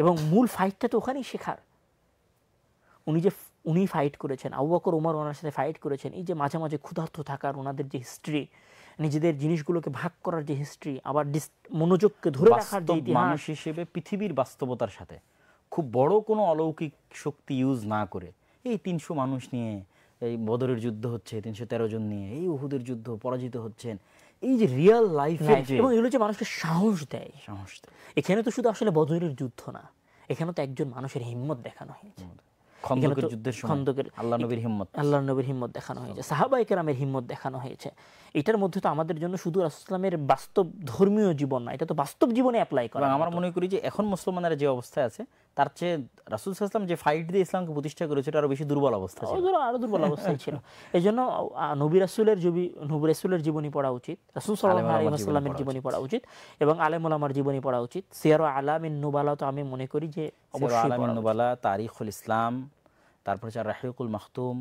এবং মূল ফাইটটা তো ওখানেই শেখার। উনি ফাইট করেছেন, আবু বকর ওমর ওনার সাথে ফাইট করেছেন। এই যে মাঝে মাঝে ক্ষুধার্ত থাকার ওনাদের যে হিস্ট্রি, নিজেদের জিনিসগুলোকে ভাগ করার যে হিস্ট্রি, আবার মনোযোগকে ধরে রাখার যে বাস্তব ইতিহাস, মানুষ হিসেবে পৃথিবীর বাস্তবতার সাথে খুব বড় কোনো অলৌকিক শক্তি ইউজ না করে এই 300 মানুষ নিয়ে এই বদরের যুদ্ধ হচ্ছে, 313 জন নিয়ে এই উহুদের যুদ্ধ পরাজিত হচ্ছেন, এই যে রিয়েল লাইফের যে এবং এগুলো যে মানুষকে সাহস দেয়। সাহস, এখানে তো শুধু আসলে বদরের যুদ্ধ না, এখানে তো একজন মানুষের হিম্মত দেখানো হয়েছে। খন্দকের যুদ্ধের সময় আল্লাহ নবীর হিম্মত, আল্লাহর নবীর হিম্মত দেখানো হয়েছে, সাহাবায়ে কেরামের হিম্মত দেখানো হয়েছে। এটার মধ্যে তো আমাদের জন্য শুধু রাসূল সাল্লাল্লাহু আলাইহি ওয়াসাল্লামের বাস্তব ধর্মীয় জীবন না, এটা তো বাস্তব জীবনে অ্যাপ্লাই করা। এবং আমরা মনে করি যে এখন মুসলমানেরা যে অবস্থায় আছে তার চেয়ে রাসূল সাল্লাল্লাহু আলাইহি ওয়াসাল্লাম যে ফাইট দিয়ে ইসলামকে প্রতিষ্ঠা করেছে এটা আরো বেশি দুর্বল অবস্থা ছিল, আরো দুর্বল অবস্থায় ছিল। এই জন্য নবী রাসূলের জীবনী পড়া উচিত, রাসূল সাল্লাল্লাহু আলাইহি ওয়াসাল্লামের জীবনী পড়া উচিত, এবং আলেম ওলামার জীবনী পড়া উচিত। সিয়ার আলামিন নুবালা তো আমি মনে করি যে অবশ্যই আলামিন নুবালা, তারিখুল ইসলাম, তারপর হচ্ছে রাহিকুল মাখতুম,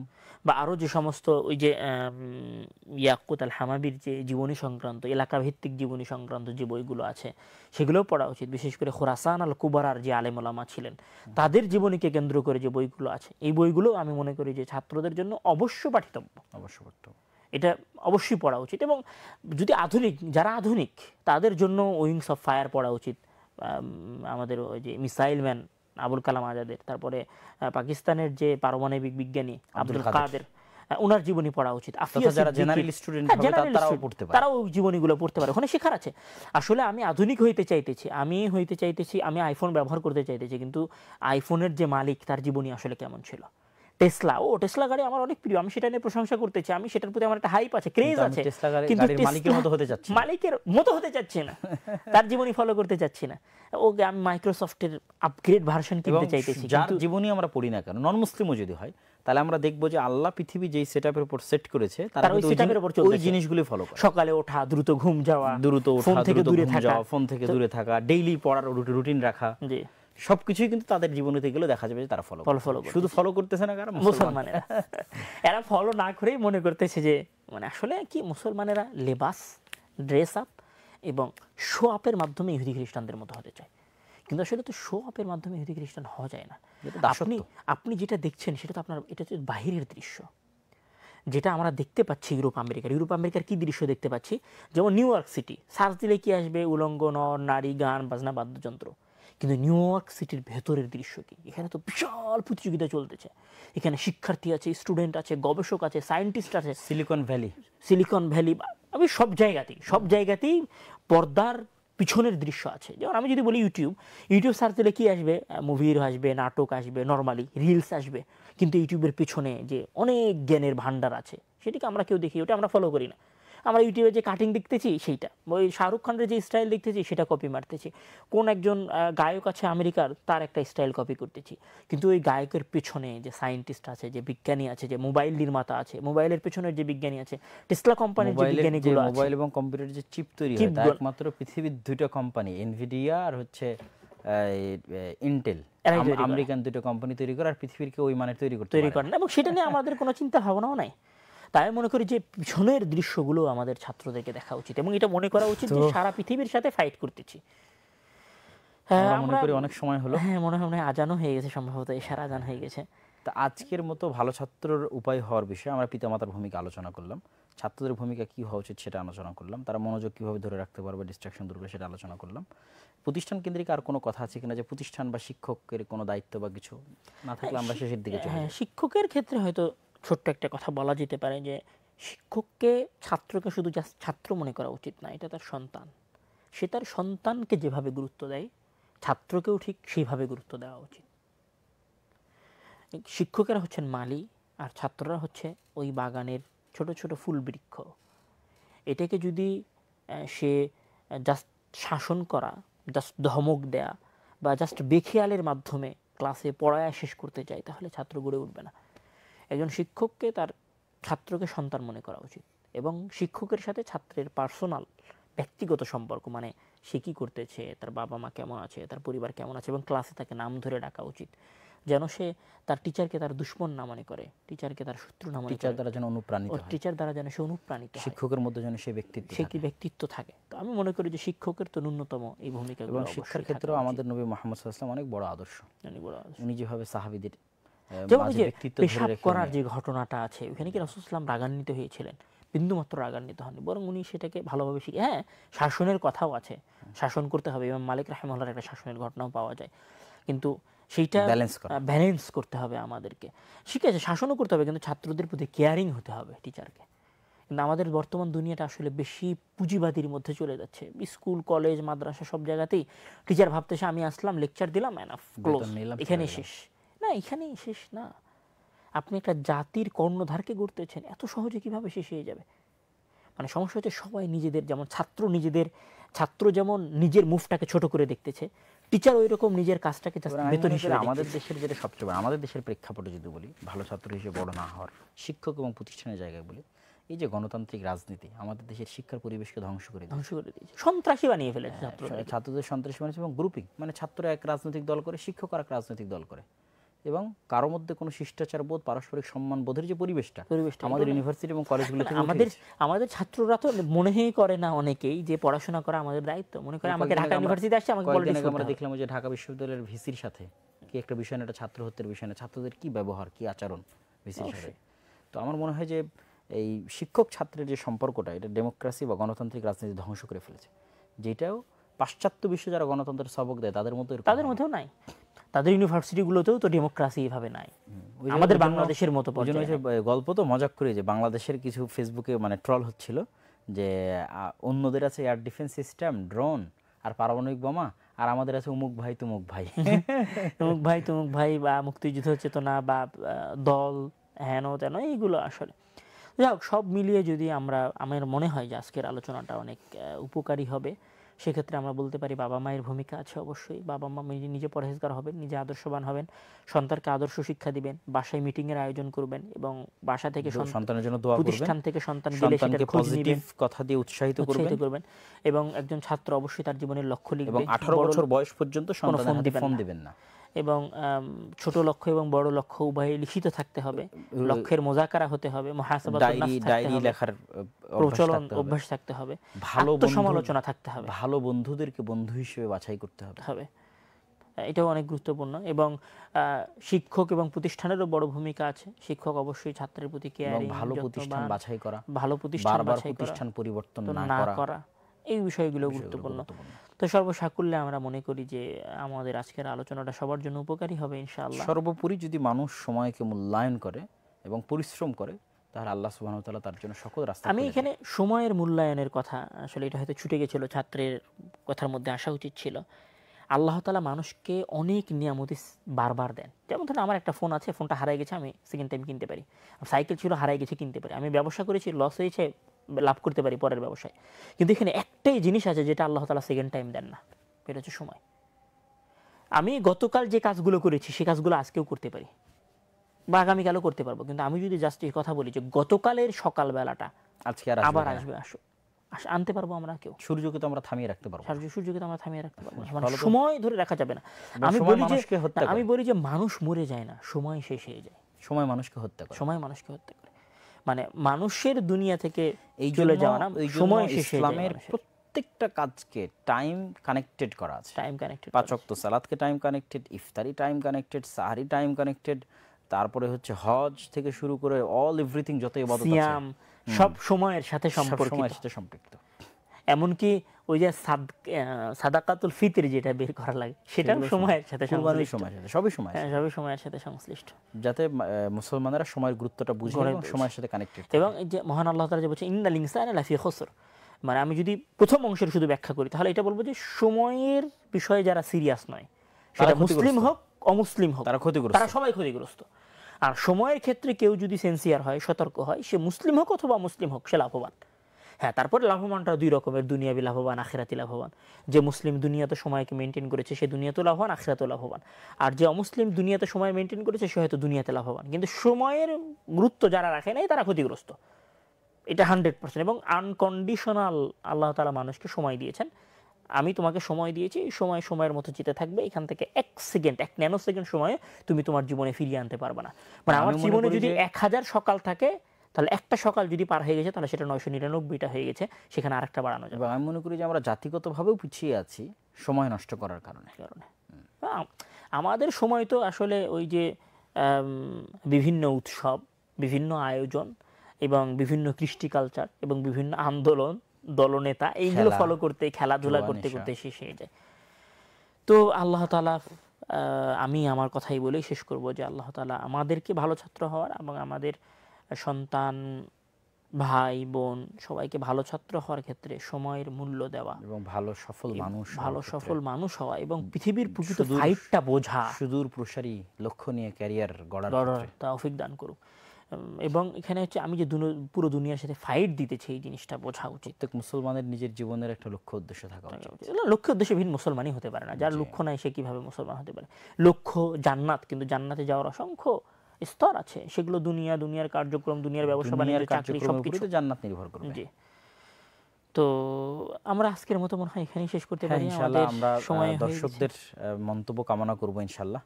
বা আরো যে সমস্ত ওই যে ইয়াকুত আল হামাবির যে জীবনী সংক্রান্ত, এলাকা ভিত্তিক জীবনী সংক্রান্ত যে বইগুলো আছে সেগুলোও পড়া উচিত। বিশেষ করে খুরাসান আল কুবারার যে আলেম ওলামা ছিলেন তাদের জীবনীকে কেন্দ্র করে যে বইগুলো আছে, এই বইগুলো আমি মনে করি যে ছাত্রদের জন্য অবশ্য পাঠিতব্য, এটা অবশ্যই পড়া উচিত। এবং যদি যারা আধুনিক তাদের জন্য উইংস অফ ফায়ার পড়া উচিত, আমাদের ওই যে মিসাইল ম্যান আবুল কালাম আজাদের, তারপরে পাকিস্তানের যে পারমাণবিক বিজ্ঞানী আব্দুল কাদের, ওনার জীবনী পড়া উচিত। যারা জেনারেল স্টুডেন্ট হবে তারাও পড়তে পারে, তারাও জীবনীগুলো পড়তে পারে, ওখানে শেখার আছে। আসলে আমি আধুনিক হইতে চাইতেছি, আমি আইফোন ব্যবহার করতে চাইতেছি, কিন্তু আইফোনের যে মালিক তার জীবনী আসলে কেমন ছিল। টেসলা গাড়ি আমার অনেক প্রিয়, আমি সেটা নিয়ে প্রশংসা করতেছি, আমি সেটার প্রতি আমার একটা হাইপ আছে, ক্রেজ আছে, কিন্তু মালিকের মতো হতে চাচ্ছি না, তার জীবনী ফলো করতে চাচ্ছি না। ওকে আমি মাইক্রোসফটের আপগ্রেড ভার্সন কিনতে চাইতেছি। যার জীবনী আমরা পড়ি না কেন, নন মুসলিমও যদি হয়, তাহলে আমরা দেখব যে আল্লাহ পৃথিবী যেই সেটআপের উপর সেট করেছে তারা ওই জিনিসগুলো ফলো করে। সকালে ওঠা, দ্রুত ঘুম যাওয়া, ফোন থেকে দূরে থাকা, ডেইলি পড়ার রুটিন রাখা, জি, সবকিছুই কিন্তু তাদের জীবনীতে গেলে দেখা যাবে যে তারা ফলো শুধু ফলো করতেছে না কারা মুসলমানেরা। এরা ফলো না করেই মনে করতেছে যে মানে আসলে কি মুসলমানেরা লেবাস, ড্রেস আপ এবং শো আপের মাধ্যমে ইহুদি খ্রিস্টানদের মতো হতে চায়, কিন্তু আসলে তো শো আপের মাধ্যমে ইহুদি খ্রিস্টান হওয়া যায় না। আপনি যেটা দেখছেন সেটা তো এটা হচ্ছে বাহিরের দৃশ্য, যেটা আমরা দেখতে পাচ্ছি ইউরোপ আমেরিকার কি দৃশ্য দেখতে পাচ্ছি, যেমন নিউ ইয়র্ক সিটি সার্চ দিলে কি আসবে, উলঙ্গ নর নারী, গান বাজনা, বাদ্যযন্ত্র। কিন্তু নিউ ইয়র্ক সিটির ভেতরের দৃশ্য কি? এখানে তো বিশাল প্রতিযোগিতা চলতেছে, এখানে শিক্ষার্থী আছে, স্টুডেন্ট আছে, গবেষক আছে, সায়েন্টিস্ট আছে, সিলিকন ভ্যালি আমি সব জায়গাতেই পর্দার পিছনের দৃশ্য আছে। যেমন আমি যদি বলি ইউটিউব সার্চ দিলে কি আসবে, মুভির আসবে, নাটক আসবে, নর্মালি রিলস আসবে, কিন্তু ইউটিউবের পিছনে যে অনেক জ্ঞানের ভান্ডার আছে সেটিকে আমরা কেউ দেখি, ওটা আমরা ফলো করি না। আমরা ইউটিউবে যে কাটিং দেখতেছি সেইটা, ওই শাহরুখ খানের যে স্টাইল দেখতেছি সেটা কপি মারতেছি, কোন একজন গায়ক আছে আমেরিকার তার একটা স্টাইল কপি করতেছি, কিন্তু ওই গায়কের পেছনে যে সায়েন্টিস্ট আছে, যে বিজ্ঞানী আছে, যে মোবাইল নির্মাতা আছে, মোবাইলের পেছনের যে বিজ্ঞানী আছে, টেসলা কোম্পানির যে বিজ্ঞানীগুলো আছে, মোবাইল এবং কম্পিউটার যে চিপ তৈরি হয় তা একমাত্র পৃথিবীর দুটো কোম্পানি, এনভিডিয়া আর হচ্ছে ইন্টেল, আমেরিকান দুটো কোম্পানি তৈরি করে, আর পৃথিবীর কেউ ওই মানের তৈরি করে না, এবং সেটা নিয়ে আমাদের কোনো চিন্তা ভাবনাও নাই। তাই মনে করি যে পিছনের দৃশ্যগুলো আমাদের ছাত্রদেরকে দেখা উচিত, এবং এটা মনে করা উচিত যে সারা পৃথিবীর সাথে ফাইট করতেছি। মনে করি অনেক সময় হলো, হ্যাঁ মনে হয় আজানও হয়ে গেছে, সম্ভবত এশার আজান হয়ে গেছে। তা আজকের মতো ভালো ছাত্রের উপায় হওয়ার বিষয়ে আমরা পিতামাতার ভূমিকা আলোচনা করলাম, ছাত্রদের ভূমিকা কি হওয়া উচিত সেটা আলোচনা করলাম, তারা মনোযোগ কিভাবে ধরে রাখতে পারবে, ডিস্ট্রাকশন দূর করে সেটা আলোচনা করলাম। প্রতিষ্ঠান কেন্দ্রিক আর কোনো কথা আছে কিনা, যে প্রতিষ্ঠান বা শিক্ষকের কোনো দায়িত্ব বা কিছু না থাকলে আমরা শেষের দিকে চলে যাই। শিক্ষকের ক্ষেত্রে হয়তো ছোট্ট একটা কথা বলা যেতে পারে যে শিক্ষককে ছাত্রকে শুধু জাস্ট ছাত্র মনে করা উচিত না, এটা তার সন্তান। সে তার সন্তানকে যেভাবে গুরুত্ব দেয় ছাত্রকেও ঠিক সেইভাবে গুরুত্ব দেওয়া উচিত। শিক্ষকেরা হচ্ছেন মালি আর ছাত্ররা হচ্ছে ওই বাগানের ছোট ছোট ফুল বৃক্ষ, এটাকে যদি সে জাস্ট শাসন করা, জাস্ট ধমক দেয়া বা জাস্ট বেখেয়ালের মাধ্যমে ক্লাসে পড়ায় শেষ করতে চায়, তাহলে ছাত্র গড়ে উঠবে না। একজন শিক্ষককে তার ছাত্রকে সন্তান মনে করা উচিত এবং শিক্ষকের সাথে ছাত্রের পার্সোনাল ব্যক্তিগত সম্পর্ক, মানে সে কী করতেছে, তার বাবা মা কেমন আছে, তার পরিবার কেমন আছে, এবং ক্লাসে তাকে নাম ধরে ডাকা উচিত, যেন সে তার টিচারকে তার দুশ্মন না মনে করে, টিচারকে তার শত্রু না মনে করে, টিচার দ্বারা যেন অনুপ্রাণিত হয়, টিচার দ্বারা যেন সে অনুপ্রাণিত হয়, শিক্ষকের মধ্যে যেন সেই ব্যক্তিত্ব সে কি ব্যক্তিত্ব থাকে। তো আমি মনে করি যে শিক্ষকের তো ন্যূনতম এই ভূমিকাগুলো এবং শিক্ষার ক্ষেত্রেও আমাদের নবী মুহাম্মদ সাল্লাল্লাহু আলাইহি ওয়াসাল্লাম অনেক বড় আদর্শ। উনি যেভাবে সাহাবীদের যেমন যে ব্যক্তিত্ব পেশাব করার যে ঘটনাটা আছে, ওখানে কি রাসূল সাল্লাল্লাহু আলাইহি ওয়াসাল্লাম রাগান্বিত হয়েছিলেন? বিন্দুমাত্র রাগান্বিত হননি, বরং উনি সেটাকে ভালোভাবে শিখে, হ্যাঁ শাসনের কথাও আছে, শাসন করতে হবে, ইমাম মালিক রাহিমাহুল্লাহর একটা শাসনের ঘটনাও পাওয়া যায়, কিন্তু সেইটা ব্যালেন্স করতে হবে আমাদেরকে। ঠিক আছে, শাসনও করতে হবে, কিন্তু ছাত্রদের প্রতি কেয়ারিং হতে হবে টিচারকে। কিন্তু আমাদের বর্তমান দুনিয়াটা আসলে বেশি পুঁজিবাদীর মধ্যে চলে যাচ্ছে। স্কুল, কলেজ, মাদ্রাসা সব জায়গাতেই টিচার ভাবতেছে আমি আসলাম, লেকচার দিলাম, এনাফ, ক্লোজ, এখানেই শেষ। না, এখানেই শেষ না। আপনি একটা জাতির কর্ণধারকে গড়তেছেন, এত সহজে কিভাবে শেষ হয়ে যাবে? মানে সমস্যা হচ্ছে সবাই নিজেদের, যেমন ছাত্র যেমন নিজের মুভটাকে ছোট করে দেখতেছে, টিচার ওই রকম নিজের কাজটাকে বেতন হিসেবে। আমাদের দেশের যেটা সবচেয়ে বড়, আমাদের দেশের প্রেক্ষাপটে যদি বলি, ভালো ছাত্র হিসেবে বড় না হওয়ার, শিক্ষক এবং প্রতিষ্ঠানের জায়গায় বলি, এই যে গণতান্ত্রিক রাজনীতি আমাদের দেশের শিক্ষার পরিবেশকে ধ্বংস করে দিয়েছে, সন্ত্রাসী বানিয়ে ফেলেছে ছাত্রদের সন্ত্রাসী বানিয়েছে, এবং গ্রুপিং, মানে ছাত্ররা এক রাজনৈতিক দল করে, শিক্ষক আর এক রাজনৈতিক দল করে, এবং কারো মধ্যে কোনো শিষ্টাচার বোধ, পারস্পরিক সম্মান বোধের যে পরিবেশটা আমাদের ইউনিভার্সিটি এবং কলেজগুলোতে আমাদের ছাত্ররা তো মনেই করে না অনেকেই যে পড়াশোনা করা আমাদের দায়িত্ব, মনে করে আমাকে ঢাকা ইউনিভার্সিটিতে আসছে, আমাকে পলিটিক্স করতে হবে। আমরা দেখলাম যে ঢাকা বিশ্ববিদ্যালয়ের ভিসির সাথে কি একটা বিষয় না, একটা ছাত্র হত্যার বিষয় না, ছাত্রদের কি ব্যবহার, কি আচরণ ভিসির সাথে। তো আমার মনে হয় যে এই শিক্ষক ছাত্রের যে সম্পর্কটা, এটা ডেমোক্রেসি বা গণতান্ত্রিক রাজনীতি ধ্বংস করে ফেলেছে, যেটাও পাশ্চাত্য বিশ্বে যারা গণতন্ত্রের সবক দেয় তাদের মধ্যেও নাই। তাদের ইউনিভার্সিটিগুলোতেও তো ডেমোক্রেসি এভাবে নাই, আমাদের বাংলাদেশের মতো। গল্প তো মজাক করে যে বাংলাদেশের কিছু ফেসবুকে মানে ট্রল হচ্ছিল যে অন্যদের আছে এয়ার ডিফেন্স সিস্টেম, ড্রোন আর পারমাণবিক বোমা, আর আমাদের আছে উমুক ভাই তুমুক ভাই তুমুক ভাই বা মুক্তিযুদ্ধ চেতনা বা দল হেন তেন, এইগুলো আসলে যাই হোক, সব মিলিয়ে যদি আমার মনে হয় যে আজকের আলোচনাটা অনেক উপকারী হবে। সেক্ষেত্রে আমরা বলতে পারি বাবা মায়ের ভূমিকা আছে অবশ্যই। বাবা মা নিজে পরহেজগার হবেন, নিজে আদর্শবান হবেন, সন্তানকে আদর্শ শিক্ষা দিবেন, বাসায় মিটিংয়ের আয়োজন করবেন এবং বাসা থেকে সন্তানের জন্য দোয়া করবেন, প্রতিষ্ঠান থেকে সন্তান গেলে সেটার খোঁজ নিবেন, কথা দিয়ে উৎসাহিত করবেন, এবং একজন ছাত্র অবশ্যই তার জীবনের লক্ষ্য লিখবে, এবং 18 বছর বয়স পর্যন্ত সন্তানের হাতে ফোন দিবেন না, এবং ছোট লক্ষ্য এবং বড় লক্ষ্য উভয় লিখিত থাকতে হবে, লক্ষ্যের মোজাকারা হতে হবে, মুহাসাবাতুন নাফস থাকতে হবে, লেখার প্রচলন অভ্যাস থাকতে হবে, ভালো সমালোচনা থাকতে হবে, ভালো বন্ধুদেরকে বন্ধু হিসেবে বাছাই করতে হবে। এটাও অনেক গুরুত্বপূর্ণ। এবং শিক্ষক এবং প্রতিষ্ঠানেরও বড় ভূমিকা আছে। শিক্ষক অবশ্যই ছাত্রের প্রতি কেয়ারিং, ভালো প্রতিষ্ঠান বাছাই করা, ভালো প্রতিষ্ঠান বাছাই করা, প্রতিষ্ঠান পরিবর্তন না করা, এই বিষয়গুলো গুরুত্বপূর্ণ। তো সর্বসাকুল্যে আমরা মনে করি যে আমাদের আজকের আলোচনাটা সবার জন্য উপকারী হবে ইনশাআল্লাহ। সর্বোপরি যদি মানুষ সময়কে মূল্যায়ন করে এবং পরিশ্রম করে, তাহলে আল্লাহ সুবহানাহু ওয়া তাআলা তার জন্য সকল রাস্তা। আমি এখানে সময়ের মূল্যায়নের কথা, আসলে এটা হয়তো ছুটে গেছিল, ছাত্রের কথার মধ্যে আসা উচিত ছিল। আল্লাহ তাআলা মানুষকে অনেক নিয়ামতি বারবার দেন। যেমন ধরুন আমার একটা ফোন আছে, ফোনটা হারাই গেছে, আমি সেকেন্ড টাইম কিনতে পারি। সাইকেল ছিল, হারাই গেছে, কিনতে পারি। আমি ব্যবসা করেছি, লস হয়েছে, লাভ করতে পারি পরের ব্যবসায়। কিন্তু এখানে একটাই জিনিস আছে যেটা আল্লাহ তাআলা সেকেন্ড টাইম দেন না, এটা হচ্ছে সময়। আমি গতকাল যে কাজগুলো করেছি সেই কাজগুলো আজকেও করতে পারি বা আগামীকালও করতে পারবো, কিন্তু আমি যদি জাস্ট এই কথা বলি যে গতকালের সকালবেলাটা আজকে আবার আসবে, আনতে পারবো আমরা কেউ? সূর্যকে তো আমরা থামিয়ে রাখতে পারবো, সূর্যকে তো আমরা থামিয়ে রাখতে পারবো না, মানে সময় ধরে রাখা যাবে না। আমি বলি যে মানুষ মরে যায় না, সময় শেষ হয়ে যায়। সময় মানুষকে হত্যা করে, মানে মানুষের দুনিয়া থেকে এই চলে যাওয়া না, সময় শেষ হয়ে যায়। ইসলামের প্রত্যেকটা কাজকে টাইম কানেক্টেড করা আছে, টাইম কানেক্টেড, 5 ওয়াক্ত সালাতকে টাইম কানেক্টেড, ইফতারি time connected, sehri time connected, তারপরে হচ্ছে হজ থেকে শুরু করে অল এভরিথিং যত ইবাদত আছে, সিয়াম, সব সময়ের সাথে সম্পর্কিত। এমনকি ওই যে সাদাকাতুল ফিতর যেটা বের করা লাগে, সেটাও সময়ের সাথে সংশ্লিষ্ট, সবই সময়ের সাথে সংশ্লিষ্ট, যাতে মুসলমানেরা সময়ের গুরুত্বটা বুঝে এবং সময়ের সাথে কানেক্টেড। এবং এই যে মহান আল্লাহ তাআলা যে বলছে ইন্নাল ইনসানা লাফি খুসর, মানে আমি যদি প্রথম অংশের শুধু ব্যাখ্যা করি তাহলে এটা বলবো যে সময়ের বিষয়ে যারা সিরিয়াস নয়, সেটা মুসলিম হোক অমুসলিম হোক, তারা সবাই ক্ষতিগ্রস্ত। আর সময়ের ক্ষেত্রে কেউ যদি সেন্সিয়ার হয়, সতর্ক হয়, সে মুসলিম হোক অথবা মুসলিম হোক, সে লাভবান। হ্যাঁ, তারপরে লাভবানটা দুই রকমের, দুনিয়াবি লাভবান, আখিরাতি লাভবান। যে মুসলিম দুনিয়াতে সময়কে মেনটেন করেছে সে দুনিয়াতেও লাভবান, আখিরাতেও লাভবান। আর যে অমুসলিম দুনিয়াতে সময় মেনটেন করেছে সে হয়তো দুনিয়াতে লাভবান, কিন্তু সময়ের গুরুত্ব যারা রাখে নাই তারা ক্ষতিগ্রস্ত। এটা 100%। এবং আনকন্ডিশনাল আল্লাহ তাআলা মানুষকে সময় দিয়েছেন। আমি তোমাকে সময় দিয়েছি, এই সময় সময়ের মতো যেতে থাকবে, এখান থেকে 1 সেকেন্ড, 1 ন্যানো সেকেন্ড সময়ে তুমি তোমার জীবনে ফিরিয়ে আনতে পারবে না। মানে আমার আমি মনে জীবনে করি যদি যে 1000 সকাল থাকে, তাহলে একটা সকাল যদি পার হয়ে গেছে তাহলে সেটা 999টা হয়ে গেছে, সেখানে আরেকটা বাড়ানো যাবে। এবং আমি মনে করি যে আমরা জাতিগতভাবেও পিছিয়ে আছি সময় নষ্ট করার কারণে। আমাদের সময় তো আসলে ওই যে বিভিন্ন উৎসব, বিভিন্ন আয়োজন এবং বিভিন্ন কৃষ্টি কালচার এবং বিভিন্ন আন্দোলন, দলনেতা, এইগুলো খেলা, ফলো করতে, খেলাধুলা জুয়া, করতে নেশা। করতে শেষ হয়ে যায়। তো আল্লাহ তাআলা, আমি আমার কথাই বলেই শেষ করব যে আল্লাহ তাআলা আমাদেরকে ভালো ছাত্র হওয়ার এবং আমাদের সন্তান, ভাই বোন সবাইকে ভালো ছাত্র হওয়ার ক্ষেত্রে সময়ের মূল্য দেওয়া এবং ভালো সফল মানুষ হওয়ার ভালো ক্ষেত্রে সফল মানুষ হওয়া এবং পৃথিবীর প্রকৃত সুদূর ফাইটটা বোঝা, সুদূর প্রসারী লক্ষ্য নিয়ে ক্যারিয়ার গড়ার ক্ষেত্রে তৌফিক দান করুক। এবং এখানে হচ্ছে আমি যে পুরো দুনিয়ার সাথে ফাইট দিতেছি এই জিনিসটা বোঝা উচিত। প্রত্যেক মুসলমানের নিজের জীবনের একটা লক্ষ্য উদ্দেশ্য থাকা উচিত। লক্ষ্য উদ্দেশ্যহীন মুসলমানই হতে পারে না। যার লক্ষ্য নাই সে কিভাবে মুসলমান হতে পারে? লক্ষ্য জান্নাত, কিন্তু জান্নাতে যাওয়ার অসংখ্য স্তর আছে, সেগুলো দুনিয়ার কার্যক্রম, দুনিয়ার ব্যবসা বাণিজ্য, চাকরি, সবকিছু জান্নাত নির্ভর করবে। জি। তো আমরা আজকের মতো মনে হয় এখানেই শেষ করতে পারি। ইনশাআল্লাহ আমরা সময় দর্শকদের মন্তব্য কামনা করব ইনশাআল্লাহ,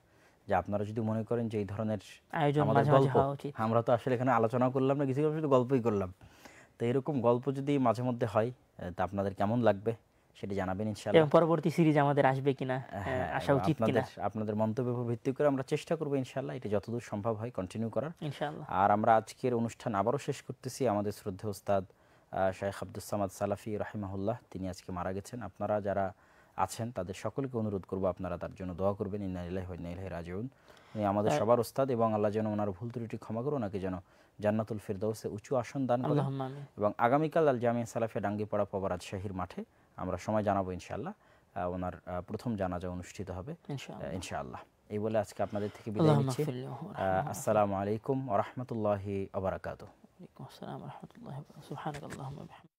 যে আপনারা যদি মনে করেন যে এই ধরনের আয়োজন আমাদের মাঝে মাঝে গল্প, হওয়া উচিত। আমরা তো আসলে এখানে আলোচনা করলাম না, কিছু শুধু গল্পই করলাম, তো এরকম গল্প যদি মাঝে মধ্যে হয় তা আপনাদের কেমন লাগবে সেটা জানাবেন ইনশাআল্লাহ। এবং পরবর্তী সিরিজ আমাদের আসবে কিনা, আসা উচিত কিনা, আপনাদের মন্তব্যের উপর ভিত্তি করে আমরা চেষ্টা করব ইনশাআল্লাহ এটা যতদূর সম্ভব হয় কন্টিনিউ করার ইনশাআল্লাহ। আর আমরা আজকের অনুষ্ঠান আবারও শেষ করতেছি। আমাদের শ্রদ্ধেয় উস্তাদ শেখ আব্দুস সামাদ সালাফি রাহিমাহুল্লাহ, তিনি আজকে মারা গেছেন। আপনারা যারা আছেন তাদের সকলকে অনুরোধ করব আপনারা তার জন্য দোয়া করবেন। ইন্না লিল্লাহি ওয়া ইন্না ইলাইহি রাজিউন। উনি আমাদের সবার উস্তাদ এবং আল্লাহ যেন ওনার ভুল ত্রুটি ক্ষমা করে ওনাকে যেন জান্নাতুল ফিরদাউসে উঁচু আসন দান করেন। আল্লাহুম্মা আমিন। এবং আগামীকাল আল জামিয়া সালাফিয়া ডাঙ্গিপাড়া পবারাত শাহীর মাঠে আমরা সময় জানাবো ইনশাআল্লাহ, ওনার প্রথম জানাজা অনুষ্ঠিত হবে ইনশাআল্লাহ। এই বলে আজকে আপনাদের থেকে বিদায় নিচ্ছি। আসসালামু আলাইকুম ওয়া রাহমাতুল্লাহি ওয়া বারাকাতুহু। ওয়া আলাইকুম আসসালাম ওয়া রাহমাতুল্লাহি ওয়া বারাকাতুহু। সুবহানাকাল্লাহুম্মা ওয়া বিহামদিকা।